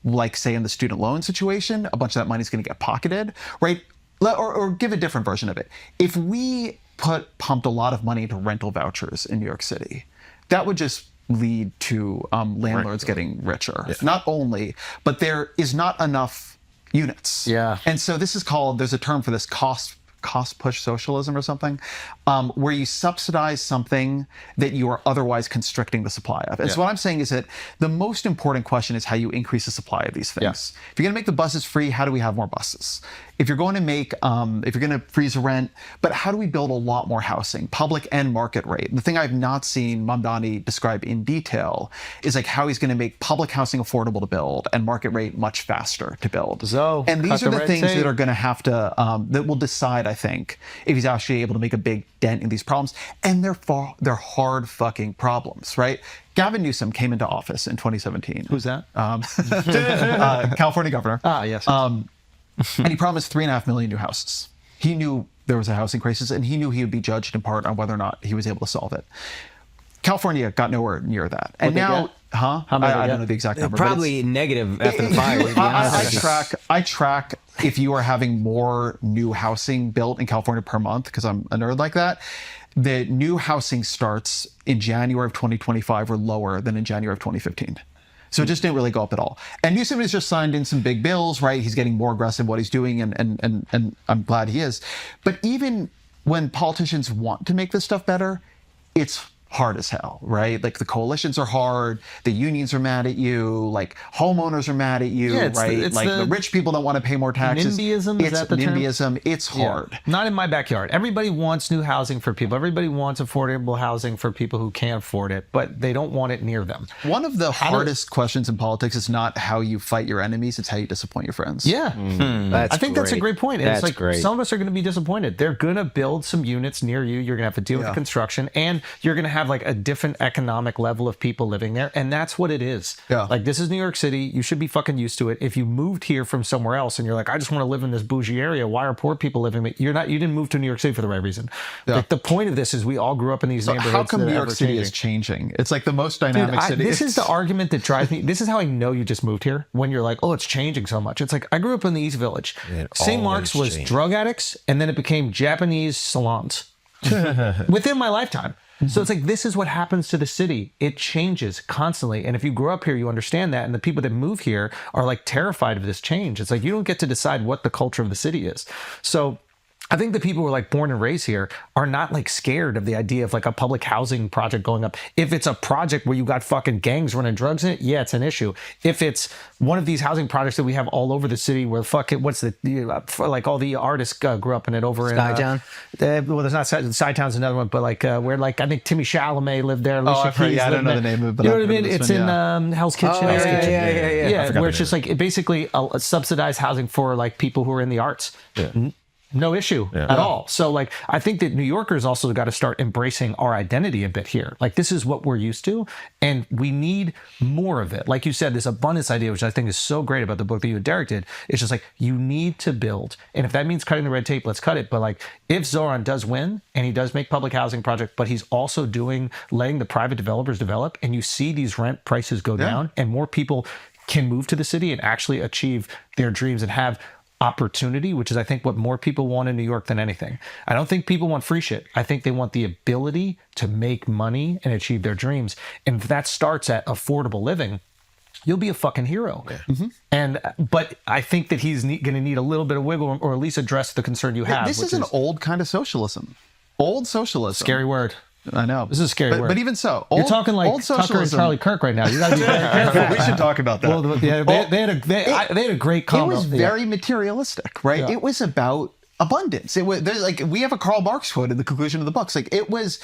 S2: like say in the student loan situation, a bunch of that money is going to get pocketed, right? Or give a different version of it. If we pumped a lot of money into rental vouchers in New York City, that would just lead to landlords getting richer.
S4: Yeah.
S2: Not only, but there is not enough units.
S1: Yeah.
S2: And so this is called, there's a term for this, cost push socialism or something, where you subsidize something that you are otherwise constricting the supply of. And so what I'm saying is that the most important question is how you increase the supply of these things. If you're going to make the buses free, how do we have more buses? If you're going to make, if you're going to freeze rent, but how do we build a lot more housing, public and market rate? The thing I've not seen Mamdani describe in detail is like how he's going to make public housing affordable to build and market rate much faster to build.
S1: So,
S2: and these
S1: cut
S2: are
S1: the
S2: the
S1: red
S2: things
S1: tape.
S2: that are going to have to, that will decide, I think, if he's actually able to make a big dent in these problems. And they're hard fucking problems, right? Gavin Newsom came into office in 2017.
S1: Who's that?
S2: California governor.
S1: Ah, yes.
S2: And he promised 3.5 million new houses. He knew there was a housing crisis, and he knew he would be judged in part on whether or not he was able to solve it. California got nowhere near that. And
S1: What'd they
S2: now,
S1: get?
S2: huh?
S1: How many
S2: I
S1: they
S2: don't
S1: get?
S2: know the exact number. but
S3: Probably negative after the fire. to be honest with you.
S2: I track if you are having more new housing built in California per month, because I'm a nerd like that. The new housing starts in January of 2025 were lower than in January of 2015. So it just didn't really go up at all. And Newsom has just signed in some big bills, right? He's getting more aggressive in what he's doing, and I'm glad he is. But even when politicians want to make this stuff better, it's hard as hell, right? Like the coalitions are hard, the unions are mad at you, like homeowners are mad at you,
S1: Yeah, it's
S2: right?
S1: the- it's
S2: like the rich people don't want to pay more taxes.
S1: NIMBYism, is
S2: It's
S1: that the term?
S2: NIMBYism. It's hard.
S1: Not in my backyard. Everybody wants new housing for people. Everybody wants affordable housing for people who can't afford it, but they don't want it near them.
S2: One of the hardest questions in politics is not how you fight your enemies, it's how you disappoint your friends.
S1: Yeah.
S3: That's
S1: I think that's a great point. And
S3: That's
S1: it's like
S3: great.
S1: some of us are going to be disappointed. They're going to build some units near you. You're going to have to deal with the construction, and you're going to have have like a different economic level of people living there, and that's what it is.
S2: Yeah.
S1: Like, this is New York City. You should be fucking used to it. If you moved here from somewhere else and you're like, I just want to live in this bougie area, why are poor people living? You didn't move to New York City for the right reason.
S2: Yeah.
S1: Like, the point of this is we all grew up in these neighborhoods.
S2: How come
S1: that
S2: New
S1: are
S2: York City
S1: ever-changing.
S2: is changing? It's like the most dynamic city.
S1: This is the argument that drives me. This is how I know you just moved here. When you're like, oh, it's changing so much. It's like, I grew up in the East Village. St. Mark's was drug addicts, and then it became Japanese salons within my lifetime. So it's like, this is what happens to the city. It changes constantly. And if you grow up here, you understand that. And the people that move here are like terrified of this change. It's like, you don't get to decide what the culture of the city is. So I think the people who are like born and raised here are not like scared of the idea of like a public housing project going up. If it's a project where you got fucking gangs running drugs in it, yeah, it's an issue. If it's one of these housing projects that we have all over the city where like all the artists grew up in it over
S3: Skytown?
S1: well, there's not Skytown's another one, but like where like I think Timmy Chalamet lived there. Alicia
S2: I've heard,
S1: Keys
S2: I don't
S1: lived
S2: know
S1: there.
S2: the name of it, but
S1: you know
S2: I've
S1: what I
S2: heard
S1: mean?
S2: of this
S1: It's
S2: one,
S1: in Hell's Kitchen.
S3: yeah.
S1: Where it's just like basically a subsidized housing for like people who are in the arts. No issue at all. So like, I think that New Yorkers also got to start embracing our identity a bit here. Like, this is what we're used to, and we need more of it. Like you said, this abundance idea, which I think is so great about the book that you and Derek did, it's just like, you need to build. And if that means cutting the red tape, let's cut it. But like, if Zohran does win and he does make public housing project, but he's also letting the private developers develop, and you see these rent prices go down and more people can move to the city and actually achieve their dreams and have opportunity, which is I think what more people want in New York than anything. I don't think people want free shit. I think they want the ability to make money and achieve their dreams. And if that starts at affordable living, you'll be a fucking hero. But I think that he's going to need a little bit of wiggle room, or at least address the concern you have.
S2: This is an old kind of socialism. Old socialism.
S1: Scary word.
S2: I know.
S1: This is a scary word.
S2: But even so,
S1: you're talking like
S2: old
S1: Tucker and
S2: socialism.
S1: Charlie Kirk right now. You got to be very careful.
S2: We should talk about that.
S1: Well, yeah, they had a great combo.
S2: It was very materialistic, right?
S1: Yeah.
S2: It was about abundance. It was like, we have a Karl Marx quote in the conclusion of the books. Like, it was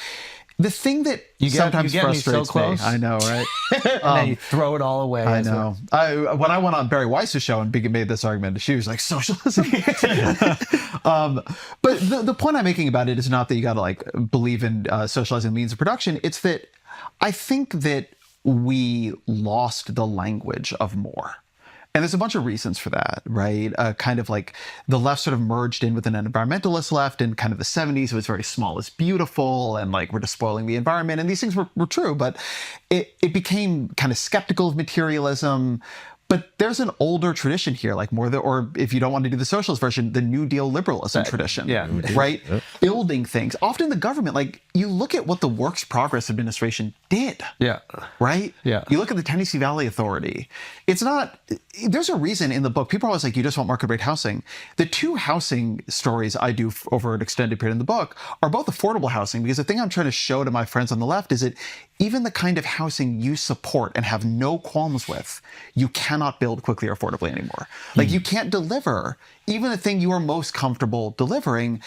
S2: the thing that sometimes frustrates me. I know, right?
S1: And then you throw it all away.
S2: I know. When I went on Barry Weiss's show and made this argument, she was like, socialism. But the point I'm making about it is not that you got to like believe in socializing means of production. It's that I think that we lost the language of more. And there's a bunch of reasons for that, right? Kind of like the left sort of merged in with an environmentalist left in kind of the 70s. It was very small is beautiful, and like, we're just spoiling the environment. And these things were true, but it became kind of skeptical of materialism. But there's an older tradition here, like or if you don't want to do the socialist version, the New Deal liberalism tradition, right? Building things. Often the government, like, you look at what the Works Progress Administration did, right?
S1: Yeah.
S2: You look at the Tennessee Valley Authority. It's not, there's a reason in the book, people are always like, you just want market rate housing. The two housing stories I do over an extended period in the book are both affordable housing, because the thing I'm trying to show to my friends on the left is that even the kind of housing you support and have no qualms with, you cannot build quickly or affordably anymore. Like, you can't deliver even the thing you are most comfortable delivering.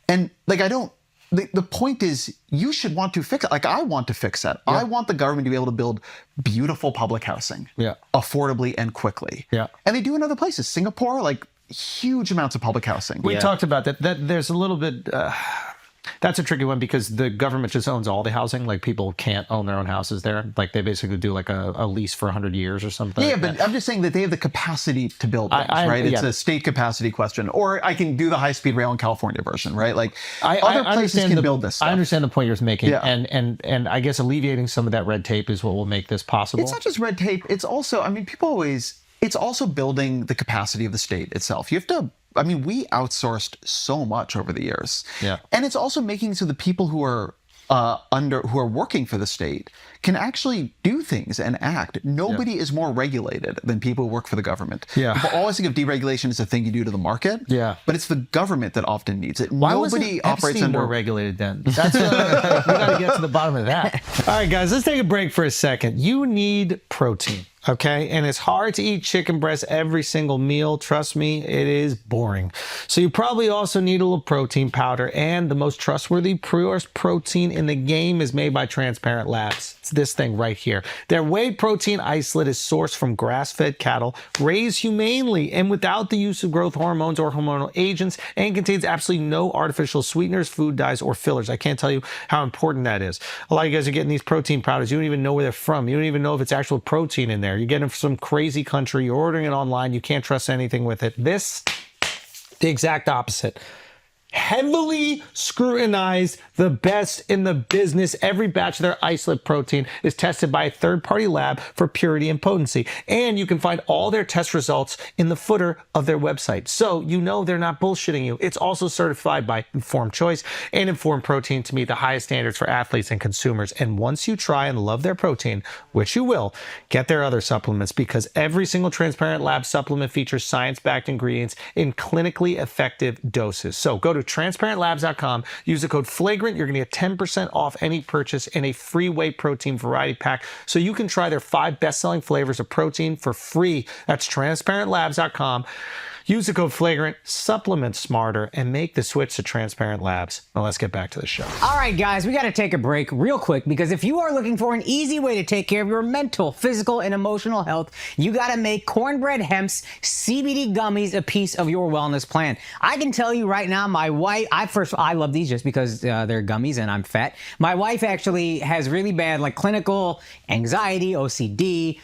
S2: And like, the point is, you should want to fix it. Like, I want to fix that. I want the government to be able to build beautiful public housing affordably and quickly. And they do in other places. Singapore, like, huge amounts of public housing.
S1: We talked about that. There's a little bit. That's a tricky one, because the government just owns all the housing. Like, people can't own their own houses there. Like, they basically do like a lease for 100 years or something.
S2: Yeah, but I'm just saying that they have the capacity to build things, right? It's a state capacity question. Or I can do the high-speed rail in California version, right? Like, other places can build this stuff.
S1: I understand the point you're making. And I guess alleviating some of that red tape is what will make this possible.
S2: It's not just red tape. It's also, I mean, it's also building the capacity of the state itself. You have to, I mean, we outsourced so much over the years. And it's also making so the people who are who are working for the state can actually do things and act. Nobody is more regulated than people who work for the government. People always think of deregulation as a thing you do to the market. But it's the government that often needs it.
S1: Why
S2: Nobody
S1: wasn't
S2: operates
S1: Epstein
S2: under
S1: more regulated then? That's we got to get to the bottom of that. All right, guys, let's take a break for a second. You need protein. Okay. And it's hard to eat chicken breast every single meal. Trust me, it is boring. So you probably also need a little protein powder. And the most trustworthy, purest protein in the game is made by Transparent Labs. It's It's this thing right here. Their whey protein isolate is sourced from grass-fed cattle, raised humanely and without the use of growth hormones or hormonal agents, and contains absolutely no artificial sweeteners, food dyes, or fillers. I can't tell you how important that is. A lot of you guys are getting these protein powders. You don't even know where they're from. You don't even know if it's actual protein in there. You're getting them from some crazy country. You're ordering it online. You can't trust anything with it. This, the exact opposite. Heavily scrutinized, the best in the business. Every batch of their isolate protein is tested by a third-party lab for purity and potency. And you can find all their test results in the footer of their website. So you know they're not bullshitting you. It's also certified by Informed Choice and Informed Protein to meet the highest standards for athletes and consumers. And once you try and love their protein, which you will, get their other supplements, because every single Transparent Lab supplement features science-backed ingredients in clinically effective doses. So go to transparentlabs.com, use the code FLAGRANT. You're going to get 10% off any purchase and a free whey protein variety pack, so you can try their 5 best-selling flavors of protein for free. That's transparentlabs.com. Use the code FLAGRANT, supplement smarter, and make the switch to Transparent Labs. Now let's get back to the show.
S3: All right, guys, we got to take a break real quick, because if you are looking for an easy way to take care of your mental, physical, and emotional health, you got to make Cornbread Hemp's CBD gummies a piece of your wellness plan. I can tell you right now, my wife, I love these just because they're gummies and I'm fat. My wife actually has really bad, like, clinical anxiety, OCD.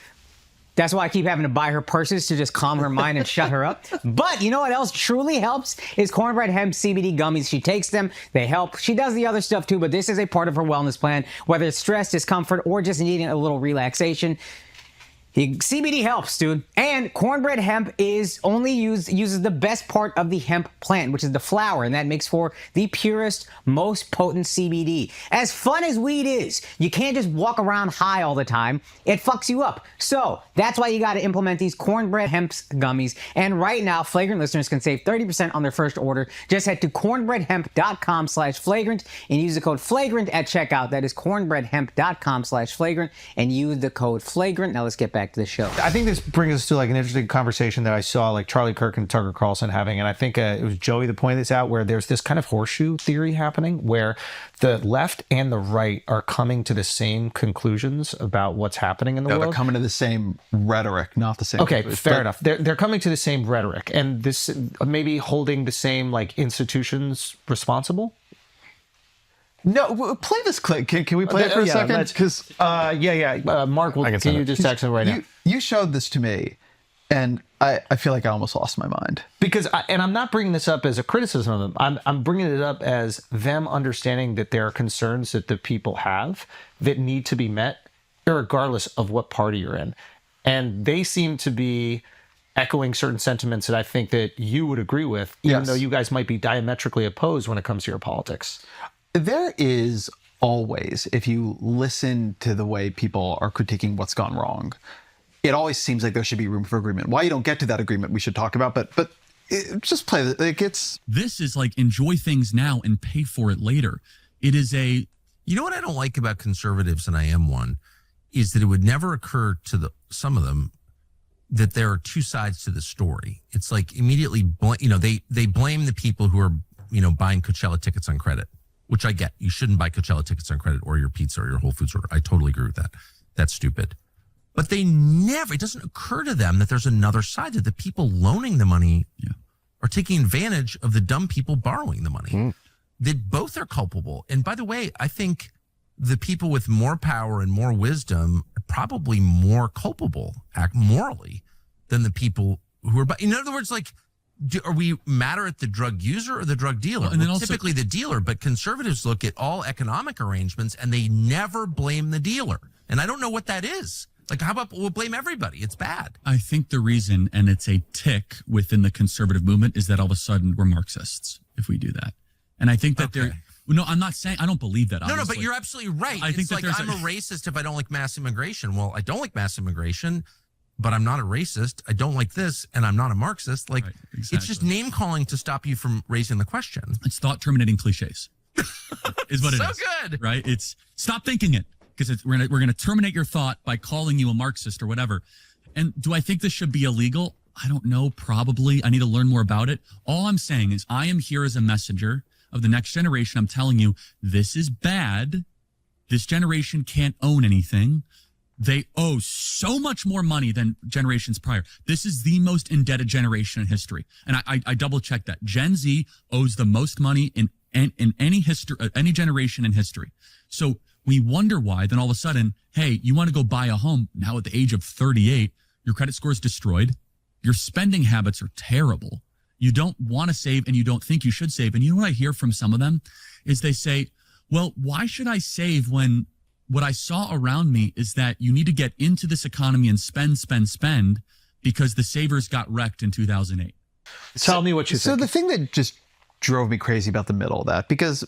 S3: That's why I keep having to buy her purses to just calm her mind and shut her up. But you know what else truly helps is Cornbread Hemp CBD gummies. She takes them, they help. She does the other stuff too, but this is a part of her wellness plan, whether it's stress, discomfort, or just needing a little relaxation. The CBD helps, dude. And Cornbread Hemp uses the best part of the hemp plant, which is the flower, and that makes for the purest, most potent CBD. As fun as weed is, you can't just walk around high all the time. It fucks you up. So that's why you got to implement these Cornbread Hemp gummies. And right now, Flagrant listeners can save 30% on their first order. Just head to cornbreadhemp.com/flagrant and use the code FLAGRANT at checkout. That is cornbreadhemp.com/flagrant and use the code FLAGRANT. Now let's get back to the show.
S1: I think this brings us to like an interesting conversation that I saw like Charlie Kirk and Tucker Carlson having, and I think it was Joey that pointed this out, where there's this kind of horseshoe theory happening where the left and the right are coming to the same conclusions about what's happening in the world.
S2: They're coming to the same rhetoric, not the same.
S1: Okay, fair enough. They're coming to the same rhetoric, and this maybe holding the same like institutions responsible.
S2: No, play this clip. Can we play it for a second? Because
S1: Mark, can you just text it right now?
S2: You showed this to me, and I feel like I almost lost my mind.
S1: Because, and I'm not bringing this up as a criticism of them. I'm bringing it up as them understanding that there are concerns that the people have that need to be met, regardless of what party you're in. And they seem to be echoing certain sentiments that I think that you would agree with, even though you guys might be diametrically opposed when it comes to your politics.
S2: There is always, if you listen to the way people are critiquing what's gone wrong, it always seems like there should be room for agreement. Why you don't get to that agreement, we should talk about. But just play it. This is like enjoy things now and pay for it later. It is a.
S7: You know what I don't like about conservatives, and I am one, is that it would never occur to some of them that there are two sides to the story. It's like immediately, they blame the people who are buying Coachella tickets on credit. Which I get. You shouldn't buy Coachella tickets on credit or your pizza or your Whole Foods order. I totally agree with that. That's stupid. But it doesn't occur to them that there's another side, that the people loaning the money are taking advantage of the dumb people borrowing the money. That both are culpable. And by the way, I think the people with more power and more wisdom are probably more culpable, act morally, than the people who are, in other words, like, are we matter at the drug user or the drug dealer? And then also, typically the dealer, but conservatives look at all economic arrangements and they never blame the dealer. And I don't know what that is. Like, how about we'll blame everybody? It's bad.
S8: I think the reason, and it's a tick within the conservative movement, is that all of a sudden we're Marxists if we do that. And I think that no, I'm not saying, I don't believe that.
S7: No, but you're absolutely right. It's like I'm a racist if I don't like mass immigration. Well, I don't like mass immigration, but I'm not a racist. I don't like this, and I'm not a Marxist. Like, It's just name calling to stop you from raising the question.
S8: It's thought terminating cliches, is what it is.
S7: So good,
S8: right? It's stop thinking it, because we're gonna terminate your thought by calling you a Marxist or whatever. And do I think this should be illegal? I don't know. Probably. I need to learn more about it. All I'm saying is I am here as a messenger of the next generation. I'm telling you, this is bad. this generation can't own anything. They owe so much more money than generations prior. This is the most indebted generation in history. And I double checked that. Gen Z owes the most money in any history, any generation in history. So we wonder why then all of a sudden, hey, you want to go buy a home now at the age of 38, your credit score is destroyed. Your spending habits are terrible. You don't want to save and you don't think you should save. And you know what I hear from some of them is they say, well, why should I save when what I saw around me is that you need to get into this economy and spend because the savers got wrecked in 2008.
S1: Tell me what you think.
S2: So the thing that just drove me crazy about the middle of that, because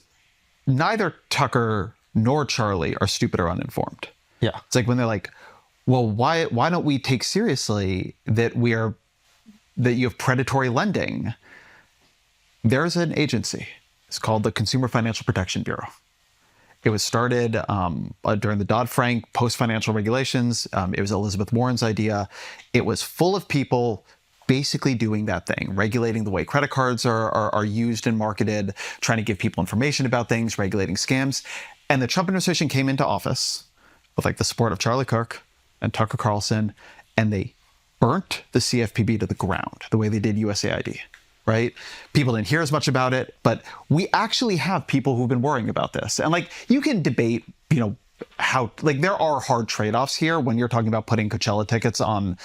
S2: neither Tucker nor Charlie are stupid or uninformed.
S1: Yeah.
S2: It's like when they're like, well, why don't we take seriously that you have predatory lending? There's an agency. It's called the Consumer Financial Protection Bureau. It was started during the Dodd-Frank post-financial regulations. It was Elizabeth Warren's idea. It was full of people basically doing that thing, regulating the way credit cards are used and marketed, trying to give people information about things, regulating scams. And the Trump administration came into office with like the support of Charlie Kirk and Tucker Carlson, and they burnt the CFPB to the ground the way they did USAID. Right? People didn't hear as much about it, but we actually have people who've been worrying about this. And like, you can debate, how, like, there are hard trade-offs here when you're talking about putting Coachella tickets on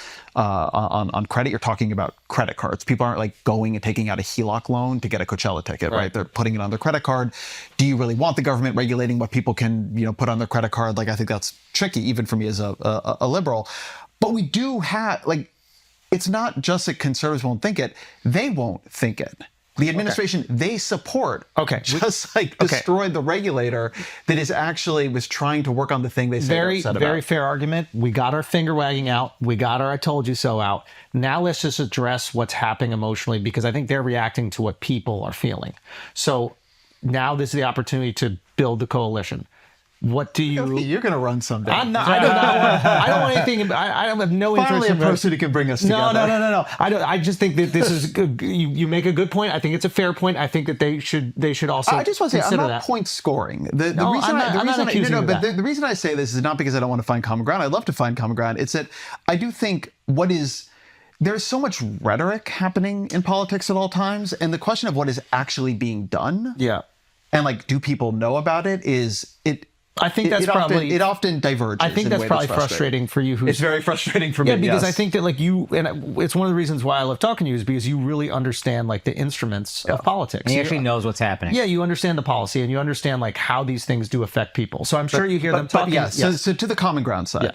S2: credit. You're talking about credit cards. People aren't like going and taking out a HELOC loan to get a Coachella ticket, right? They're putting it on their credit card. Do you really want the government regulating what people can, put on their credit card? Like, I think that's tricky, even for me as a liberal. But we do have, like, it's not just that conservatives won't think it, they won't think it. The administration they support destroyed the regulator that was trying to work on the thing they say they're upset about.
S1: Very fair argument. We got our finger wagging out. We got our I told you so out. Now let's just address what's happening emotionally, because I think they're reacting to what people are feeling. So now this is the opportunity to build the coalition. What do you?
S2: You're going to run someday.
S1: I'm not. I don't want anything. I have no interest.
S2: Finally, a person who can bring us together.
S1: No. I just think that this is good. You make a good point. I think it's a fair point. I think that they should also.
S2: I just want to say I'm not point scoring. The reason I say this is not because I don't want to find common ground. I'd love to find common ground. It's that I do think there's so much rhetoric happening in politics at all times, and the question of what is actually being done.
S1: Yeah.
S2: And like, do people know about it?
S1: I think that's
S2: it often diverges.
S1: I think that's probably frustrating for you.
S2: It's very frustrating for me.
S1: Yeah, because I think that like you, and it's one of the reasons why I love talking to you is because you really understand like the instruments of politics.
S3: And he actually knows what's happening.
S1: Yeah, you understand the policy and you understand like how these things do affect people. So I'm sure you hear them talking.
S2: So to the common ground side,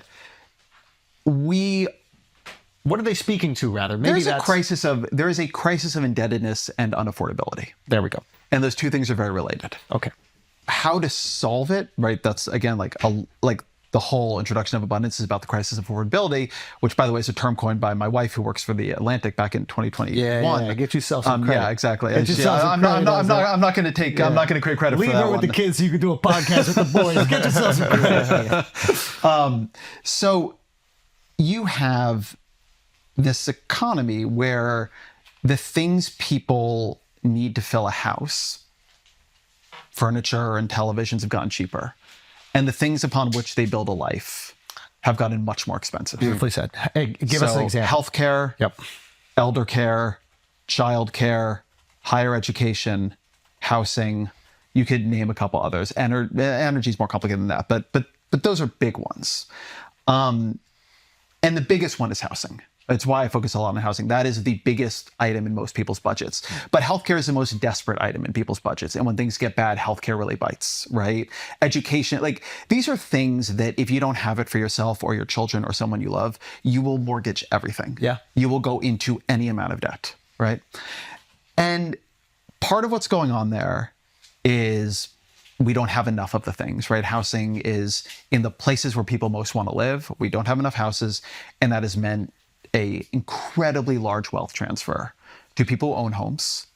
S1: what are they speaking to? Rather, maybe there
S2: is a crisis of indebtedness and unaffordability.
S1: There we go.
S2: And those two things are very related.
S1: Okay.
S2: How to solve it, right? That's again like the whole introduction of abundance is about the crisis of affordability, which, by the way, is a term coined by my wife who works for the Atlantic back in 2021.
S1: Yeah. Get yourself some credit.
S2: Yeah, exactly.
S1: I'm not
S2: going to create credit
S1: Leave
S2: for that.
S1: Leave her with the kids so you can do a podcast with the boys. Get yourself some credit.
S2: So you have this economy where the things people need to fill a house, furniture and televisions, have gotten cheaper. And the things upon which they build a life have gotten much more expensive.
S1: Beautifully said. Hey, give us an example.
S2: Healthcare, elder care, child care, higher education, housing. You could name a couple others. Energy is more complicated than that, but those are big ones. And the biggest one is housing. It's why I focus a lot on housing. That is the biggest item in most people's budgets. But healthcare is the most desperate item in people's budgets. And when things get bad, healthcare really bites, right? Education, like these are things that if you don't have it for yourself or your children or someone you love, you will mortgage everything.
S1: Yeah.
S2: You will go into any amount of debt, right? And part of what's going on there is we don't have enough of the things, right? Housing is in the places where people most want to live. We don't have enough houses, and that has meant a incredibly large wealth transfer to people who own homes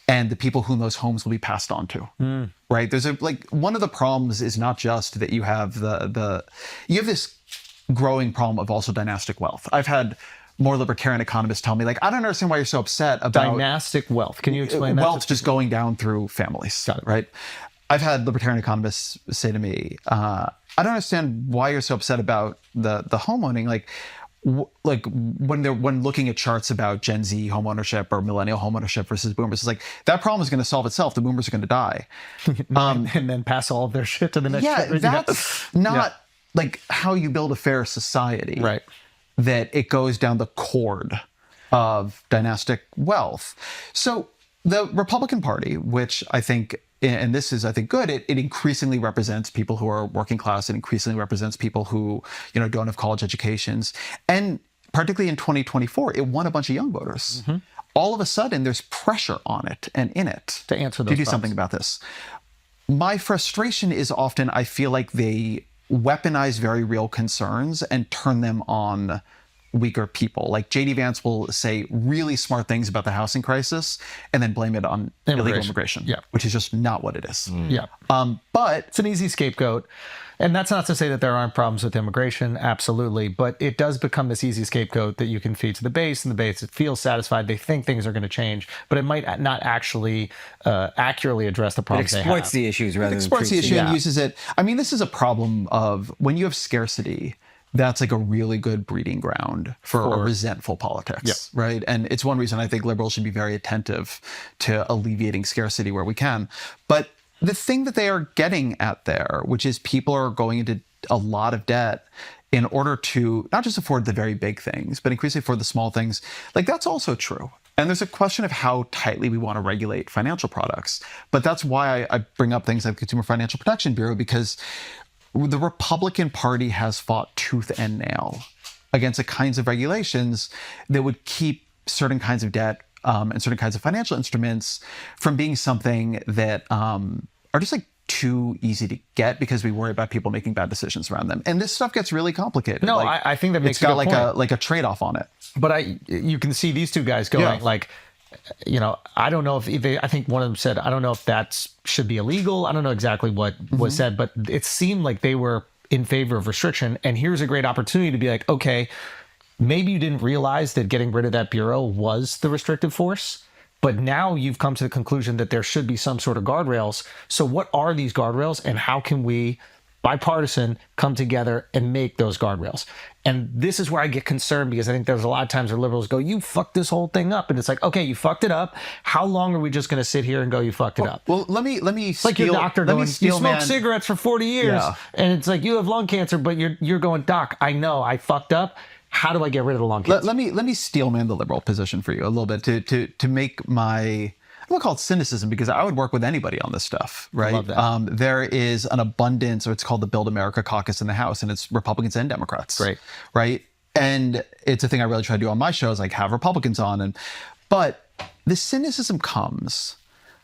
S2: and the people whom those homes will be passed on to, right? There's one of the problems is not just that you have you have this growing problem of also dynastic wealth. I've had more libertarian economists tell me, like, I don't understand why you're so upset about
S1: dynastic wealth. Can you explain that?
S2: Wealth just going down through families, right? I've had libertarian economists say to me, I don't understand why you're so upset about the home owning. Like when looking at charts about Gen Z home ownership or millennial home ownership versus boomers, it's like that problem is going to solve itself. The boomers are going to die.
S1: And then pass all of their shit to the next generation.
S2: That's not like how you build a fair society.
S1: Right.
S2: That it goes down the cord of dynastic wealth. So the Republican Party, which I think, and this is, I think, good, it increasingly represents people who are working class. It increasingly represents people who, don't have college educations. And particularly in 2024, it won a bunch of young voters. All of a sudden, there's pressure on it and in it
S1: to answer those
S2: to do
S1: problems.
S2: something about this. My frustration is often I feel like they weaponize very real concerns and turn them on weaker people. Like J.D. Vance will say really smart things about the housing crisis and then blame it on illegal immigration, which is just not what it is. But
S1: it's an easy scapegoat. And that's not to say that there aren't problems with immigration, absolutely, but it does become this easy scapegoat that you can feed to the base, and the base feels satisfied. They think things are going to change, but it might not actually accurately address the problems they have.
S3: It exploits the issues rather than
S2: exploits the issue and uses it. I mean, this is a problem of when you have scarcity, that's like a really good breeding ground for resentful politics, right? And it's one reason I think liberals should be very attentive to alleviating scarcity where we can. But the thing that they are getting at there, which is people are going into a lot of debt in order to not just afford the very big things, but increasingly afford the small things, like that's also true. And there's a question of how tightly we want to regulate financial products. But that's why I bring up things like the Consumer Financial Protection Bureau, because the Republican Party has fought tooth and nail against the kinds of regulations that would keep certain kinds of debt and certain kinds of financial instruments from being something that are just like too easy to get because we worry about people making bad decisions around them. And this stuff gets really complicated.
S1: No,
S2: like,
S1: I think that makes
S2: it's got
S1: a good point.
S2: like a trade-off on it.
S1: But you can see these two guys going like, I don't know if I think one of them said, I don't know if that should be illegal. I don't know exactly what was said, but it seemed like they were in favor of restriction. And here's a great opportunity to be like, okay, maybe you didn't realize that getting rid of that bureau was the restrictive force, but now you've come to the conclusion that there should be some sort of guardrails. So what are these guardrails and how can we, bipartisan, come together and make those guardrails? And this is where I get concerned because I think there's a lot of times where liberals go, you fucked this whole thing up. And it's like, okay, you fucked it up. How long are we just going to sit here and go, you fucked it up?
S2: Well, let me
S1: it's like your doctor going, you smoked cigarettes for 40 years.
S2: Yeah.
S1: And it's like, you have lung cancer, but you're going, doc, I know I fucked up. How do I get rid of the lung cancer?
S2: Let me steelman the liberal position for you a little bit to make my, I don't call it cynicism because I would work with anybody on this stuff, right?
S1: I love that.
S2: There is an abundance, or it's called the Build America Caucus in the House, and it's Republicans and Democrats.
S1: Great.
S2: Right? And it's a thing I really try to do on my shows, like have Republicans on. But the cynicism comes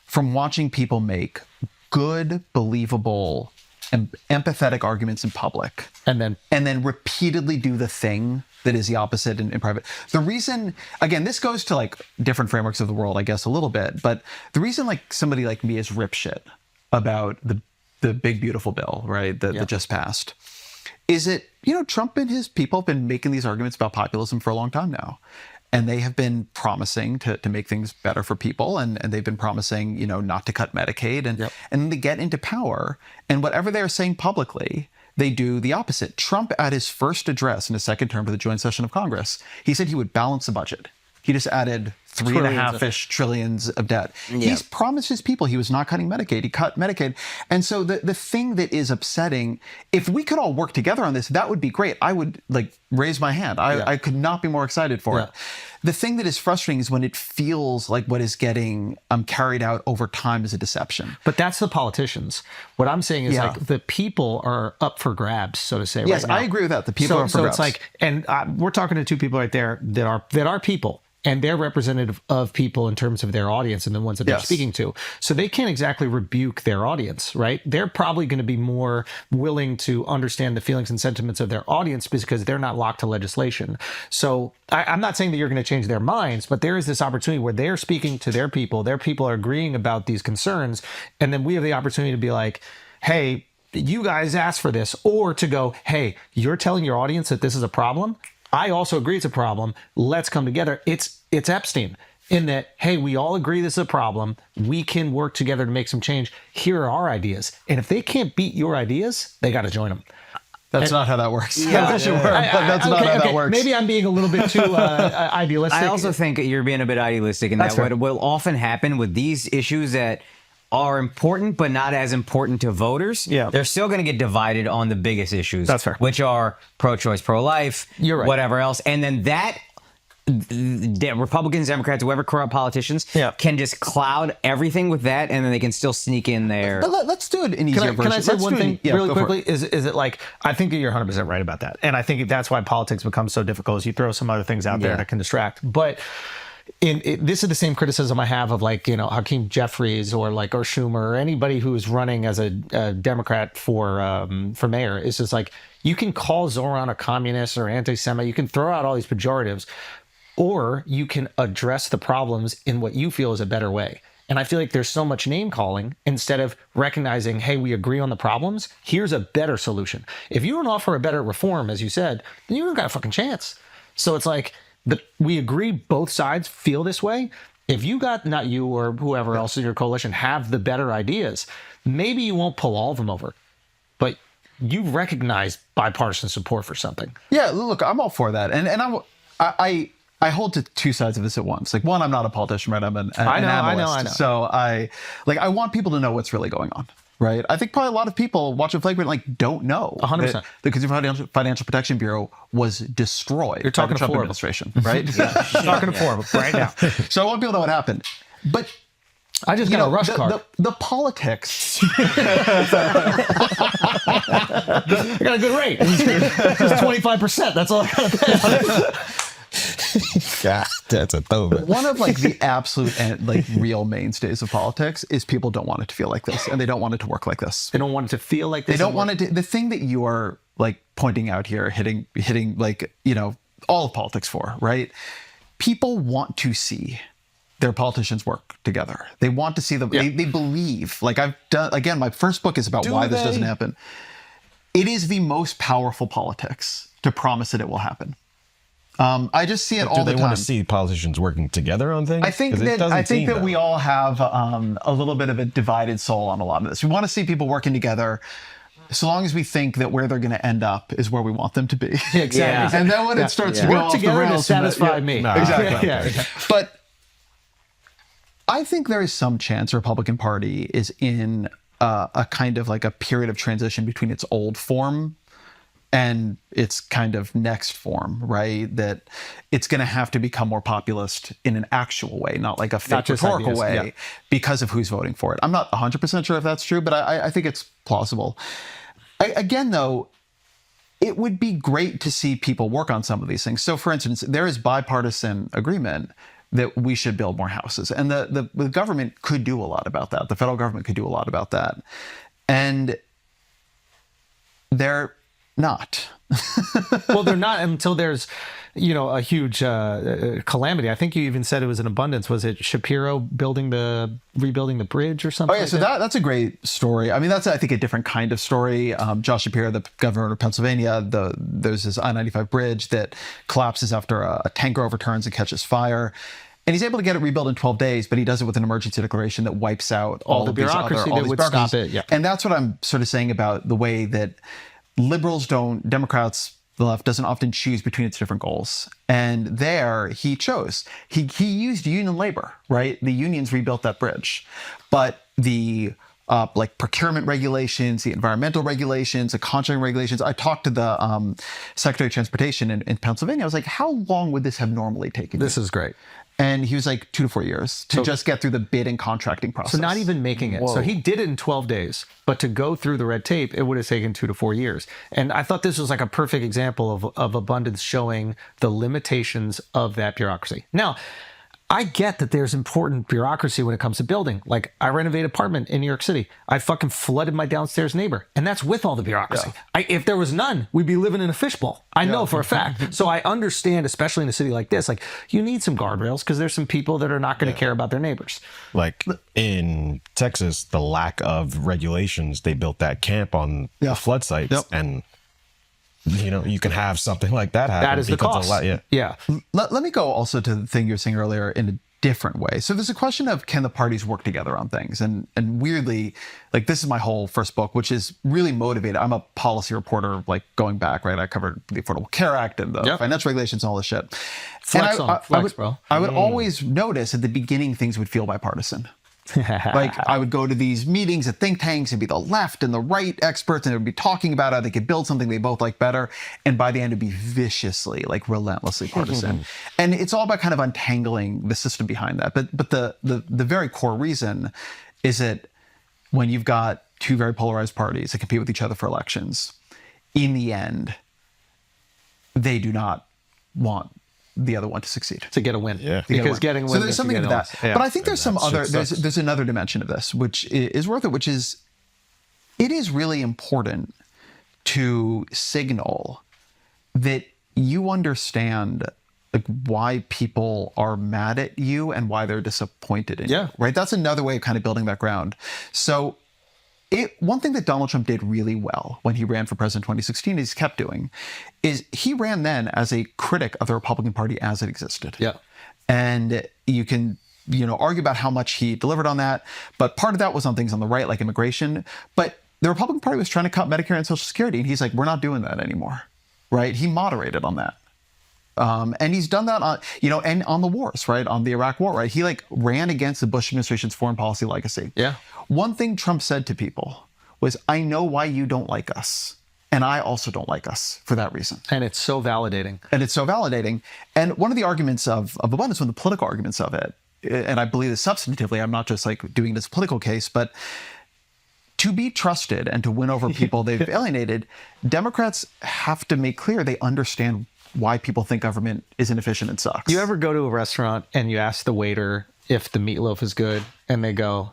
S2: from watching people make good, believable, and empathetic arguments in public. And then repeatedly do the thing that is the opposite in private. The reason, again, this goes to like different frameworks of the world, I guess, a little bit, but the reason like somebody like me is rip shit about the big, beautiful bill, right, that just passed, is that, Trump and his people have been making these arguments about populism for a long time now. And they have been promising to make things better for people. And they've been promising, not to cut Medicaid. And then they get into power. And whatever they're saying publicly, they do the opposite. Trump, at his first address in his second term for the joint session of Congress, he said he would balance the budget. He just added $3.5-ish trillions of debt. He's promised his people he was not cutting Medicaid. He cut Medicaid. And so the thing that is upsetting, if we could all work together on this, that would be great. I would raise my hand. I could not be more excited for it. The thing that is frustrating is when it feels like what is getting carried out over time is a deception.
S1: But that's the politicians. What I'm saying is like the people are up for grabs, so to say.
S2: Yes,
S1: right now.
S2: I agree with that. The people are up for grabs.
S1: So it's like, and we're talking to two people right there that are people. And they're representative of people in terms of their audience and the ones that they're speaking to. So they can't exactly rebuke their audience, right? They're probably going to be more willing to understand the feelings and sentiments of their audience because they're not locked to legislation. So I'm not saying that you're going to change their minds, but there is this opportunity where they're speaking to their people are agreeing about these concerns. And then we have the opportunity to be like, hey, you guys asked for this, or to go, hey, you're telling your audience that this is a problem. I also agree it's a problem. Let's come together. It's Epstein. in that, hey, we all agree this is a problem. We can work together to make some change. Here are our ideas. And if they can't beat your ideas, they got to join them.
S2: That's not how that works. That's not how that works.
S1: Maybe I'm being a little bit too idealistic.
S3: I also think you're being a bit idealistic in that what will often happen with these issues that are important but not as important to voters.
S1: Yeah.
S3: They're still going to get divided on the biggest issues.
S1: That's fair.
S3: Which are pro-choice, pro-life,
S1: You're right.
S3: whatever else. And then that Republicans, Democrats, whoever, corrupt politicians can just cloud everything with that, and then they can still sneak in there.
S2: But let's do it in easier version.
S1: Can I say
S2: Let's
S1: one
S2: do it
S1: thing
S2: in-
S1: really quickly? Is it like, I think that you're 100% right about that. And I think that's why politics becomes so difficult is you throw some other things out there and it can distract. But this is the same criticism I have of like, Hakeem Jeffries or Schumer or anybody who is running as a Democrat for mayor. It's just like, you can call Zohran a communist or anti-Semite. You can throw out all these pejoratives, or you can address the problems in what you feel is a better way. And I feel like there's so much name calling instead of recognizing, hey, we agree on the problems. Here's a better solution. If you don't offer a better reform, as you said, then you don't got a fucking chance. So it's like, we agree both sides feel this way. If you got, not you or whoever else in your coalition, have the better ideas, maybe you won't pull all of them over, but you recognize bipartisan support for something.
S2: Yeah, look, I'm all for that. And I hold to two sides of this at once. Like, one, I'm not a politician, right? I'm an analyst.
S1: I know.
S2: So I want people to know what's really going on, right? I think probably a lot of people watching Flagrant don't know
S1: 100%.
S2: that the Consumer Financial Protection Bureau was destroyed.
S1: You're talking
S2: by the Trump
S1: to
S2: administration, right?
S1: You're talking to four of them right now.
S2: So I want people to know what happened. But
S1: I just got a rush card.
S2: The politics.
S1: I got a good rate. Just 25%. That's all I got to pay.
S4: God, that's a throwback.
S2: One of the absolute real mainstays of politics is people don't want it to feel like this, and they don't want it to work like this.
S1: They don't want it to feel like this.
S2: They don't want it to. The thing that you are pointing out here, hitting all of politics for, right? People want to see their politicians work together. They want to see them. They believe. I've done again. My first book is about why this doesn't happen. It is the most powerful politics to promise that it will happen. I just see it all the time.
S4: Do they want to see politicians working together on things?
S2: I think that we all have a little bit of a divided soul on a lot of this. We want to see people working together, so long as we think that where they're going to end up is where we want them to be.
S1: Exactly.
S3: Yeah.
S2: And then when it starts to go
S1: work
S2: off the
S1: together
S2: rails,
S1: to satisfy me.
S4: No,
S2: exactly.
S1: Yeah.
S2: But I think there is some chance the Republican Party is in a kind of a period of transition between its old form and its kind of next form, right? That it's going to have to become more populist in an actual way, not like a fake rhetorical way, because of who's voting for it. I'm not 100% sure if that's true, but I think it's plausible. Again, though, it would be great to see people work on some of these things. So, for instance, there is bipartisan agreement that we should build more houses. And the government could do a lot about that. The federal government could do a lot about that. And they're not.
S1: Well, they're not until there's, a huge calamity. I think you even said it was an abundance. Was it Shapiro rebuilding the bridge or something?
S2: Oh yeah, so that's a great story. I mean, that's I think a different kind of story. Josh Shapiro, the governor of Pennsylvania, there's this I-95 bridge that collapses after a tanker overturns and catches fire. And he's able to get it rebuilt in 12 days, but he does it with an emergency declaration that wipes out all
S1: the
S2: of these
S1: bureaucracy that would stop it. Yeah.
S2: And that's what I'm sort of saying about the way that Democrats, the left doesn't often choose between its different goals. And there he chose. He used union labor, right? The unions rebuilt that bridge. But the procurement regulations, the environmental regulations, the contracting regulations. I talked to the Secretary of Transportation in Pennsylvania. I was like, how long would this have normally taken?
S1: This is great.
S2: And he was like 2 to 4 years to just get through the bid and contracting process.
S1: So not even making it. Whoa. So he did it in 12 days, but to go through the red tape, it would have taken 2 to 4 years. And I thought this was a perfect example of abundance showing the limitations of that bureaucracy. Now, I get that there's important bureaucracy when it comes to building. I renovate an apartment in New York City. I fucking flooded my downstairs neighbor. And that's with all the bureaucracy. Yeah. If there was none, we'd be living in a fishbowl. I know for a fact. So I understand, especially in a city like this, you need some guardrails because there's some people that are not going to care about their neighbors.
S4: In Texas, the lack of regulations, they built that camp on the flood sites. Yep. And you can have something like that happen.
S1: That is the cost.
S2: Let me go also to the thing you were saying earlier in different way. So there's a question of, can the parties work together on things? And weirdly, like, this is my whole first book, which is really motivated. I'm a policy reporter, like, going back, right? I covered the Affordable Care Act and the financial regulations and all this shit.
S1: Flex,
S2: bro. I would always notice at the beginning things would feel bipartisan. Like, I would go to these meetings at think tanks and be the left and the right experts, and they would be talking about how they could build something they both like better. And by the end, it'd be viciously, like, relentlessly partisan. And it's all about kind of untangling the system behind that. But the very core reason is that when you've got two very polarized parties that compete with each other for elections, in the end, they do not want the other one to succeed,
S1: to get a win.
S6: Yeah,
S1: because getting a win.
S2: So there's something to that.
S1: Yeah.
S2: But I think there's some other. There's another dimension of this which is worth it, which is, it is really important to signal that you understand, like, why people are mad at you and why they're disappointed in you. Right. That's another way of kind of building that ground. So, one thing that Donald Trump did really well when he ran for president in 2016, he's kept doing, is he ran then as a critic of the Republican Party as it existed.
S1: Yeah.
S2: And you can, argue about how much he delivered on that, but part of that was on things on the right, like immigration. But the Republican Party was trying to cut Medicare and Social Security, and he's like, we're not doing that anymore, right? He moderated on that. And he's done that on, and on the wars, right? On the Iraq war, right? He, like, ran against the Bush administration's foreign policy legacy.
S1: Yeah.
S2: One thing Trump said to people was, I know why you don't like us. And I also don't like us for that reason.
S1: And it's so validating.
S2: And one of the arguments of abundance, one of the political arguments of it, and I believe this substantively, I'm not just, like, doing this political case, but to be trusted and to win over people they've alienated, Democrats have to make clear they understand why people think government is inefficient and sucks.
S1: You ever go to a restaurant and you ask the waiter if the meatloaf is good, and they go,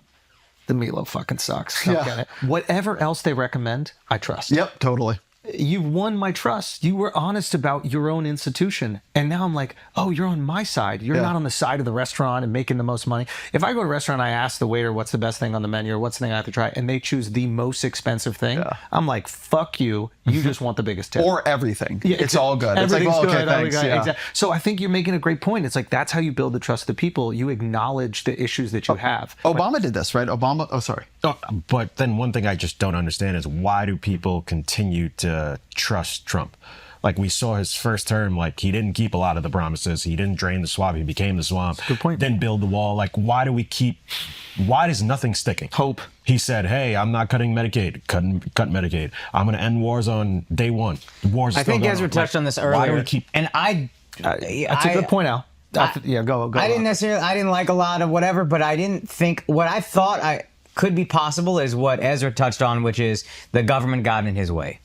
S1: the meatloaf fucking sucks. Don't get it. Whatever else they recommend, I trust.
S2: Yep, totally.
S1: You won my trust. You were honest about your own institution. And now I'm like, oh, you're on my side. You're not on the side of the restaurant and making the most money. If I go to a restaurant, I ask the waiter, what's the best thing on the menu, or what's the thing I have to try, and they choose the most expensive thing, I'm like, fuck you. You just want the biggest tip.
S2: Or everything.
S1: Yeah,
S2: it's all good.
S1: Everything's
S2: it's like,
S1: good.
S2: Okay, thanks.
S1: Exactly. So I think you're making a great point. It's like, that's how you build the trust of the people. You acknowledge the issues that you have.
S2: Obama did this, right? Sorry.
S4: But then one thing I just don't understand is, why do people continue to trust Trump? Like, we saw his first term, like, he didn't keep a lot of the promises. He didn't drain the swamp. He became the swamp.
S1: Good point.
S4: Then build the wall. Like, why is nothing sticking?
S1: Hope.
S4: He said, hey, I'm not cutting Medicaid. Cut Medicaid. I'm going to end wars on day one. Wars are
S3: I
S4: still
S3: think
S4: going
S3: Ezra
S4: on.
S3: touched on this earlier.
S4: Why do we keep...
S3: And
S1: that's a good point, Al. Go.
S3: I didn't like a lot of whatever, but I didn't think, what I thought could be possible is what Ezra touched on, which is the government got in his way.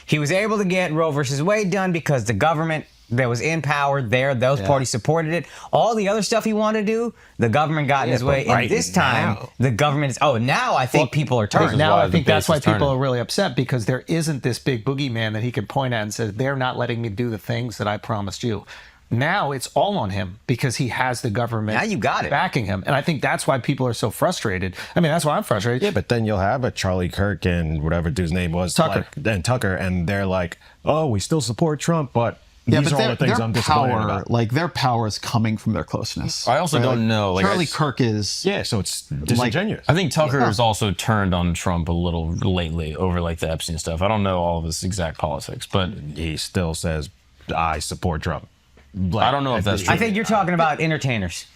S3: He was able to get Roe versus Wade done because the government that was in power there, those parties supported it. All the other stuff he wanted to do, the government got in his way. And this time, the government is, now I think people are turned.
S1: Now I think that's why people are really upset, because there isn't this big boogeyman that he could point at and say, they're not letting me do the things that I promised you. Now it's all on him because he has the government
S3: now you got it.
S1: backing him. And I think that's why people are so frustrated. I mean, that's why I'm frustrated.
S4: Yeah, but then you'll have a Charlie Kirk and whatever dude's name was.
S1: Tucker.
S4: And they're like, oh, we still support Trump, but these are all the things I'm disappointed about.
S2: Like, their power is coming from their closeness.
S6: I also don't know. Like,
S2: Charlie Kirk is...
S4: Yeah, so it's disingenuous.
S6: I think Tucker has also turned on Trump a little lately over, like, the Epstein stuff. I don't know all of his exact politics, but
S4: he still says, I support Trump.
S6: Like, I don't know if that's true.
S3: I think you're talking about entertainers.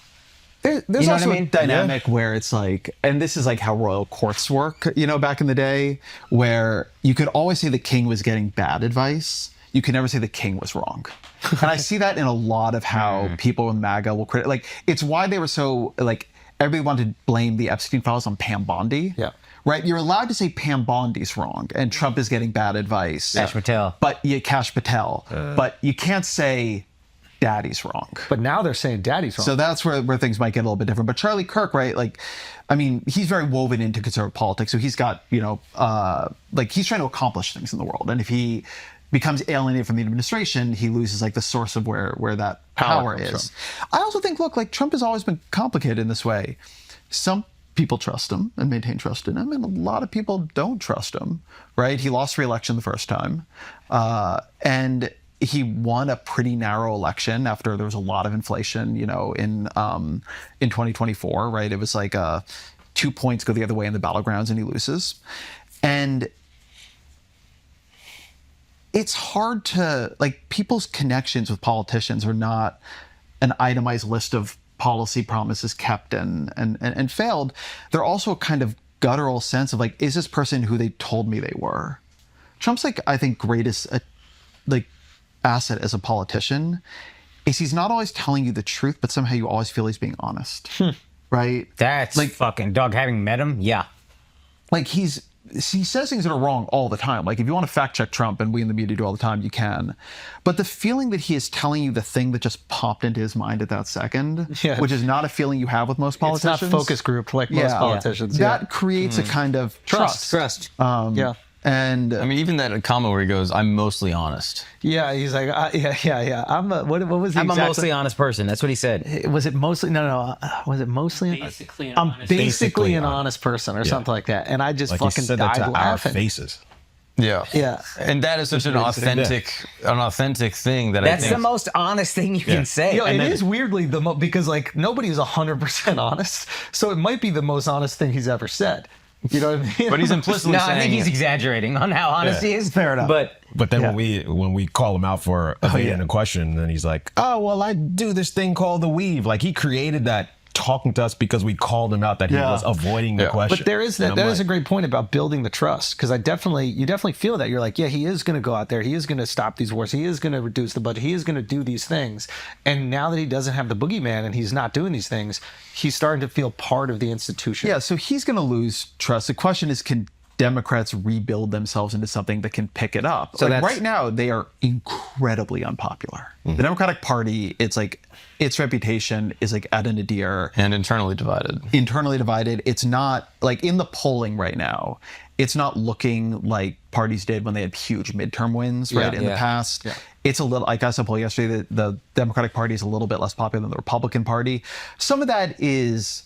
S2: There's
S3: You know
S2: also
S3: what I mean?
S2: a dynamic where it's like, and this is like how royal courts work, back in the day, where you could always say the king was getting bad advice. You could never say the king was wrong. And I see that in a lot of how people in MAGA will criticize. Like, it's why they were so, like, everybody wanted to blame the Epstein files on Pam Bondi.
S1: Yeah.
S2: Right? You're allowed to say Pam Bondi's wrong and Trump is getting bad advice.
S3: Kash Patel.
S2: Cash Patel. But you can't say Daddy's wrong.
S1: But now they're saying Daddy's wrong.
S2: So that's where things might get a little bit different. But Charlie Kirk, right? Like, I mean, he's very woven into conservative politics. So he's got, like, he's trying to accomplish things in the world. And if he becomes alienated from the administration, he loses, like, the source of where that power is. I also think, look, like, Trump has always been complicated in this way. Some people trust him and maintain trust in him, and a lot of people don't trust him, right? He lost re-election the first time. And he won a pretty narrow election after there was a lot of inflation, in 2024, right? It was like 2 points go the other way in the battlegrounds and he loses. And it's hard to, like, people's connections with politicians are not an itemized list of policy promises kept and failed. They're also a kind of guttural sense of like, is this person who they told me they were? Trump's like, I think, greatest asset as a politician is he's not always telling you the truth, but somehow you always feel he's being honest, right?
S3: That's like fucking Doug. Having met him, yeah.
S2: Like he says things that are wrong all the time. Like if you want to fact check Trump, and we in the media do all the time, you can. But the feeling that he is telling you the thing that just popped into his mind at that second, which is not a feeling you have with most politicians.
S1: It's not focus grouped like most politicians.
S2: That creates a kind of trust. And
S6: I mean, even that comment where he goes, "I'm mostly honest."
S1: Yeah, he's like, what was the
S3: I'm a
S1: exact-
S3: mostly honest person. That's what he said.
S1: Was it mostly? No. Was it mostly? I'm basically an honest person, or something like that. And I just
S4: Like
S1: fucking
S4: he said that
S1: died
S4: to
S1: laughing.
S4: our faces.
S1: Yeah.
S6: And that is such an authentic thing that
S3: That's
S6: I think
S3: the most honest thing you can say.
S1: It is weirdly because like nobody is 100% honest, so it might be the most honest thing he's ever said. You know what I mean?
S6: But he's implicitly
S3: No,
S6: saying
S3: I think he's exaggerating on how honest he is.
S1: Fair enough.
S3: But
S4: then when we call him out for evading a question, then he's like, "Oh well, I do this thing called the weave." Like he created that talking to us because we called him out that he was avoiding the question.
S1: But there is that is a great point about building the trust, because you definitely feel that. You're like, yeah, he is going to go out there, he is going to stop these wars, he is going to reduce the budget, he is going to do these things. And now that he doesn't have the boogeyman and he's not doing these things, he's starting to feel part of the institution.
S2: Yeah, so he's going to lose trust. The question is, can Democrats rebuild themselves into something that can pick it up? So right now, they are incredibly unpopular. The Democratic Party, it's like its reputation is like at a nadir.
S6: and internally divided.
S2: It's not like in the polling right now, it's not looking like parties did when they had huge midterm wins, right? In the past. It's a little, like I saw a poll yesterday, that the Democratic Party is a little bit less popular than the Republican Party. Some of that is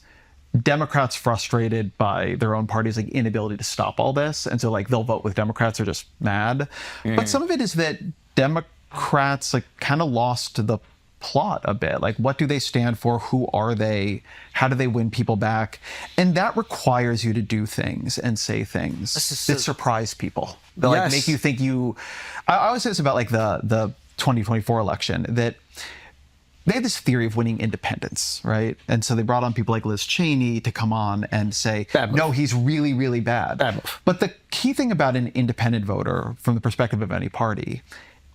S2: Democrats frustrated by their own party's like inability to stop all this, and so like they'll vote with Democrats or just mad. But some of it is that Democrats like kind of lost the plot a bit. Like, what do they stand for? Who are they? How do they win people back? And that requires you to do things and say things that surprise people, that like make you think you. I always say this about like the 2024 election, that they had this theory of winning independents, right? And so they brought on people like Liz Cheney to come on and say, no, he's really, really bad. But the key thing about an independent voter from the perspective of any party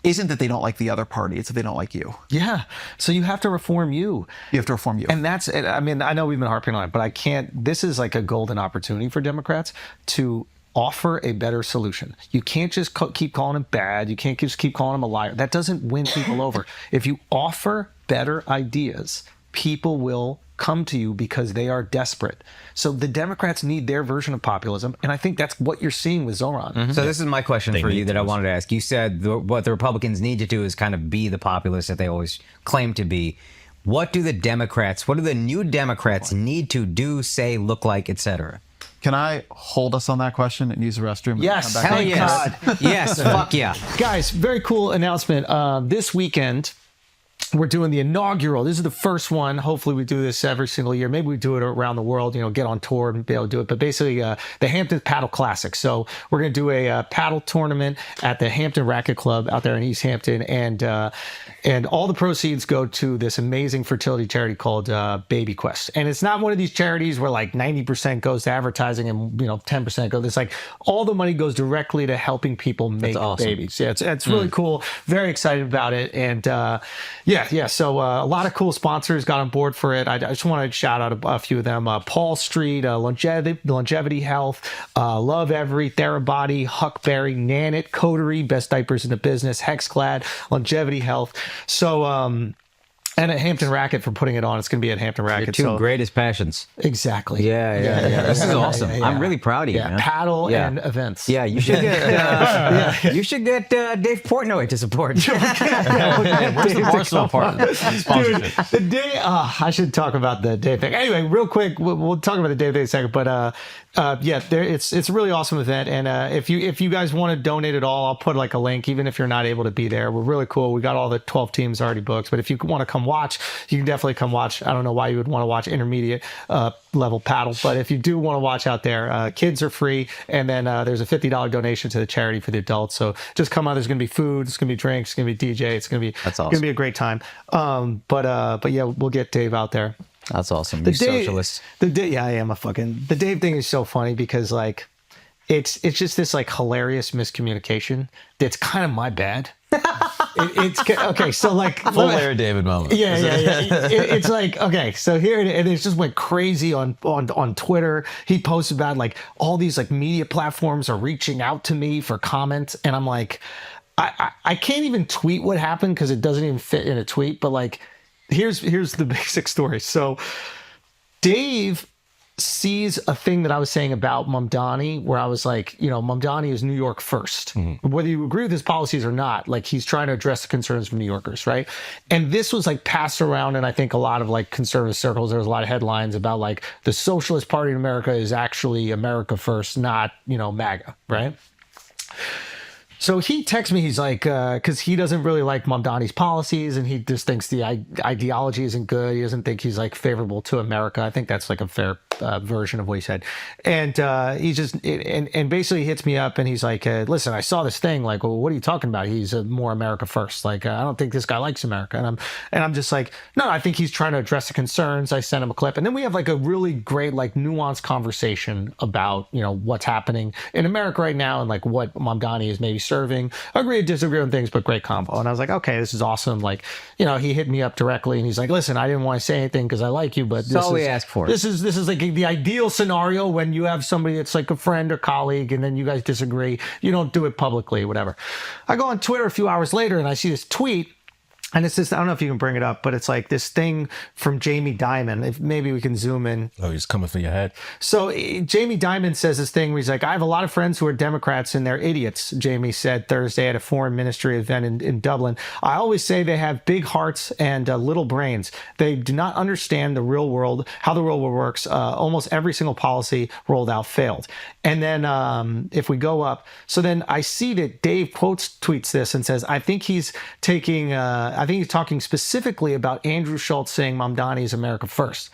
S2: isn't that they don't like the other party, it's that they don't like you.
S1: Yeah. So you have to reform you.
S2: You have to reform you.
S1: And that's, I mean, I know we've been harping on it, but I can't, this is like a golden opportunity for Democrats to offer a better solution. You can't just keep calling him bad. You can't just keep calling him a liar. That doesn't win people over. If you offer better ideas, people will come to you because they are desperate. So the Democrats need their version of populism, and I think that's what you're seeing with Zohran.
S3: So this is my question for you that I wanted to ask. You said what the Republicans need to do is kind of be the populists that they always claim to be. What do the new Democrats need to do, say, look like, etc.?
S2: Can I hold us on that question and use the restroom?
S1: Yes,
S3: hell yes. Yes, fuck yeah.
S1: Guys, very cool announcement. This weekend, we're doing the inaugural. This is the first one. Hopefully we do this every single year. Maybe we do it around the world, get on tour and be able to do it. But basically, the Hampton Paddle Classic. So we're going to do a paddle tournament at the Hampton Racquet Club out there in East Hampton. And all the proceeds go to this amazing fertility charity called Baby Quest. And it's not one of these charities where like 90% goes to advertising and 10% goes. It's like all the money goes directly to helping people make babies. Yeah, it's really cool. Very excited about it. And so a lot of cool sponsors got on board for it. I just want to shout out a few of them. Paul Street, Longevity Health, Love Every, Therabody, Huckberry, Nanit, Coterie, Best Diapers in the Business, Hexclad, Longevity Health. So, and at Hampton Racquet for putting it on. It's going to be at Hampton Racquet.
S3: Your two greatest passions.
S1: Exactly.
S3: Yeah. This is awesome. I'm really proud of you, man.
S1: Paddle and events.
S3: Yeah, you should get you should get Dave Portnoy to support.
S6: Where's the Barstool part?
S1: Dude, the day, I should talk about the Dave thing. Anyway, real quick, we'll talk about the Dave thing in a second, but it's a really awesome event, and if you guys want to donate at all, I'll put like a link, even if you're not able to be there. We're really cool. We got all the 12 teams already booked, but if you want to come watch, you can definitely come watch. I don't know why you would want to watch intermediate level paddle, but if you do want to watch out there, kids are free, and then there's a $50 donation to the charity for the adults. So just come out. There's going to be food, it's going to be drinks, it's going to be DJ, it's going to be
S3: That's awesome.
S1: going to be a great time. But yeah, we'll get Dave out there.
S3: That's awesome.
S1: The
S3: You
S1: Dave,
S3: socialist.
S1: yeah, I am a fucking. The Dave thing is so funny because like, it's just this like hilarious miscommunication that's kind of my bad. It's okay. So like,
S5: Full Larry David moment.
S1: yeah. It's like, okay, so here it is, and it just went crazy on Twitter. He posts about like all these like media platforms are reaching out to me for comments, and I'm like, I can't even tweet what happened because it doesn't even fit in a tweet. But like, here's the basic story. So Dave sees a thing that I was saying about Mamdani, where I was like, Mamdani is New York first. Mm-hmm. Whether you agree with his policies or not, like he's trying to address the concerns of New Yorkers, right? And this was like passed around, and I think a lot of like conservative circles, there was a lot of headlines about like the Socialist Party in America is actually America first, not, MAGA, right? So he texts me, he's like, because he doesn't really like Mamdani's policies, and he just thinks the ideology isn't good. He doesn't think he's like favorable to America. I think that's like a fair version of what he said. And he just, and basically hits me up, and he's like, listen, I saw this thing, like, well, what are you talking about? He's more America first. Like, I don't think this guy likes America. And I'm just like, no, I think he's trying to address the concerns. I sent him a clip. And then we have like a really great, like nuanced conversation about, what's happening in America right now and like what Mamdani is maybe serving. Agree to disagree on things, but great combo. And I was like, okay, this is awesome. Like, he hit me up directly, and he's like, listen, I didn't want to say anything because I like you, but
S3: that's all we asked for.
S1: This is like the ideal scenario when you have somebody that's like a friend or colleague, and then you guys disagree. You don't do it publicly, whatever. I go on Twitter a few hours later, and I see this tweet. And it's this, I don't know if you can bring it up, but it's like this thing from Jamie Dimon. If maybe we can zoom in.
S4: Oh, he's coming for your head.
S1: So Jamie Dimon says this thing where he's like, I have a lot of friends who are Democrats and they're idiots, Jamie said Thursday at a foreign ministry event in Dublin. I always say they have big hearts and little brains. They do not understand the real world, how the real world works. Almost every single policy rolled out failed. And then if we go up, so then I see that Dave tweets this and says, I think he's talking specifically about Andrew Schulz saying Mamdani is America first.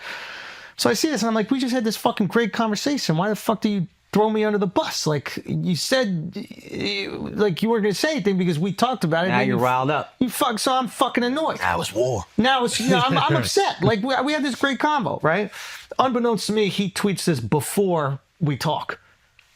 S1: So I see this and I'm like, we just had this fucking great conversation. Why the fuck do you throw me under the bus? Like you said, like you weren't going to say anything because we talked about it.
S3: Now you're riled up.
S1: So I'm fucking annoyed.
S4: Now it's war.
S1: Now it's, I'm upset. Like we had this great combo, right? Unbeknownst to me, he tweets this before we talk.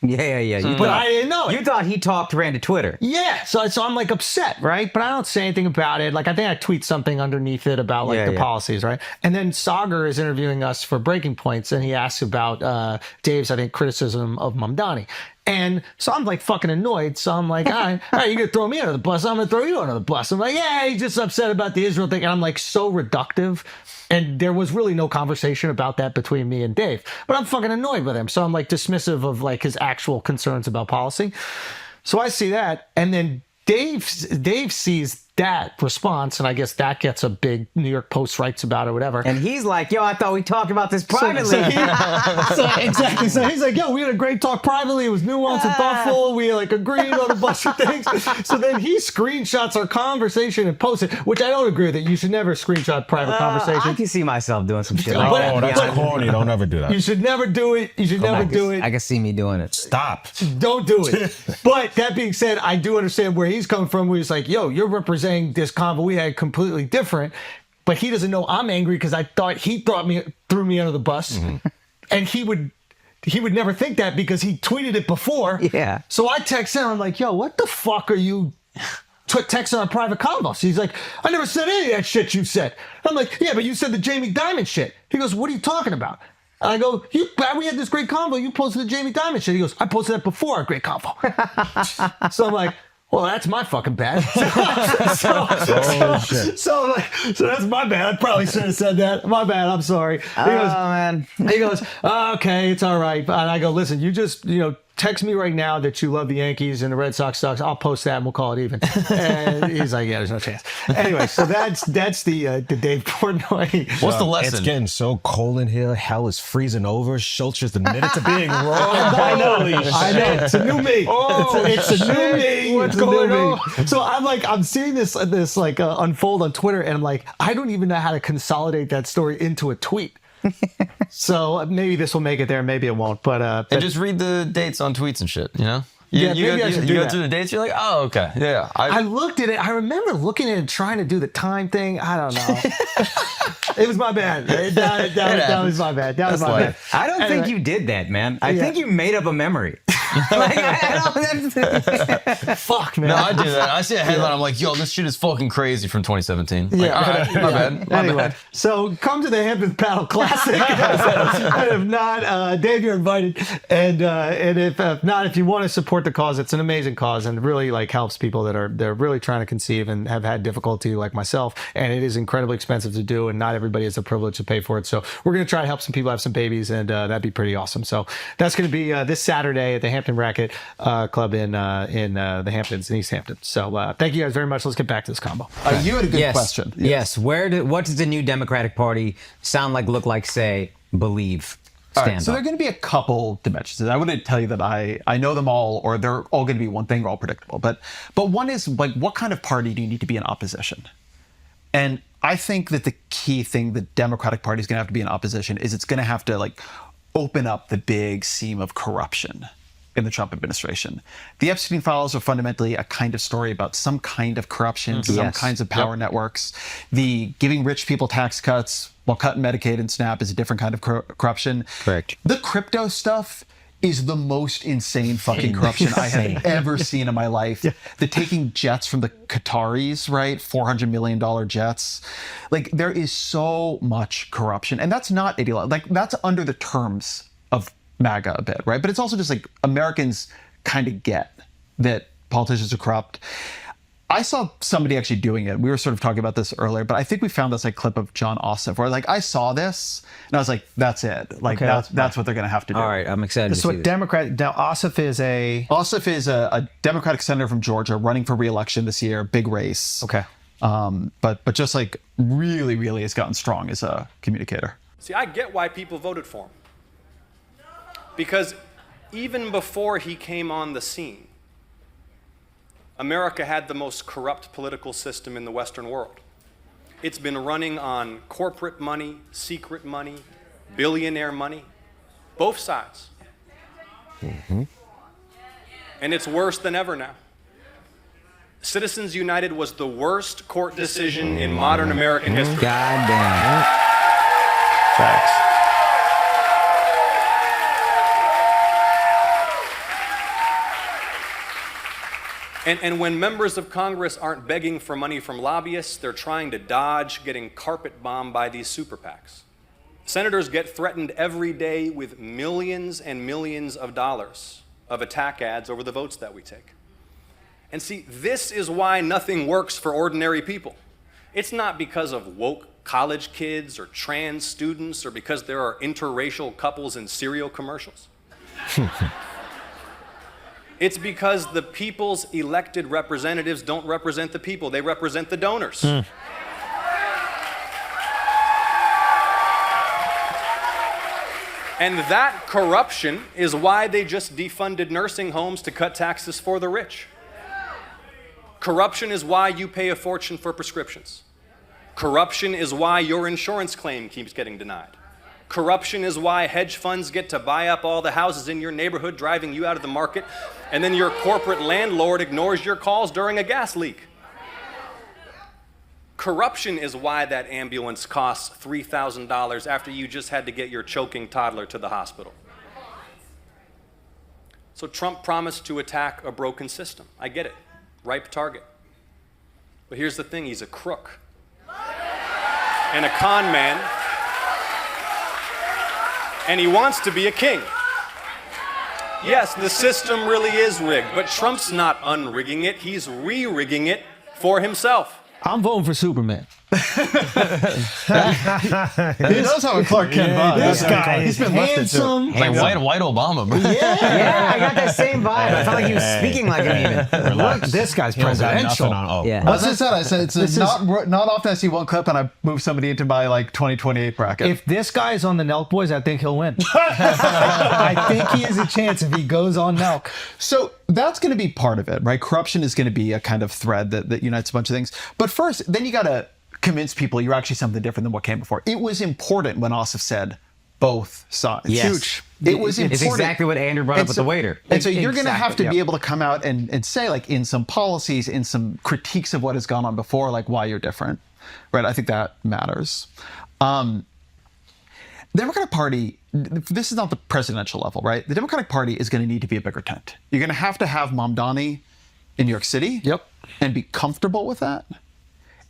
S3: Yeah.
S1: But I didn't know it.
S3: You thought he ran to Twitter.
S1: Yeah, so I'm like upset, right? But I don't say anything about it. Like I think I tweet something underneath it about like the policies, right? And then Sagar is interviewing us for Breaking Points, and he asks about Dave's, I think, criticism of Mamdani. And so I'm like fucking annoyed. So I'm like, all right, you're going to throw me under the bus. I'm going to throw you under the bus. I'm like, yeah, he's just upset about the Israel thing. And I'm like so reductive. And there was really no conversation about that between me and Dave. But I'm fucking annoyed with him. So I'm like dismissive of like his actual concerns about policy. So I see that. And then Dave sees that response, and I guess that gets a big New York Post writes about it or whatever.
S3: And he's like, yo, I thought we talked about this privately.
S1: Exactly. So he's like, yo, we had a great talk privately. It was nuanced and thoughtful. We like agreed on a bunch of things. So then he screenshots our conversation and posts it, which I don't agree with it. You should never screenshot private conversations.
S3: I can see myself doing some shit like that.
S4: Oh, that's corny. Don't ever do that.
S1: You should never do it. You should never do it.
S3: I can see me doing it.
S4: Stop.
S1: Don't do it. But that being said, I do understand where he's coming from, where he's like, yo, you're representing this convo we had completely different, but he doesn't know I'm angry because I thought he threw me under the bus. Mm-hmm. And he would never think that because he tweeted it before.
S3: Yeah.
S1: So I text him, I'm like, yo, what the fuck are you texting on private convos? He's like, I never said any of that shit you said. I'm like, yeah, but you said the Jamie Dimon shit. He goes, what are you talking about? And I go, we had this great convo. You posted the Jamie Dimon shit. He goes, I posted that before our great convo. So I'm like, well, that's my fucking bad. So that's my bad. I probably should have said that. My bad. I'm sorry. He goes,
S3: man.
S1: He goes, okay, it's all right. And I go, listen, you just, text me right now that you love the Yankees and the Red Sox sucks. I'll post that and we'll call it even. And he's like, yeah, there's no chance. Anyway, so that's the Dave Portnoy.
S5: What's the lesson?
S4: It's getting so cold in here. Hell is freezing over. Schulz just admitted to being wrong.
S1: I know. It's a new me.
S4: Oh,
S1: it's a new me.
S4: What's
S1: It's a new
S4: going
S1: me.
S4: on?
S1: So I'm seeing this unfold on Twitter, and I'm like, I don't even know how to consolidate that story into a tweet. So maybe this will make it there, maybe it won't. But
S5: and just read the dates on tweets and shit, you know?
S1: Maybe I should do
S5: go
S1: that.
S5: through the dates, you're like, oh, okay. Yeah.
S1: I looked at it. I remember looking at it and trying to do the time thing. I don't know. It was my bad. That was my bad. That was my bad.
S3: I don't think you did that, man. I think you made up a memory. Like,
S1: Fuck, man.
S5: No, I do that. I see a headline. I'm like, yo, this shit is fucking crazy from 2017. Like, all right, my bad. My
S1: Anyway,
S5: bad.
S1: so come to the Hamptons Paddle Classic. And if not, Dave, you're invited. And if not, if you want to support the cause, it's an amazing cause and really like helps people that are really trying to conceive and have had difficulty like myself. And it is incredibly expensive to do, and not everybody has the privilege to pay for it. So we're going to try to help some people have some babies, and that'd be pretty awesome. So that's going to be this Saturday at the Hampton Racket Club in the Hamptons, in East Hampton. So thank you guys very much. Let's get back to this combo.
S2: You had a good question.
S3: Yes. What does the new Democratic Party sound like, look like, say, believe,
S2: All
S3: stand
S2: right, so
S3: on?
S2: there are going to be a couple dimensions. I wouldn't tell you that I know them all, or they're all going to be one thing or all predictable. But one is like, what kind of party do you need to be in opposition? And I think that the key thing the Democratic Party is going to have to be in opposition is it's going to have to like open up the big seam of corruption in the Trump administration. The Epstein files are fundamentally a kind of story about some kind of corruption, some kinds of power networks. The giving rich people tax cuts while cutting Medicaid and SNAP is a different kind of corruption.
S3: Correct.
S2: The crypto stuff is the most insane fucking corruption I have ever seen in my life. The taking jets from the Qataris, right? $400 million jets. Like, there is so much corruption. And that's not ideological. Like, that's under the terms of MAGA a bit, right? But it's also just like Americans kind of get that politicians are corrupt. I saw somebody actually doing it. We were sort of talking about this earlier, but I think we found this like clip of John Ossoff where like I saw this and I was like, that's it. Like that's what they're going to have to do.
S3: All right, I'm excited to see this.
S1: Ossoff is
S2: a Democratic senator from Georgia running for re-election this year, big race.
S1: Okay.
S2: But just like really has gotten strong as a communicator.
S9: See, I get why people voted for him. Because even before he came on the scene, America had the most corrupt political system in the Western world. It's been running on corporate money, secret money, billionaire money, both sides. And it's worse than ever now. Citizens United was the worst court decision in modern American history.
S3: God damn.
S1: facts.
S9: And when members of Congress aren't begging for money from lobbyists, they're trying to dodge getting carpet bombed by these super PACs. Senators get threatened every day with millions and millions of dollars of attack ads over the votes that we take. And see, this is why nothing works for ordinary people. It's not because of woke college kids or trans students or because there are interracial couples in cereal commercials. It's because the people's elected representatives don't represent the people, they represent the donors. And that corruption is why they just defunded nursing homes to cut taxes for the rich. Corruption is why you pay a fortune for prescriptions. Corruption is why your insurance claim keeps getting denied. Corruption is why hedge funds get to buy up all the houses in your neighborhood, driving you out of the market, and then your corporate landlord ignores your calls during a gas leak. Corruption is why that ambulance costs $3,000 after you just had to get your choking toddler to the hospital. So Trump promised to attack a broken system. I get it. Ripe target. But here's the thing, he's a crook and a con man, and he wants to be a king. Yes, the system really is rigged, but Trump's not unrigging it, he's re-rigging it for himself.
S1: I'm voting for Superman.
S2: He knows how a Clark Kent vibe.
S1: This guy
S2: He's
S1: is
S2: been lifted
S1: handsome.
S5: It's like white Obama, bro.
S3: Yeah, I got that same vibe. I felt like he was speaking like him even.
S1: Look, this guy's presidential.
S3: Yeah.
S2: As I said, it's not often I see one clip and I move somebody into my like 2028 bracket.
S1: If this guy is on the Nelk Boys, I think he'll win. I think he has a chance if he goes on Nelk.
S2: So that's going to be part of it, right? Corruption is going to be a kind of thread that unites a bunch of things. But first, then you got to convince people you're actually something different than what came before. It was important when Ossoff said both sides.
S3: Yes.
S2: Huge. It was important.
S3: It's exactly what Andrew brought up with the waiter.
S2: And so you're going to have to
S1: Exactly,
S2: be able to come out and say, like, in some policies, in some critiques of what has gone on before, like why you're different, right? I think that matters. The Democratic Party, this is not the presidential level, right? The Democratic Party is going to need to be a bigger tent. You're going to have Mamdani in New York City.
S1: Yep.
S2: And be comfortable with that.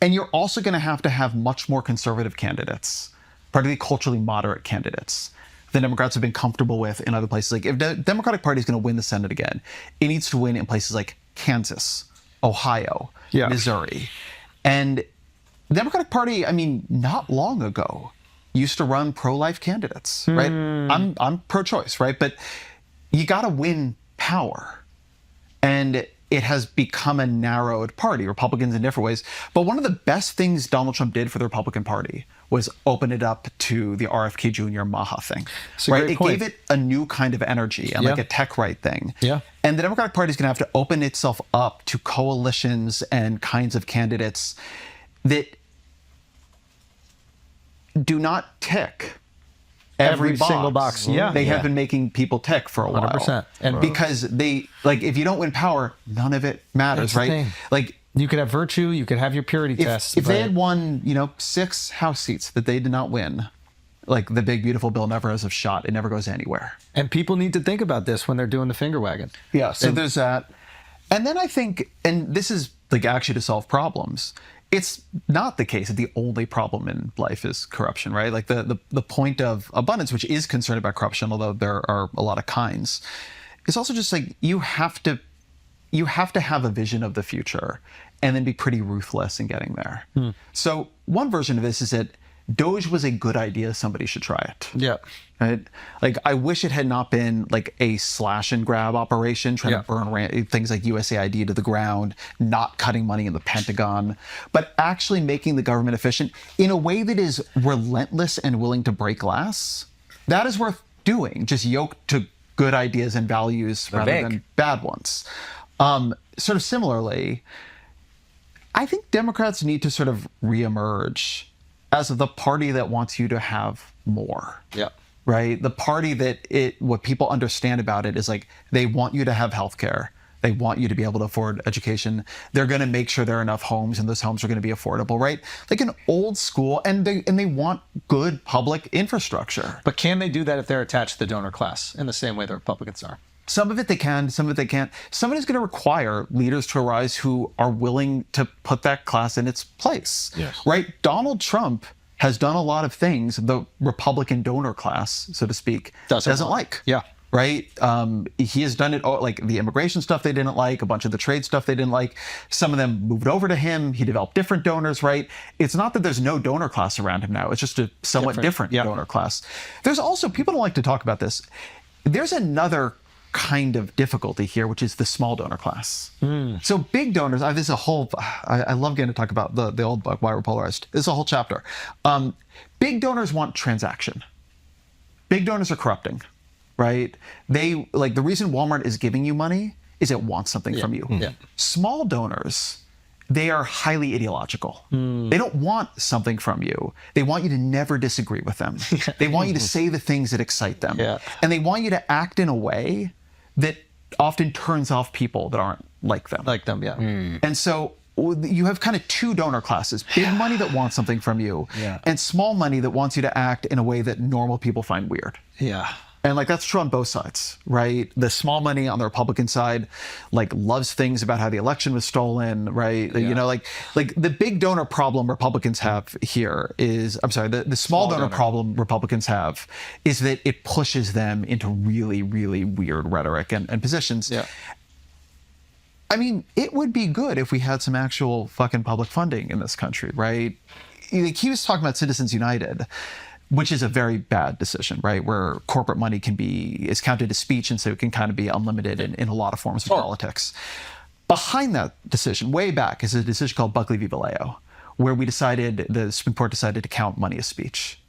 S2: And you're also going to have much more conservative candidates, particularly culturally moderate candidates, the Democrats have been comfortable with in other places. Like if the Democratic Party is going to win the Senate again, it needs to win in places like Kansas, Ohio, Missouri. And the Democratic Party, I mean, not long ago, used to run pro-life candidates, right? I'm pro-choice, right? But you got to win power. And it has become a narrowed party, Republicans in different ways. But one of the best things Donald Trump did for the Republican Party was open it up to the RFK Jr. Maha thing, right? It gave it a new kind of energy and like a tech right thing.
S1: Yeah.
S2: And the Democratic Party is going to have to open itself up to coalitions and kinds of candidates that do not tick every
S1: single box. Yeah.
S2: They have been making people tick for a while.
S1: 100%. And
S2: because they, like, if you don't win power, none of it matters,
S1: That's the
S2: right?
S1: thing.
S2: Like,
S1: you could have virtue, you could have your purity test.
S2: if they had won, 6 House seats that they did not win, like the big, beautiful bill never has a shot. It never goes anywhere.
S1: And people need to think about this when they're doing the finger wagging.
S2: Yeah, so there's that. And then I think, and this is like actually to solve problems, it's not the case that the only problem in life is corruption, right? Like the point of abundance, which is concerned about corruption, although there are a lot of kinds, is also just like you have to have a vision of the future and then be pretty ruthless in getting there. So one version of this is that Doge was a good idea. Somebody should try it.
S1: Yeah.
S2: Right? Like, I wish it had not been like a slash and grab operation, trying to burn things like USAID to the ground, not cutting money in the Pentagon, but actually making the government efficient in a way that is relentless and willing to break glass. That is worth doing, just yoked to good ideas and values rather than bad ones. Sort of similarly, I think Democrats need to sort of reemerge as the party that wants you to have more.
S1: Yeah.
S2: Right? The party that what people understand about it is like they want you to have healthcare. They want you to be able to afford education. They're going to make sure there are enough homes and those homes are going to be affordable, right? Like an old school, and they want good public infrastructure.
S1: But can they do that if they're attached to the donor class in the same way the Republicans are?
S2: Some of it they can, some of it they can't. Some of it is going to require leaders to arise who are willing to put that class in its place.
S4: Yes.
S2: Right? Donald Trump has done a lot of things the Republican donor class, so to speak, doesn't like.
S1: Yeah.
S2: Right? He has done it, like the immigration stuff they didn't like, a bunch of the trade stuff they didn't like. Some of them moved over to him. He developed different donors, right? It's not that there's no donor class around him now. It's just a somewhat different donor class. There's also, people don't like to talk about this. There's another kind of difficulty here, which is the small donor class. So big donors, this is a whole, I love getting to talk about the old book, Why We're Polarized. This is a whole chapter. Big donors want transaction. Big donors are corrupting, right? They, like, the reason Walmart is giving you money is it wants something from you. Small donors, they are highly ideological. They don't want something from you. They want you to never disagree with them. They want you to say the things that excite them. And they want you to act in a way that often turns off people that aren't like them. And so you have kind of two donor classes: big money that wants something from you, and small money that wants you to act in a way that normal people find weird. And like that's true on both sides, right? The small money on the Republican side, like, loves things about how the election was stolen, right? You know, like the big donor problem Republicans have here is, I'm sorry, the small donor problem Republicans have is that it pushes them into really, really weird rhetoric and positions. I mean, it would be good if we had some actual fucking public funding in this country, right? he was talking about Citizens United, which is a very bad decision, right? Where corporate money is counted as speech, and so it can kind of be unlimited in a lot of forms of politics. Behind that decision, way back, is a decision called Buckley v. Vallejo, where the Supreme Court decided to count money as speech.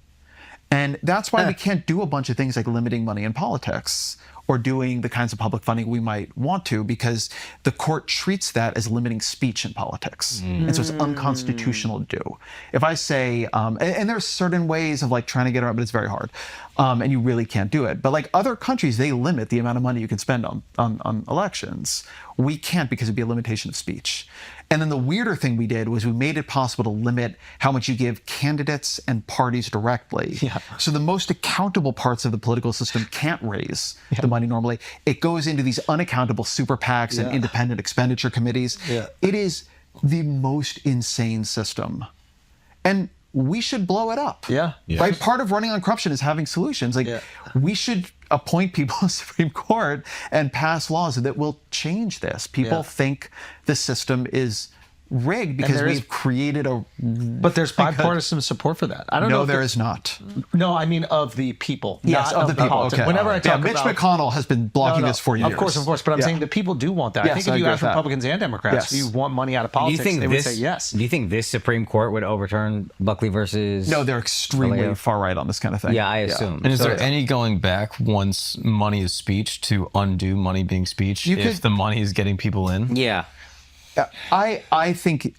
S2: And that's why we can't do a bunch of things like limiting money in politics or doing the kinds of public funding we might want to, because the court treats that as limiting speech in politics. And so it's unconstitutional to do. If I say, and there's certain ways of like trying to get around, but it's very hard. And you really can't do it. But like other countries, they limit the amount of money you can spend on elections. We can't, because it'd be a limitation of speech. And then the weirder thing we did was we made it possible to limit how much you give candidates and parties directly. Yeah. So the most accountable parts of the political system can't raise the money normally. It goes into these unaccountable super PACs and independent expenditure committees. Yeah. It is the most insane system. And we should blow it up.
S1: Yeah.
S2: Right? Part of running on corruption is having solutions. Like, we should appoint people to the Supreme Court and pass laws that will change this. People think the system is rigged because we've created a...
S1: But there's bipartisan support for that. I don't know.
S2: No, there is not.
S1: No, I mean of the people.
S2: Yes,
S1: not
S2: of the people.
S1: politics.
S2: Okay.
S1: Whenever I talk
S2: Mitch McConnell has been blocking this for years.
S1: Of course. But I'm saying the people do want that.
S2: Yes,
S1: I think if you
S2: agree
S1: ask
S2: with that.
S1: Republicans and Democrats, if you want money out of politics, they would say yes.
S3: Do you think this Supreme Court would overturn Buckley versus...
S2: No, they're extremely far right on this kind of thing.
S3: Yeah, I assume.
S6: And is there any going back once money is speech to undo money being speech if the money is getting people in?
S3: Yeah.
S2: I think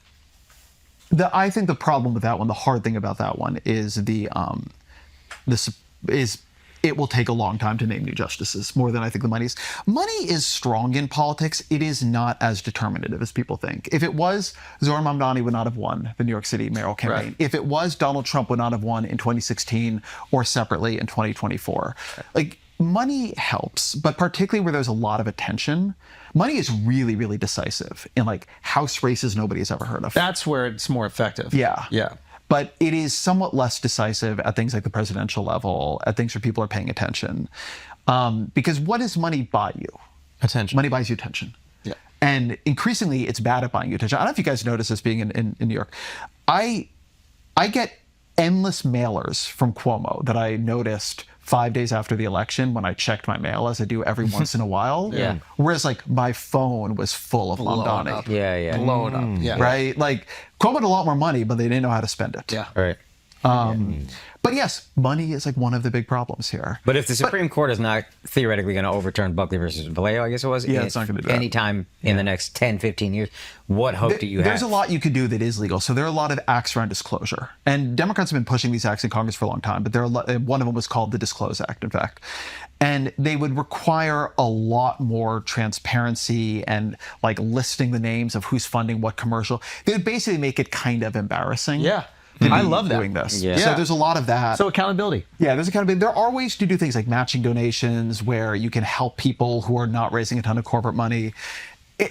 S2: the problem with that one, the hard thing about that one, is it will take a long time to name new justices, more than I think the money is. Money is strong in politics. It is not as determinative as people think. If it was, Zohran Mamdani would not have won the New York City mayoral campaign. Right. If it was, Donald Trump would not have won in 2016 or separately in 2024. Like, money helps, but particularly where there's a lot of attention, money is really, really decisive in like House races nobody has ever heard of.
S1: That's where it's more effective.
S2: Yeah.
S1: Yeah.
S2: But it is somewhat less decisive at things like the presidential level, at things where people are paying attention. Because what does money buy you?
S6: Attention.
S2: Money buys you attention. Yeah. And increasingly, it's bad at buying you attention. I don't know if you guys notice this being in New York. I get endless mailers from Cuomo that I noticed 5 days after the election when I checked my mail, as I do every once in a while. Yeah. Whereas like my phone was full of Mamdani.
S3: Yeah.
S1: Blown up. Yeah.
S2: Right? Like Cuomo had a lot more money, but they didn't know how to spend it.
S1: Yeah.
S3: Right.
S2: But yes, money is like one of the big problems here.
S3: But if the Supreme Court is not theoretically going to overturn Buckley versus Vallejo, I guess it was,
S2: it's not going to do that.
S3: Anytime in the next 10, 15 years, what hope do you have?
S2: There's a lot you could do that is legal. So there are a lot of acts around disclosure. And Democrats have been pushing these acts in Congress for a long time, but one of them was called the Disclose Act, in fact. And they would require a lot more transparency and like listing the names of who's funding what commercial. They would basically make it kind of embarrassing.
S1: Yeah. I love that.
S2: Doing this.
S3: Yeah.
S2: So there's a lot of that.
S1: So accountability.
S2: Yeah, there's accountability. There are ways to do things like matching donations where you can help people who are not raising a ton of corporate money.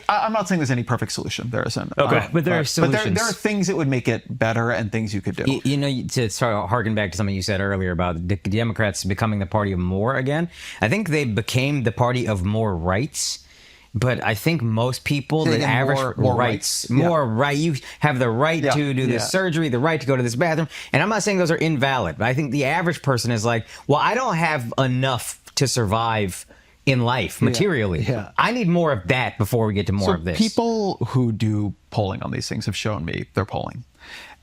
S2: I'm not saying there's any perfect solution. There isn't.
S3: Okay, but there are solutions.
S2: But there are things that would make it better and things you could do.
S3: You know, to sort of harken back to something you said earlier about the Democrats becoming the party of more again, I think they became the party of more rights. But I think most people, the average
S2: more
S3: rights,
S2: Yeah.
S3: more right. You have the right to do this surgery, the right to go to this bathroom. And I'm not saying those are invalid, but I think the average person is like, well, I don't have enough to survive in life materially. Yeah. I need more of that before we get to more of this.
S2: People who do polling on these things have shown me their polling.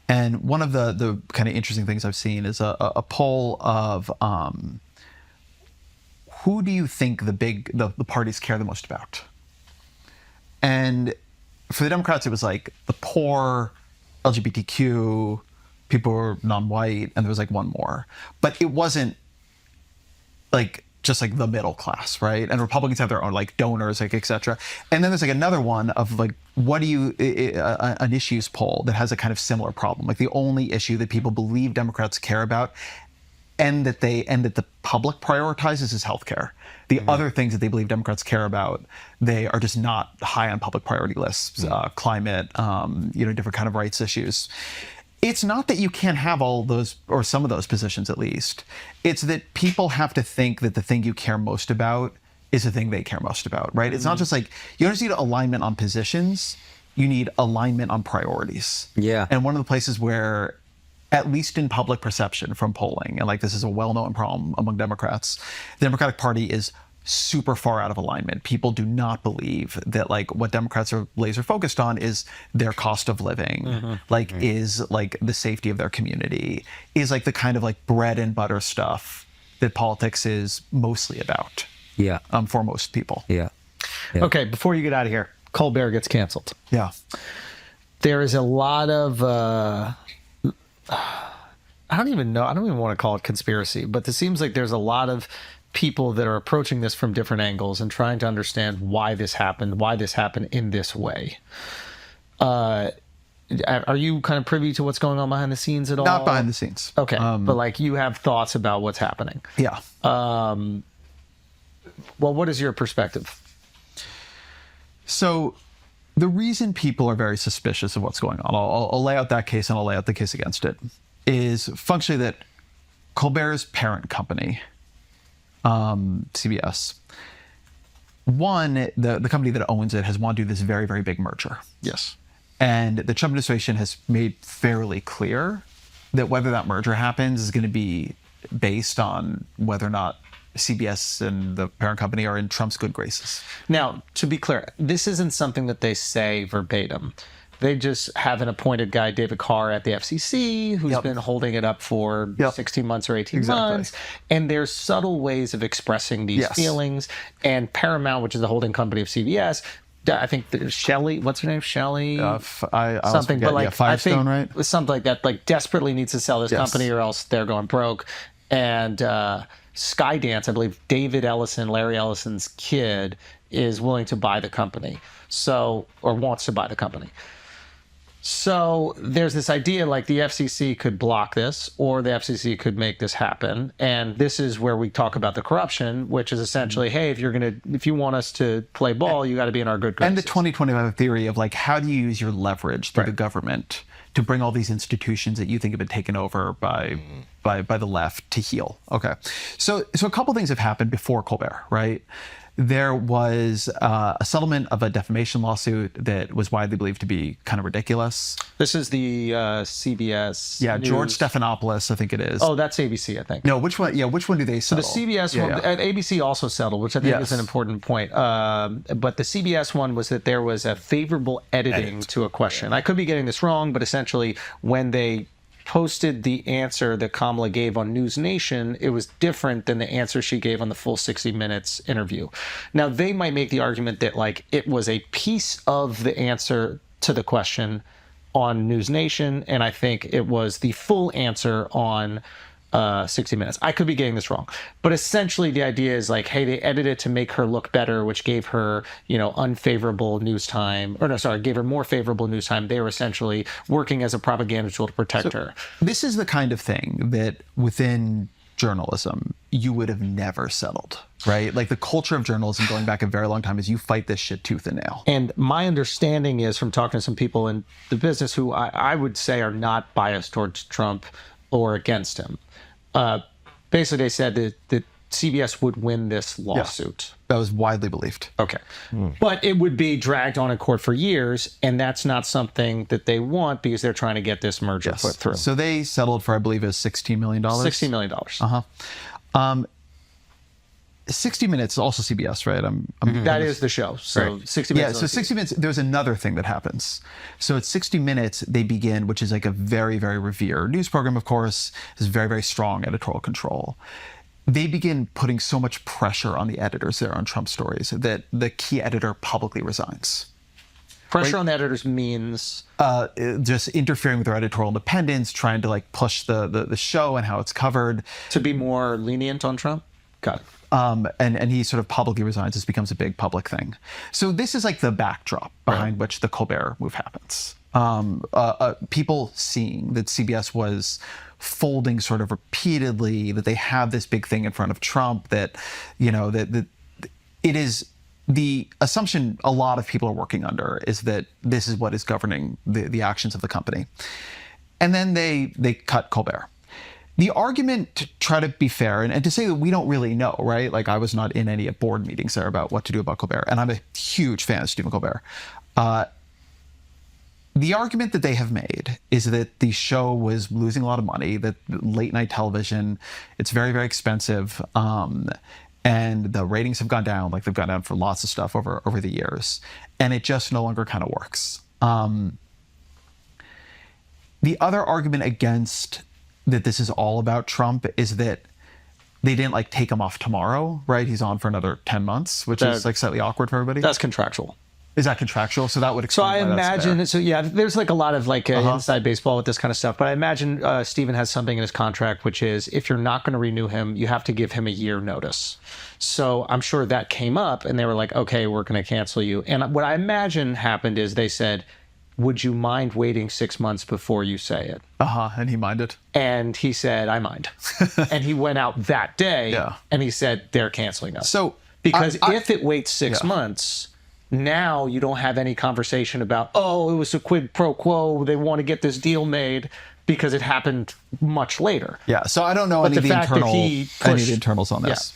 S2: And one of the kind of interesting things I've seen is a poll of who do you think the parties care the most about? And for the Democrats, it was like the poor, LGBTQ, people who are non-white, and there was like one more. But it wasn't like just like the middle class, right? And Republicans have their own like donors, like et cetera. And then there's like another one of like, what do you, an issues poll that has a kind of similar problem. Like the only issue that people believe Democrats care about and that the public prioritizes is healthcare. The other things that they believe Democrats care about, they are just not high on public priority lists. Climate, different kind of rights issues. It's not that you can't have all those or some of those positions at least. It's that people have to think that the thing you care most about is the thing they care most about, right? It's not just like, you don't just need alignment on positions, you need alignment on priorities.
S3: Yeah.
S2: And one of the places where at least in public perception from polling, and like this is a well-known problem among Democrats, the Democratic Party is super far out of alignment. People do not believe that like what Democrats are laser focused on is their cost of living, is like the safety of their community, is like the kind of like bread and butter stuff that politics is mostly about.
S3: Yeah.
S2: For most people.
S3: Yeah.
S1: Okay, before you get out of here, Colbert gets canceled.
S2: Yeah.
S1: There is a lot of I don't even want to call it conspiracy, but it seems like there's a lot of people that are approaching this from different angles and trying to understand why this happened in this way. Are you kind of privy to what's going on behind the scenes at all?
S2: Not behind the scenes.
S1: Okay, but like you have thoughts about what's happening.
S2: Yeah.
S1: Well, what is your perspective?
S2: So the reason people are very suspicious of what's going on, I'll lay out that case and I'll lay out the case against it, is functionally that Colbert's parent company, CBS, the company that owns it has wanted to do this very, very big merger.
S1: Yes.
S2: And the Trump administration has made fairly clear that whether that merger happens is going to be based on whether or not CBS and the parent company are in Trump's good graces.
S1: Now, to be clear, this isn't something that they say verbatim. They just have an appointed guy, David Carr, at the FCC, who's been holding it up for 16 months or 18 months. And there's subtle ways of expressing these feelings. And Paramount, which is the holding company of CBS, I think Shelley, what's her name? Shelley?
S2: Something, but like Firestone, right?
S1: Something like that, like desperately needs to sell this company or else they're going broke. And Skydance, I believe David Ellison, Larry Ellison's kid, is willing to buy the company. So, or wants to buy the company. So there's this idea like the FCC could block this or the FCC could make this happen. And this is where we talk about the corruption, which is essentially, hey, if you want us to play ball, you got to be in our good graces.
S2: And the 2025 theory of like, how do you use your leverage through the government to bring all these institutions that you think have been taken over by the left to heal? Okay. So a couple things have happened before Colbert, right? There was a settlement of a defamation lawsuit that was widely believed to be kind of ridiculous.
S1: This is the CBS.
S2: Yeah,
S1: News.
S2: George Stephanopoulos, I think it is.
S1: Oh, that's ABC, I think.
S2: No, which one? Yeah, which one do they settle?
S1: So the CBS one, and ABC also settled, which I think is an important point. But the CBS one was that there was a favorable editing to a question. I could be getting this wrong, but essentially when they posted the answer that Kamala gave on News Nation, it was different than the answer she gave on the full 60 Minutes interview. Now, they might make the argument that like it was a piece of the answer to the question on News Nation, and I think it was the full answer on 60 Minutes. I could be getting this wrong, but essentially the idea is like, hey, they edited it to make her look better, which gave her, unfavorable news time, gave her more favorable news time. They were essentially working as a propaganda tool to protect her.
S2: This is the kind of thing that within journalism, you would have never settled, right? Like the culture of journalism going back a very long time is you fight this shit tooth and nail.
S1: And my understanding is from talking to some people in the business who I would say are not biased towards Trump or against him. Basically, they said that CBS would win this lawsuit.
S2: That was widely believed.
S1: Okay. But it would be dragged on in court for years, and that's not something that they want because they're trying to get this merger put through.
S2: So they settled for, I believe, $16 million.
S1: $16 million.
S2: 60 Minutes is also CBS, right?
S1: That is the show. So 60 Minutes.
S2: Yeah, so 60 Minutes, there's another thing that happens. So at 60 Minutes, they begin, which is like a very, very revered news program, of course, has very, very strong editorial control. They begin putting so much pressure on the editors there on Trump stories that the key editor publicly resigns.
S1: Pressure on the editors means?
S2: Just interfering with their editorial independence, trying to like push the show and how it's covered.
S1: To be more lenient on Trump? Got it.
S2: And he sort of publicly resigns. This becomes a big public thing. So this is like the backdrop behind which the Colbert move happens. People seeing that CBS was folding sort of repeatedly, that they have this big thing in front of Trump, that, that it is the assumption a lot of people are working under is that this is what is governing the actions of the company. And then they cut Colbert. The argument, to try to be fair and to say that we don't really know, right? Like I was not in any board meetings there about what to do about Colbert, and I'm a huge fan of Stephen Colbert. the argument that they have made is that the show was losing a lot of money, that late night television, it's very, very expensive. And the ratings have gone down, like they've gone down for lots of stuff over the years. And it just no longer kind of works. The other argument against that this is all about Trump is that they didn't like take him off tomorrow, right? He's on for another 10 months, which is like slightly awkward for everybody.
S1: That's contractual.
S2: Is that contractual? So that would explain.
S1: So I imagine. So yeah, there's like a lot of like inside baseball with this kind of stuff. But I imagine Steven has something in his contract, which is if you're not going to renew him, you have to give him a year notice. So I'm sure that came up, and they were like, "Okay, we're going to cancel you." And what I imagine happened is they said, "Would you mind waiting 6 months before you say it?"
S2: And he minded.
S1: And he said, "I mind." And he went out that day, and he said, "They're canceling us."
S2: So
S1: because if it waits 6 months. Now you don't have any conversation about, oh, it was a quid pro quo. They want to get this deal made because it happened much later.
S2: Yeah. So I don't know any of the internals on this.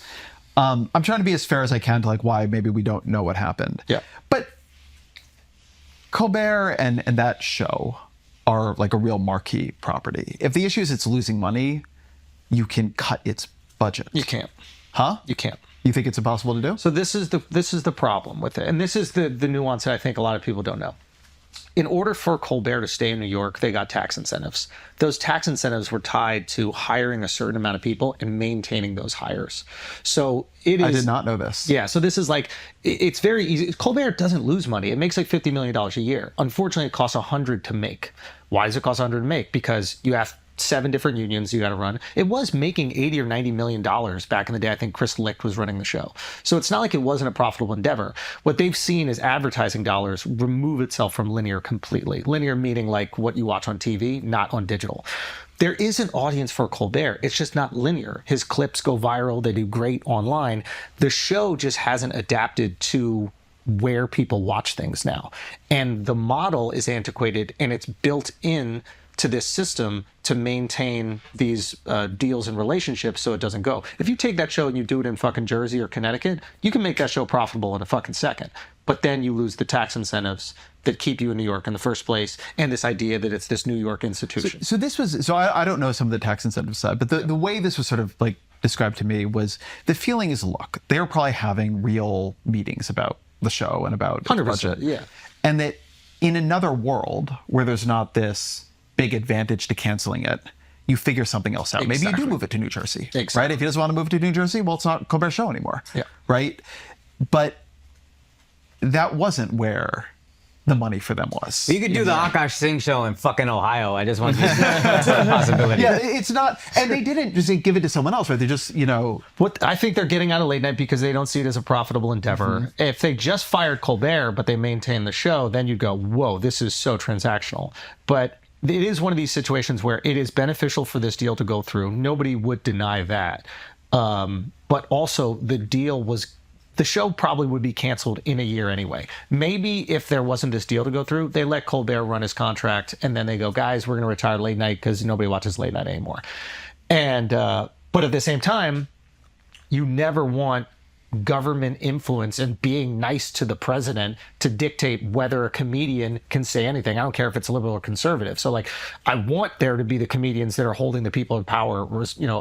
S2: Yeah. I'm trying to be as fair as I can to like why maybe we don't know what happened.
S1: Yeah.
S2: But Colbert and that show are like a real marquee property. If the issue is it's losing money, you can cut its budget.
S1: You can't.
S2: Huh?
S1: You can't.
S2: You think it's impossible to do?
S1: So this is the problem with it. And this is the nuance that I think a lot of people don't know. In order for Colbert to stay in New York, they got tax incentives. Those tax incentives were tied to hiring a certain amount of people and maintaining those hires. So it is.
S2: I did not know this.
S1: Yeah. So this is like, it's very easy. Colbert doesn't lose money. It makes like $50 million a year. Unfortunately, it costs $100 to make. Why does it cost $100 to make? Because you have 7 different unions you got to run. It was making $80 or $90 million back in the day. I think Chris Licht was running the show. So it's not like it wasn't a profitable endeavor. What they've seen is advertising dollars remove itself from linear completely. Linear meaning like what you watch on TV, not on digital. There is an audience for Colbert. It's just not linear. His clips go viral. They do great online. The show just hasn't adapted to where people watch things now. And the model is antiquated, and it's built in to this system to maintain these deals and relationships so it doesn't go. If you take that show and you do it in fucking Jersey or Connecticut, you can make that show profitable in a fucking second. But then you lose the tax incentives that keep you in New York in the first place, and this idea that it's this New York institution.
S2: So this was, so I don't know some of the tax incentive side, but the way this was sort of like described to me was the feeling is, look, they're probably having real meetings about the show and about the budget.
S1: Yeah.
S2: And that in another world where there's not this big advantage to canceling it, you figure something else out. Exactly. Maybe you do move it to New Jersey, right? If he doesn't want to move it to New Jersey, well, it's not Colbert's show anymore, right? But that wasn't where the money for them was.
S3: You could do the Akash Singh show in fucking Ohio. I just want to that's a possibility.
S2: Yeah, it's not, and they didn't just give it to someone else, right? They just,
S1: What I think they're getting out of late night because they don't see it as a profitable endeavor. Mm-hmm. If they just fired Colbert, but they maintained the show, then you'd go, whoa, this is so transactional. But it is one of these situations where it is beneficial for this deal to go through. Nobody would deny that. But also the show probably would be canceled in a year anyway. Maybe if there wasn't this deal to go through, they let Colbert run his contract and then they go, guys, we're going to retire late night because nobody watches late night anymore. And but at the same time, you never want government influence and being nice to the president to dictate whether a comedian can say anything. I don't care if it's liberal or conservative. So like, I want there to be the comedians that are holding the people in power,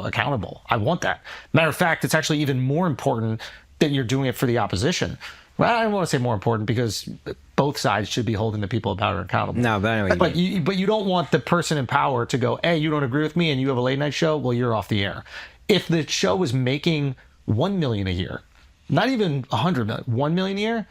S1: accountable. I want that. Matter of fact, it's actually even more important that you're doing it for the opposition. Well, I don't want to say more important because both sides should be holding the people in power accountable.
S3: No, but anyway.
S1: But you don't want the person in power to go, hey, you don't agree with me and you have a late night show? Well, you're off the air. If the show was making $1 million a year, not even 100 million, 1 million a year,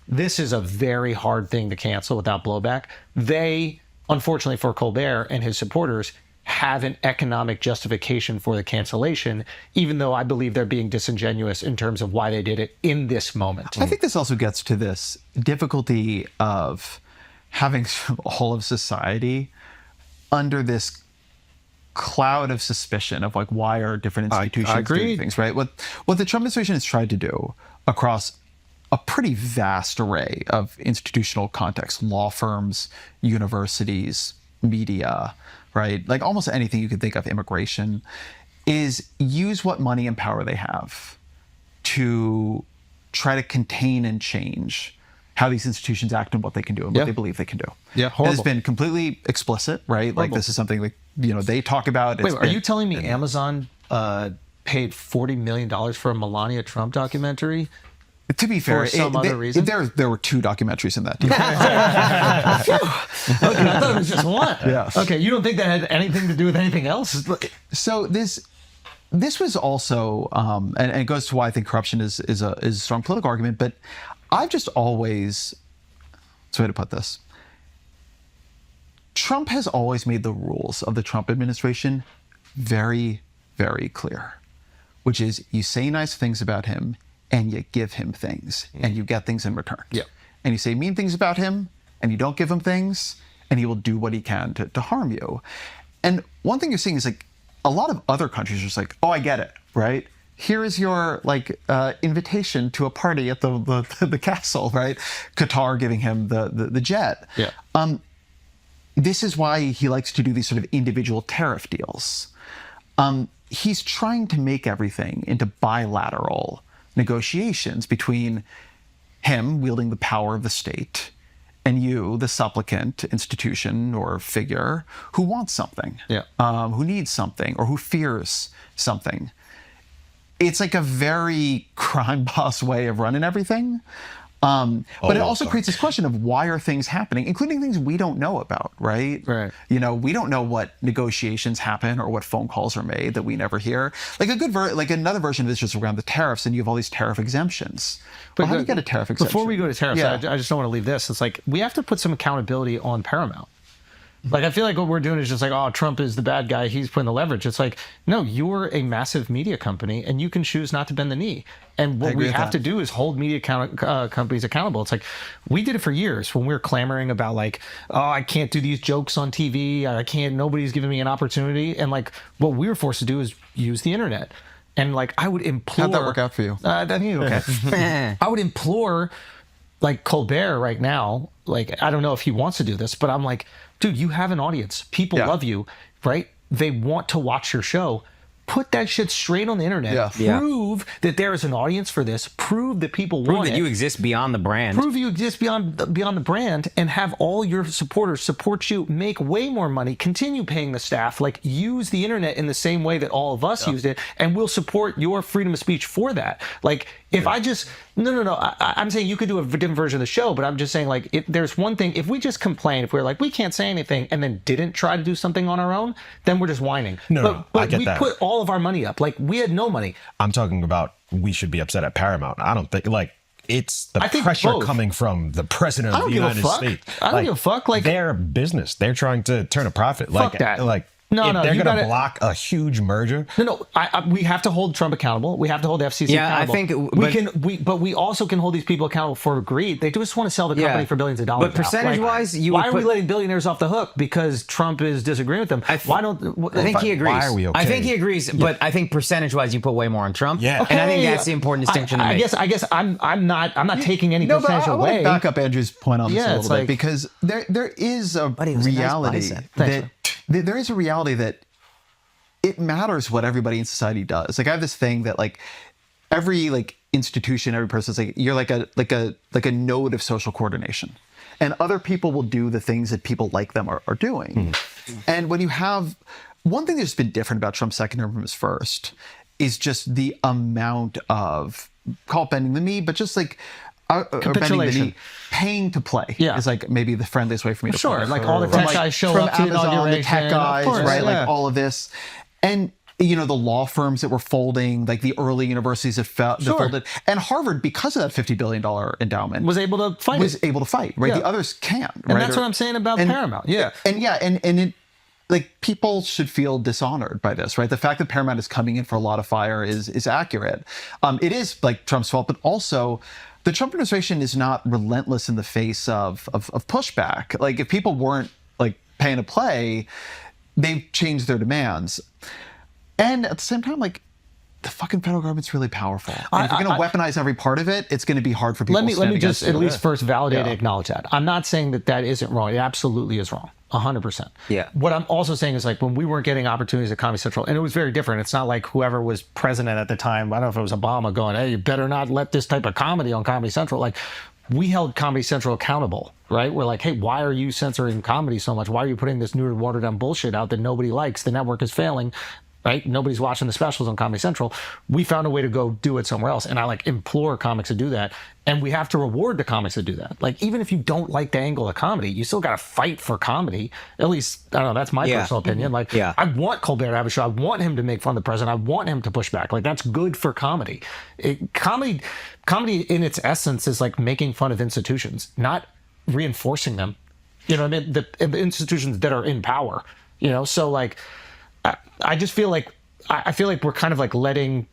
S1: this is a very hard thing to cancel without blowback. They, unfortunately for Colbert and his supporters, have an economic justification for the cancellation, even though I believe they're being disingenuous in terms of why they did it in this moment.
S2: I think this also gets to this difficulty of having all of society under this cloud of suspicion of like, why are different institutions doing things, right? What the Trump administration has tried to do across a pretty vast array of institutional contexts, law firms, universities, media, right? Like almost anything you could think of, immigration, is use what money and power they have to try to contain and change how these institutions act and what they can do and what they believe they can do.
S1: Yeah,
S2: It has
S1: horrible.
S2: been completely explicit, right? Like this is something like they talk about.
S1: Wait, are you telling me Amazon paid $40 million for a Melania Trump documentary?
S2: To be fair,
S1: For some other reason?
S2: there were 2 documentaries in that deal.
S1: Okay, I thought it was just one.
S2: Yes.
S1: Okay, you don't think that had anything to do with anything else?
S2: So this was also, and it goes to why I think corruption is a strong political argument. But I've just always, that's the way to put this. Trump has always made the rules of the Trump administration very, very clear, which is you say nice things about him and you give him things and you get things in return.
S1: Yeah.
S2: And you say mean things about him and you don't give him things and he will do what he can to harm you. And one thing you're seeing is like a lot of other countries are just like, oh, I get it, right? Here is your invitation to a party at the castle, right? Qatar giving him the jet.
S1: Yeah.
S2: This is why he likes to do these sort of individual tariff deals. He's trying to make everything into bilateral negotiations between him wielding the power of the state and you, the supplicant institution or figure who wants something, who needs something, or who fears something. It's like a very crime boss way of running everything. But it also creates this question of why are things happening, including things we don't know about, right?
S1: Right.
S2: We don't know what negotiations happen or what phone calls are made that we never hear. Like another version of this is just around the tariffs, and you have all these tariff exemptions. But how do you get a tariff exemption?
S1: Before we go to tariffs, I just don't want to leave this. It's like we have to put some accountability on Paramount. Like, I feel like what we're doing is just like, oh, Trump is the bad guy. He's putting the leverage. It's like, no, you're a massive media company and you can choose not to bend the knee. And what we have to do is hold media companies accountable. It's like, we did it for years when we were clamoring about like, oh, I can't do these jokes on TV. I can't, nobody's giving me an opportunity. And like, what we were forced to do is use the internet. And like, I would implore.
S2: How'd that work out for you?
S1: I think okay. I would implore like Colbert right now. Like, I don't know if he wants to do this, but I'm like, dude, you have an audience. People love you, right? They want to watch your show. Put that shit straight on the internet. Prove that there is an audience for this. Prove that people want it.
S3: Prove that you exist beyond the brand.
S1: Prove you exist beyond the brand, and have all your supporters support you, make way more money, continue paying the staff, like use the internet in the same way that all of us used it, and we'll support your freedom of speech for that. Like, if I just, no, I'm saying you could do a different version of the show, but I'm just saying, like, if there's one thing, if we just complain, if we're like, we can't say anything, and then didn't try to do something on our own, then we're just whining.
S4: No,
S1: but
S4: I get
S1: we
S4: that.
S1: put all of our money up. Like, we had no money.
S4: I'm talking about we should be upset at Paramount. I don't think, like, it's the pressure
S1: both.
S4: coming from the president of the United States.
S1: I don't give a fuck. Like,
S4: their business. They're trying to turn a profit.
S1: Fuck
S4: Like,
S1: that.
S4: Like,
S1: No,
S4: if
S1: no,
S4: they're
S1: you
S4: going to
S1: gotta-
S4: block a huge merger.
S1: No, we have to hold Trump accountable. We have to hold the FCC accountable.
S3: I think
S1: but we also can hold these people accountable for greed. They just want to sell the company for billions of dollars.
S3: But percentage-wise,
S1: why are we letting billionaires off the hook because Trump is disagreeing with them? Why don't?
S3: I think he agrees.
S4: Why are we okay?
S3: I think he agrees, but I think percentage-wise, you put way more on Trump.
S4: Yeah.
S3: And I think that's the important distinction to make.
S1: I guess I'm not taking any
S2: No, but
S1: percentage
S2: I want
S1: away.
S2: to back up Andrew's point on this
S1: Yeah,
S2: a
S1: it's
S2: little bit
S1: like-
S2: because there is a
S3: Buddy, it was a nice
S2: reality
S3: bicep.
S2: that there is a reality that it matters what everybody in society does. Like, I have this thing that like every like institution, every person's like you're like a node of social coordination, and other people will do the things that people like them are doing. And when you have one thing that's been different about Trump's second term from his first is just the amount of, call it bending the knee, but just like or bending the
S1: Capitulation.
S2: knee, paying to play is like maybe the friendliest way for me to
S1: Sure,
S2: put it.
S1: like all the tech guys show
S2: from
S1: up to the
S2: Amazon, the
S1: inauguration,
S2: tech
S1: of
S2: guys,
S1: course,
S2: right?
S1: yeah.
S2: Like all of this. And you know, the law firms that were folding, like the early universities that folded, and Harvard, because of that $50 billion endowment,
S1: was able to fight.
S2: Right?
S1: Yeah.
S2: The others can't.
S1: And
S2: right?
S1: that's what I'm saying about Paramount. Yeah.
S2: And it, like, people should feel dishonored by this, right? The fact that Paramount is coming in for a lot of fire is accurate. It is like Trump's fault, but also the Trump administration is not relentless in the face of pushback. Like, if people weren't like paying to play, they've changed their demands. And at the same time, like, the fucking federal government's really powerful. And if you're going to weaponize every part of it, it's going to be hard for people to stand
S1: Let me
S2: against
S1: just at
S2: it.
S1: least first validate and acknowledge that. I'm not saying that isn't wrong. It absolutely is wrong. 100%.
S3: Yeah.
S1: What I'm also saying is, like, when we weren't getting opportunities at Comedy Central, and it was very different. It's not like whoever was president at the time, I don't know if it was Obama, going, hey, you better not let this type of comedy on Comedy Central. Like, we held Comedy Central accountable, right? We're like, hey, why are you censoring comedy so much? Why are you putting this new watered down bullshit out that nobody likes? The network is failing, right? Nobody's watching the specials on Comedy Central. We found a way to go do it somewhere else. And I like implore comics to do that. And we have to reward the comics that do that. Like, even if you don't like the angle of comedy, you still got to fight for comedy. At least, I don't know, that's my personal opinion. Like, I want Colbert to have a show. I want him to make fun of the president. I want him to push back. Like, that's good for comedy. Comedy in its essence is like making fun of institutions, not reinforcing them. You know what I mean? The institutions that are in power, you know? So like, I just feel like, I feel like we're kind of like letting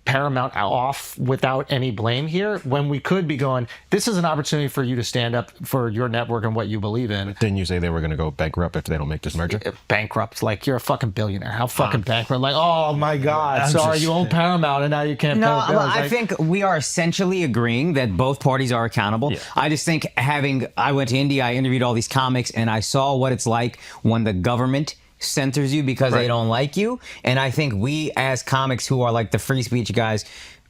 S1: Paramount off without any blame here, when we could be going, this is an opportunity for you to stand up for your network and what you believe in.
S4: Didn't you say they were going to go bankrupt if they don't make this merger?
S1: Bankrupt? Like, you're a fucking billionaire. How fucking bankrupt? Like, oh my God, sorry, you own Paramount and now you can't pay bills.
S3: I think we are essentially agreeing that both parties are accountable. Yeah. I just think I went to India, I interviewed all these comics, and I saw what it's like when the government censors you because they don't like you. And I think we as comics who are like the free speech guys,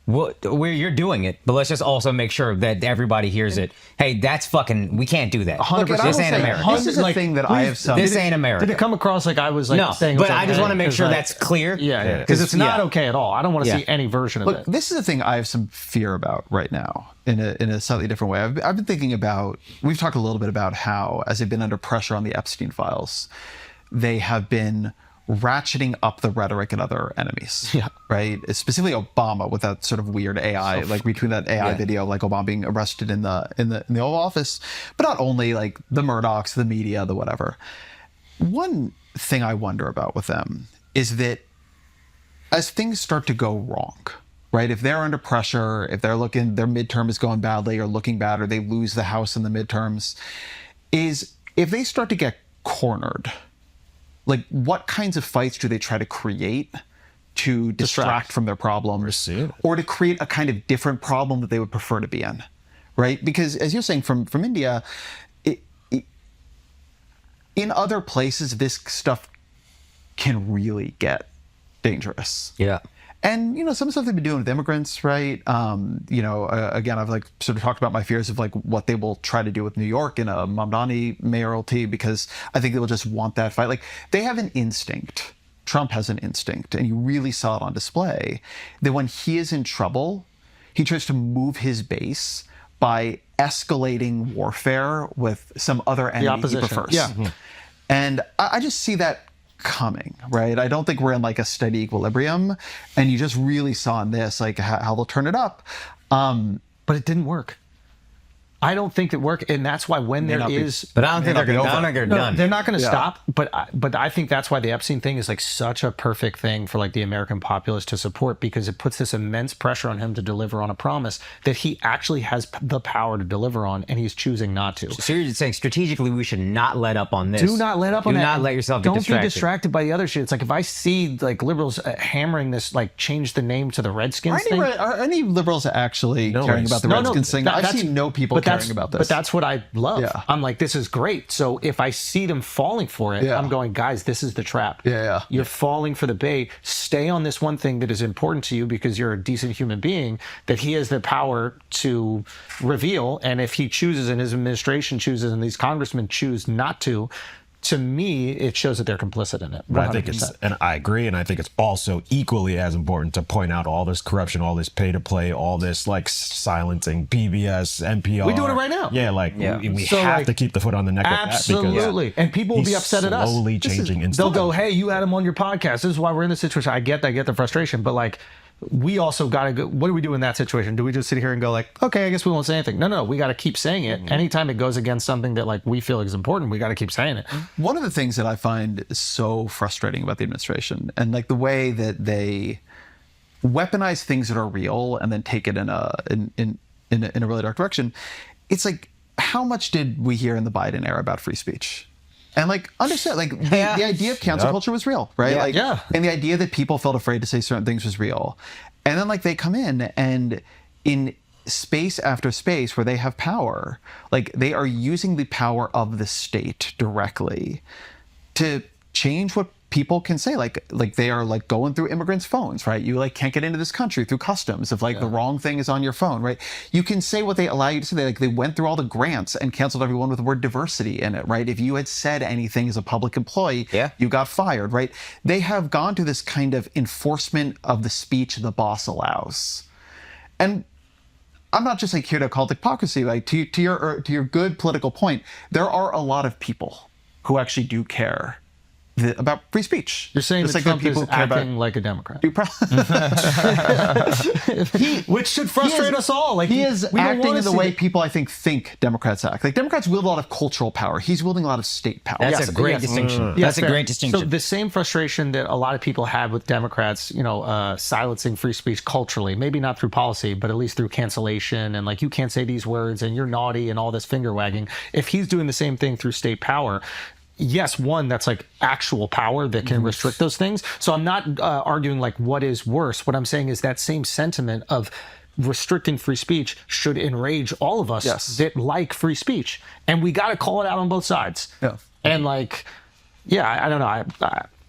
S3: you're doing it, but let's just also make sure that everybody hears it. Hey, that's fucking, we can't do that.
S2: 100%.
S3: This ain't America.
S2: This is a thing that I have some.
S3: This ain't America.
S1: Did it come across like I was like saying?
S3: But I just want to make sure that's clear.
S1: Yeah, because it's not okay at all. I don't want to see any version of it.
S2: This is the thing I have some fear about right now in a slightly different way. I've been thinking about, we've talked a little bit about how, as they've been under pressure on the Epstein files, they have been ratcheting up the rhetoric at other enemies, right? Specifically Obama with that sort of weird AI, like between that AI video, like Obama being arrested in the Oval Office, but not only like the Murdochs, the media, the whatever. One thing I wonder about with them is that as things start to go wrong, right? If they're under pressure, if they're looking, their midterm is going badly or looking bad, or they lose the House in the midterms, is if they start to get cornered, like, what kinds of fights do they try to create to distract from their problems, or to create a kind of different problem that they would prefer to be in, right? Because as you're saying from India, in other places, this stuff can really get dangerous.
S3: Yeah.
S2: And, you know, some stuff they've been doing with immigrants, right? You know, again, I've like sort of talked about my fears of like what they will try to do with New York in a Mamdani mayoralty, because I think they will just want that fight. Like, they have an instinct. Trump has an instinct, and you really saw it on display, that when he is in trouble, he tries to move his base by escalating warfare with some other enemy he prefers. And I just see that coming, right? I don't think we're in like a steady equilibrium, and you just really saw in this like how they'll turn it up,
S1: but it didn't work. I don't think it worked, and that's why when there is,
S3: but I don't think they're done.
S1: They're not going to stop. But I think that's why the Epstein thing is like such a perfect thing for like the American populace to support, because it puts this immense pressure on him to deliver on a promise that he actually has the power to deliver on, and he's choosing not to.
S3: So you're saying strategically we should not let up on this.
S1: Do not let up on that.
S3: Do not let yourself be distracted.
S1: Don't be distracted by the other shit. It's like if I see like liberals hammering this, like change the name to the Redskins thing.
S2: Are any liberals actually caring about the Redskins thing? I've seen no people caring about this.
S1: But that's what I love.
S2: Yeah.
S1: I'm like, this is great. So if I see them falling for it, I'm going, guys, this is the trap. You're falling for the bait. Stay on this one thing that is important to you because you're a decent human being that he has the power to reveal. And if he chooses and his administration chooses and these congressmen choose not to me, it shows that they're complicit in it. 100%.
S4: I think and I agree, and I think it's also equally as important to point out all this corruption, all this pay to play, all this like silencing PBS, NPR.
S1: We do it right now.
S4: Yeah, like we have to keep the foot on the neck.
S1: Absolutely,
S4: of that
S1: and people will be upset at us.
S4: Slowly changing.
S1: They'll go, "Hey, you had him on your podcast. This is why we're in this situation." I get the frustration, but like, we also got to go. What do we do in that situation? Do we just sit here and go like, okay, I guess we won't say anything? No, we got to keep saying it. Anytime it goes against something that like we feel is important, we got to keep saying it.
S2: One of the things that I find so frustrating about the administration and like the way that they weaponize things that are real and then take it in a really dark direction. It's like, how much did we hear in the Biden era about free speech? And like, understand, like the idea of cancel culture was real, right? And the idea that people felt afraid to say certain things was real. And then like they come in and in space after space where they have power, like they are using the power of the state directly to change what people can say like they are like going through immigrants' phones, right? You like can't get into this country through customs if like the wrong thing is on your phone, right? You can say what they allow you to say. They went through all the grants and canceled everyone with the word diversity in it, right? If you had said anything as a public employee, you got fired, right? They have gone to this kind of enforcement of the speech the boss allows. And I'm not just like here to call it hypocrisy. Like to your good political point, there are a lot of people who actually do care about free speech.
S1: You're saying that Trump is acting like a Democrat. Which should frustrate us all. Like
S2: he is acting in the way people, I think Democrats act. Like Democrats wield a lot of cultural power. He's wielding a lot of state power.
S3: That's a great distinction. That's a great distinction.
S1: So the same frustration that a lot of people have with Democrats, silencing free speech culturally, maybe not through policy, but at least through cancellation and like you can't say these words and you're naughty and all this finger wagging. If he's doing the same thing through state power, yes, one, that's like actual power that can restrict those things. So I'm not arguing like what is worse. What I'm saying is that same sentiment of restricting free speech should enrage all of us that like free speech. And we got to call it out on both sides. Yeah. And like, I don't know.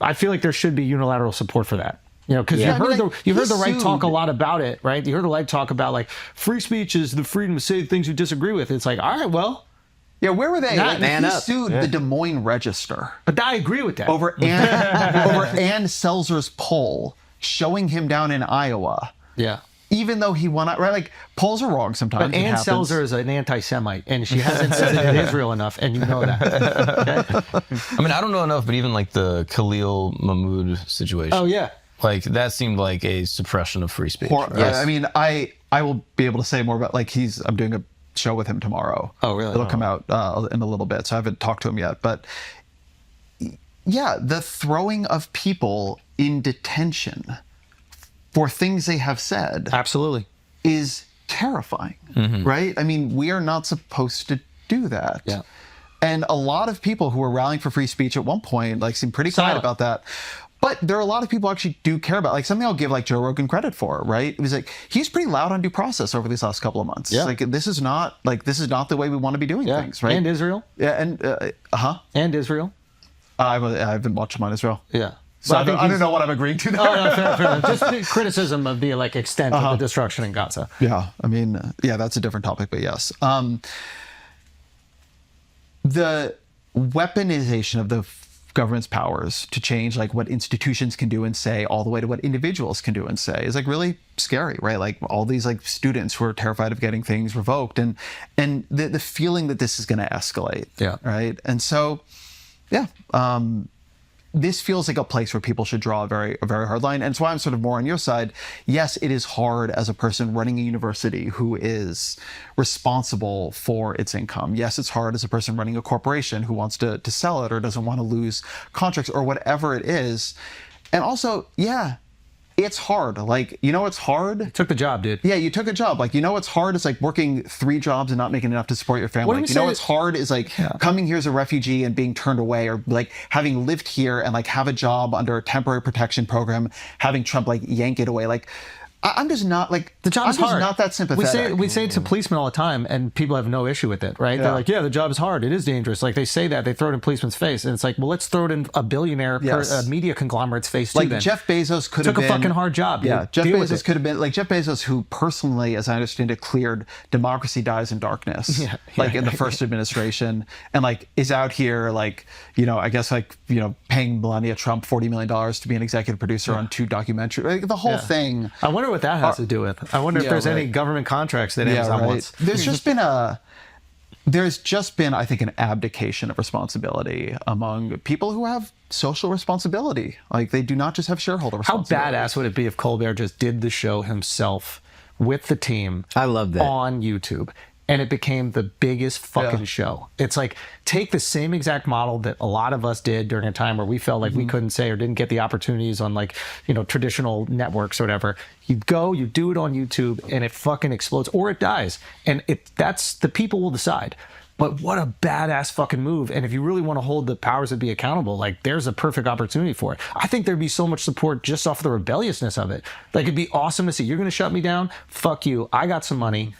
S1: I feel like there should be unilateral support for that. Because you heard the right talk a lot about it, right? You heard the right talk about like free speech is the freedom to say things you disagree with. It's like, all right, well.
S2: Yeah, where were they?
S3: Man
S2: he
S3: up.
S2: sued the Des Moines Register.
S1: But I agree with that.
S2: Over Ann Selzer's poll showing him down in Iowa.
S1: Yeah.
S2: Even though he won out, right? Like, polls are wrong sometimes.
S1: But Ann Selzer is an anti-Semite, and she hasn't said it in Israel enough, and you know that. Okay?
S5: I mean, I don't know enough, but even like the Khalil Mahmoud situation.
S1: Oh, yeah.
S5: Like, that seemed like a suppression of free speech.
S2: Yes. I mean, I will be able to say more about, like, I'm doing a show with him tomorrow.
S1: Oh, really?
S2: It'll come out in a little bit, so I haven't talked to him yet. But yeah, the throwing of people in detention for things they have said
S1: absolutely
S2: is terrifying, right? I mean, we are not supposed to do that.
S1: Yeah.
S2: And a lot of people who were rallying for free speech at one point like seemed pretty quiet about that. But there are a lot of people who actually do care about, like something I'll give like Joe Rogan credit for, right? It was like, he's pretty loud on due process over these last couple of months.
S1: Yeah.
S2: Like this is not the way we want to be doing things, right?
S1: And Israel.
S2: Yeah, and
S1: And Israel.
S2: I haven't watched him on Israel.
S1: Yeah.
S2: So I don't know what I'm agreeing to there.
S1: Oh, no, fair. Just the criticism of the like extent of the destruction in Gaza.
S2: Yeah, I mean, that's a different topic, but yes. The weaponization of the government's powers to change like what institutions can do and say all the way to what individuals can do and say is like really scary, right? Like all these like students who are terrified of getting things revoked and the feeling that this is going to escalate.
S1: Yeah.
S2: Right. And so, this feels like a place where people should draw a very hard line. And that's why I'm sort of more on your side. Yes, it is hard as a person running a university who is responsible for its income. Yes, it's hard as a person running a corporation who wants to sell it or doesn't want to lose contracts or whatever it is. And also, it's hard. Like, it's hard.
S1: You took the job, dude.
S2: Yeah, you took a job. Like, what's hard is like working 3 jobs and not making enough to support your family. Like, what's hard is like coming here as a refugee and being turned away, or like having lived here and like have a job under a temporary protection program, having Trump like yank it away. Like, I'm just not like
S1: the job is hard.
S2: Not that sympathetic.
S1: We say it to policemen all the time, and people have no issue with it, right? They're like, the job is hard. It is dangerous. Like they say that, they throw it in policemen's face, and it's like, well, let's throw it in a billionaire media conglomerate's face too.
S2: Like
S1: then.
S2: Jeff Bezos could have
S1: took a fucking hard job. Dude.
S2: Yeah, Jeff Bezos could have been like Jeff Bezos, who personally, as I understand it, cleared "Democracy Dies in Darkness," in the first administration, and like is out here like I guess like paying Melania Trump $40 million to be an executive producer on 2 documentaries. Like the whole thing.
S1: I wonder what that has to do with. I wonder if there's any government contracts that Amazon wants.
S2: There's just been, I think, an abdication of responsibility among people who have social responsibility. Like they do not just have shareholder responsibility.
S1: How badass would it be if Colbert just did the show himself with the team?
S3: I love that.
S1: On YouTube. And it became the biggest fucking show. It's like, take the same exact model that a lot of us did during a time where we felt like we couldn't say or didn't get the opportunities on like, traditional networks or whatever. You do it on YouTube and it fucking explodes or it dies. And that's the people will decide. But what a badass fucking move. And if you really want to hold the powers that be accountable, like there's a perfect opportunity for it. I think there'd be so much support just off the rebelliousness of it. Like it'd be awesome to see, you're going to shut me down? Fuck you. I got some money.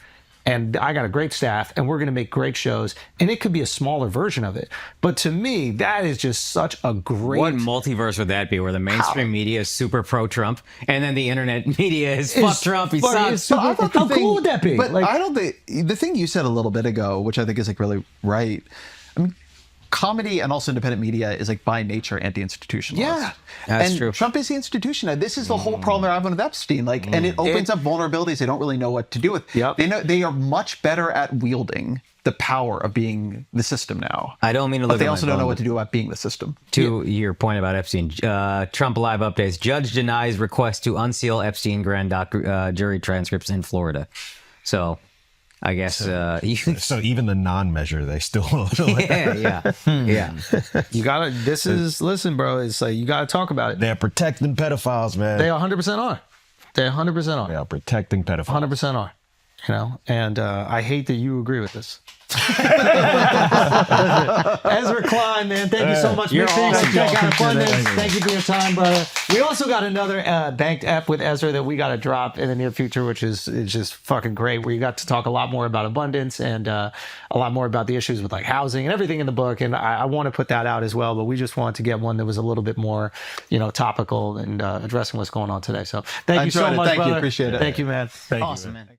S1: and I got a great staff, and we're going to make great shows, and it could be a smaller version of it. But to me, that is just such a great...
S3: What multiverse would that be, where the mainstream media is super pro-Trump, and then the internet media is fuck Trump, he sucks?
S1: How cool would that be?
S2: But
S1: Like,
S2: I don't think... The thing you said a little bit ago, which I think is like really right, I mean, comedy and also independent media is like by nature anti-institutionalist.
S1: Yeah,
S3: that's true.
S2: Trump is the institution. This is the whole problem they're having with Epstein. Like, and it opens up vulnerabilities they don't really know what to do with.
S1: Yep.
S2: They are much better at wielding the power of being the system now.
S3: I don't mean to
S2: But
S3: look
S2: they
S3: at
S2: also
S3: my
S2: don't know
S3: phone,
S2: what to do about being the system.
S3: To your point about Epstein, Trump live updates. Judge denies request to unseal Epstein grand jury transcripts in Florida. So, I guess
S4: So even the non-measure, they still
S3: yeah.
S1: you gotta. Listen, bro. It's like you gotta talk about it.
S4: They're protecting pedophiles, man.
S1: They 100% are. They 100% are.
S4: They are protecting pedophiles.
S1: 100% are. You know, and I hate that you agree with this. Ezra Klein, man, thank you so much.
S3: You're awesome.
S1: Check out Abundance. Thank you for your time, brother. We also got another banked ep with Ezra that we got to drop in the near future, which is just fucking great. Where you got to talk a lot more about abundance and a lot more about the issues with like housing and everything in the book. And I want to put that out as well. But we just wanted to get one that was a little bit more, topical and addressing what's going on today. So thank you so much,
S2: Thank
S1: brother.
S2: you. Appreciate it.
S1: Thank you, man.
S3: Awesome, man.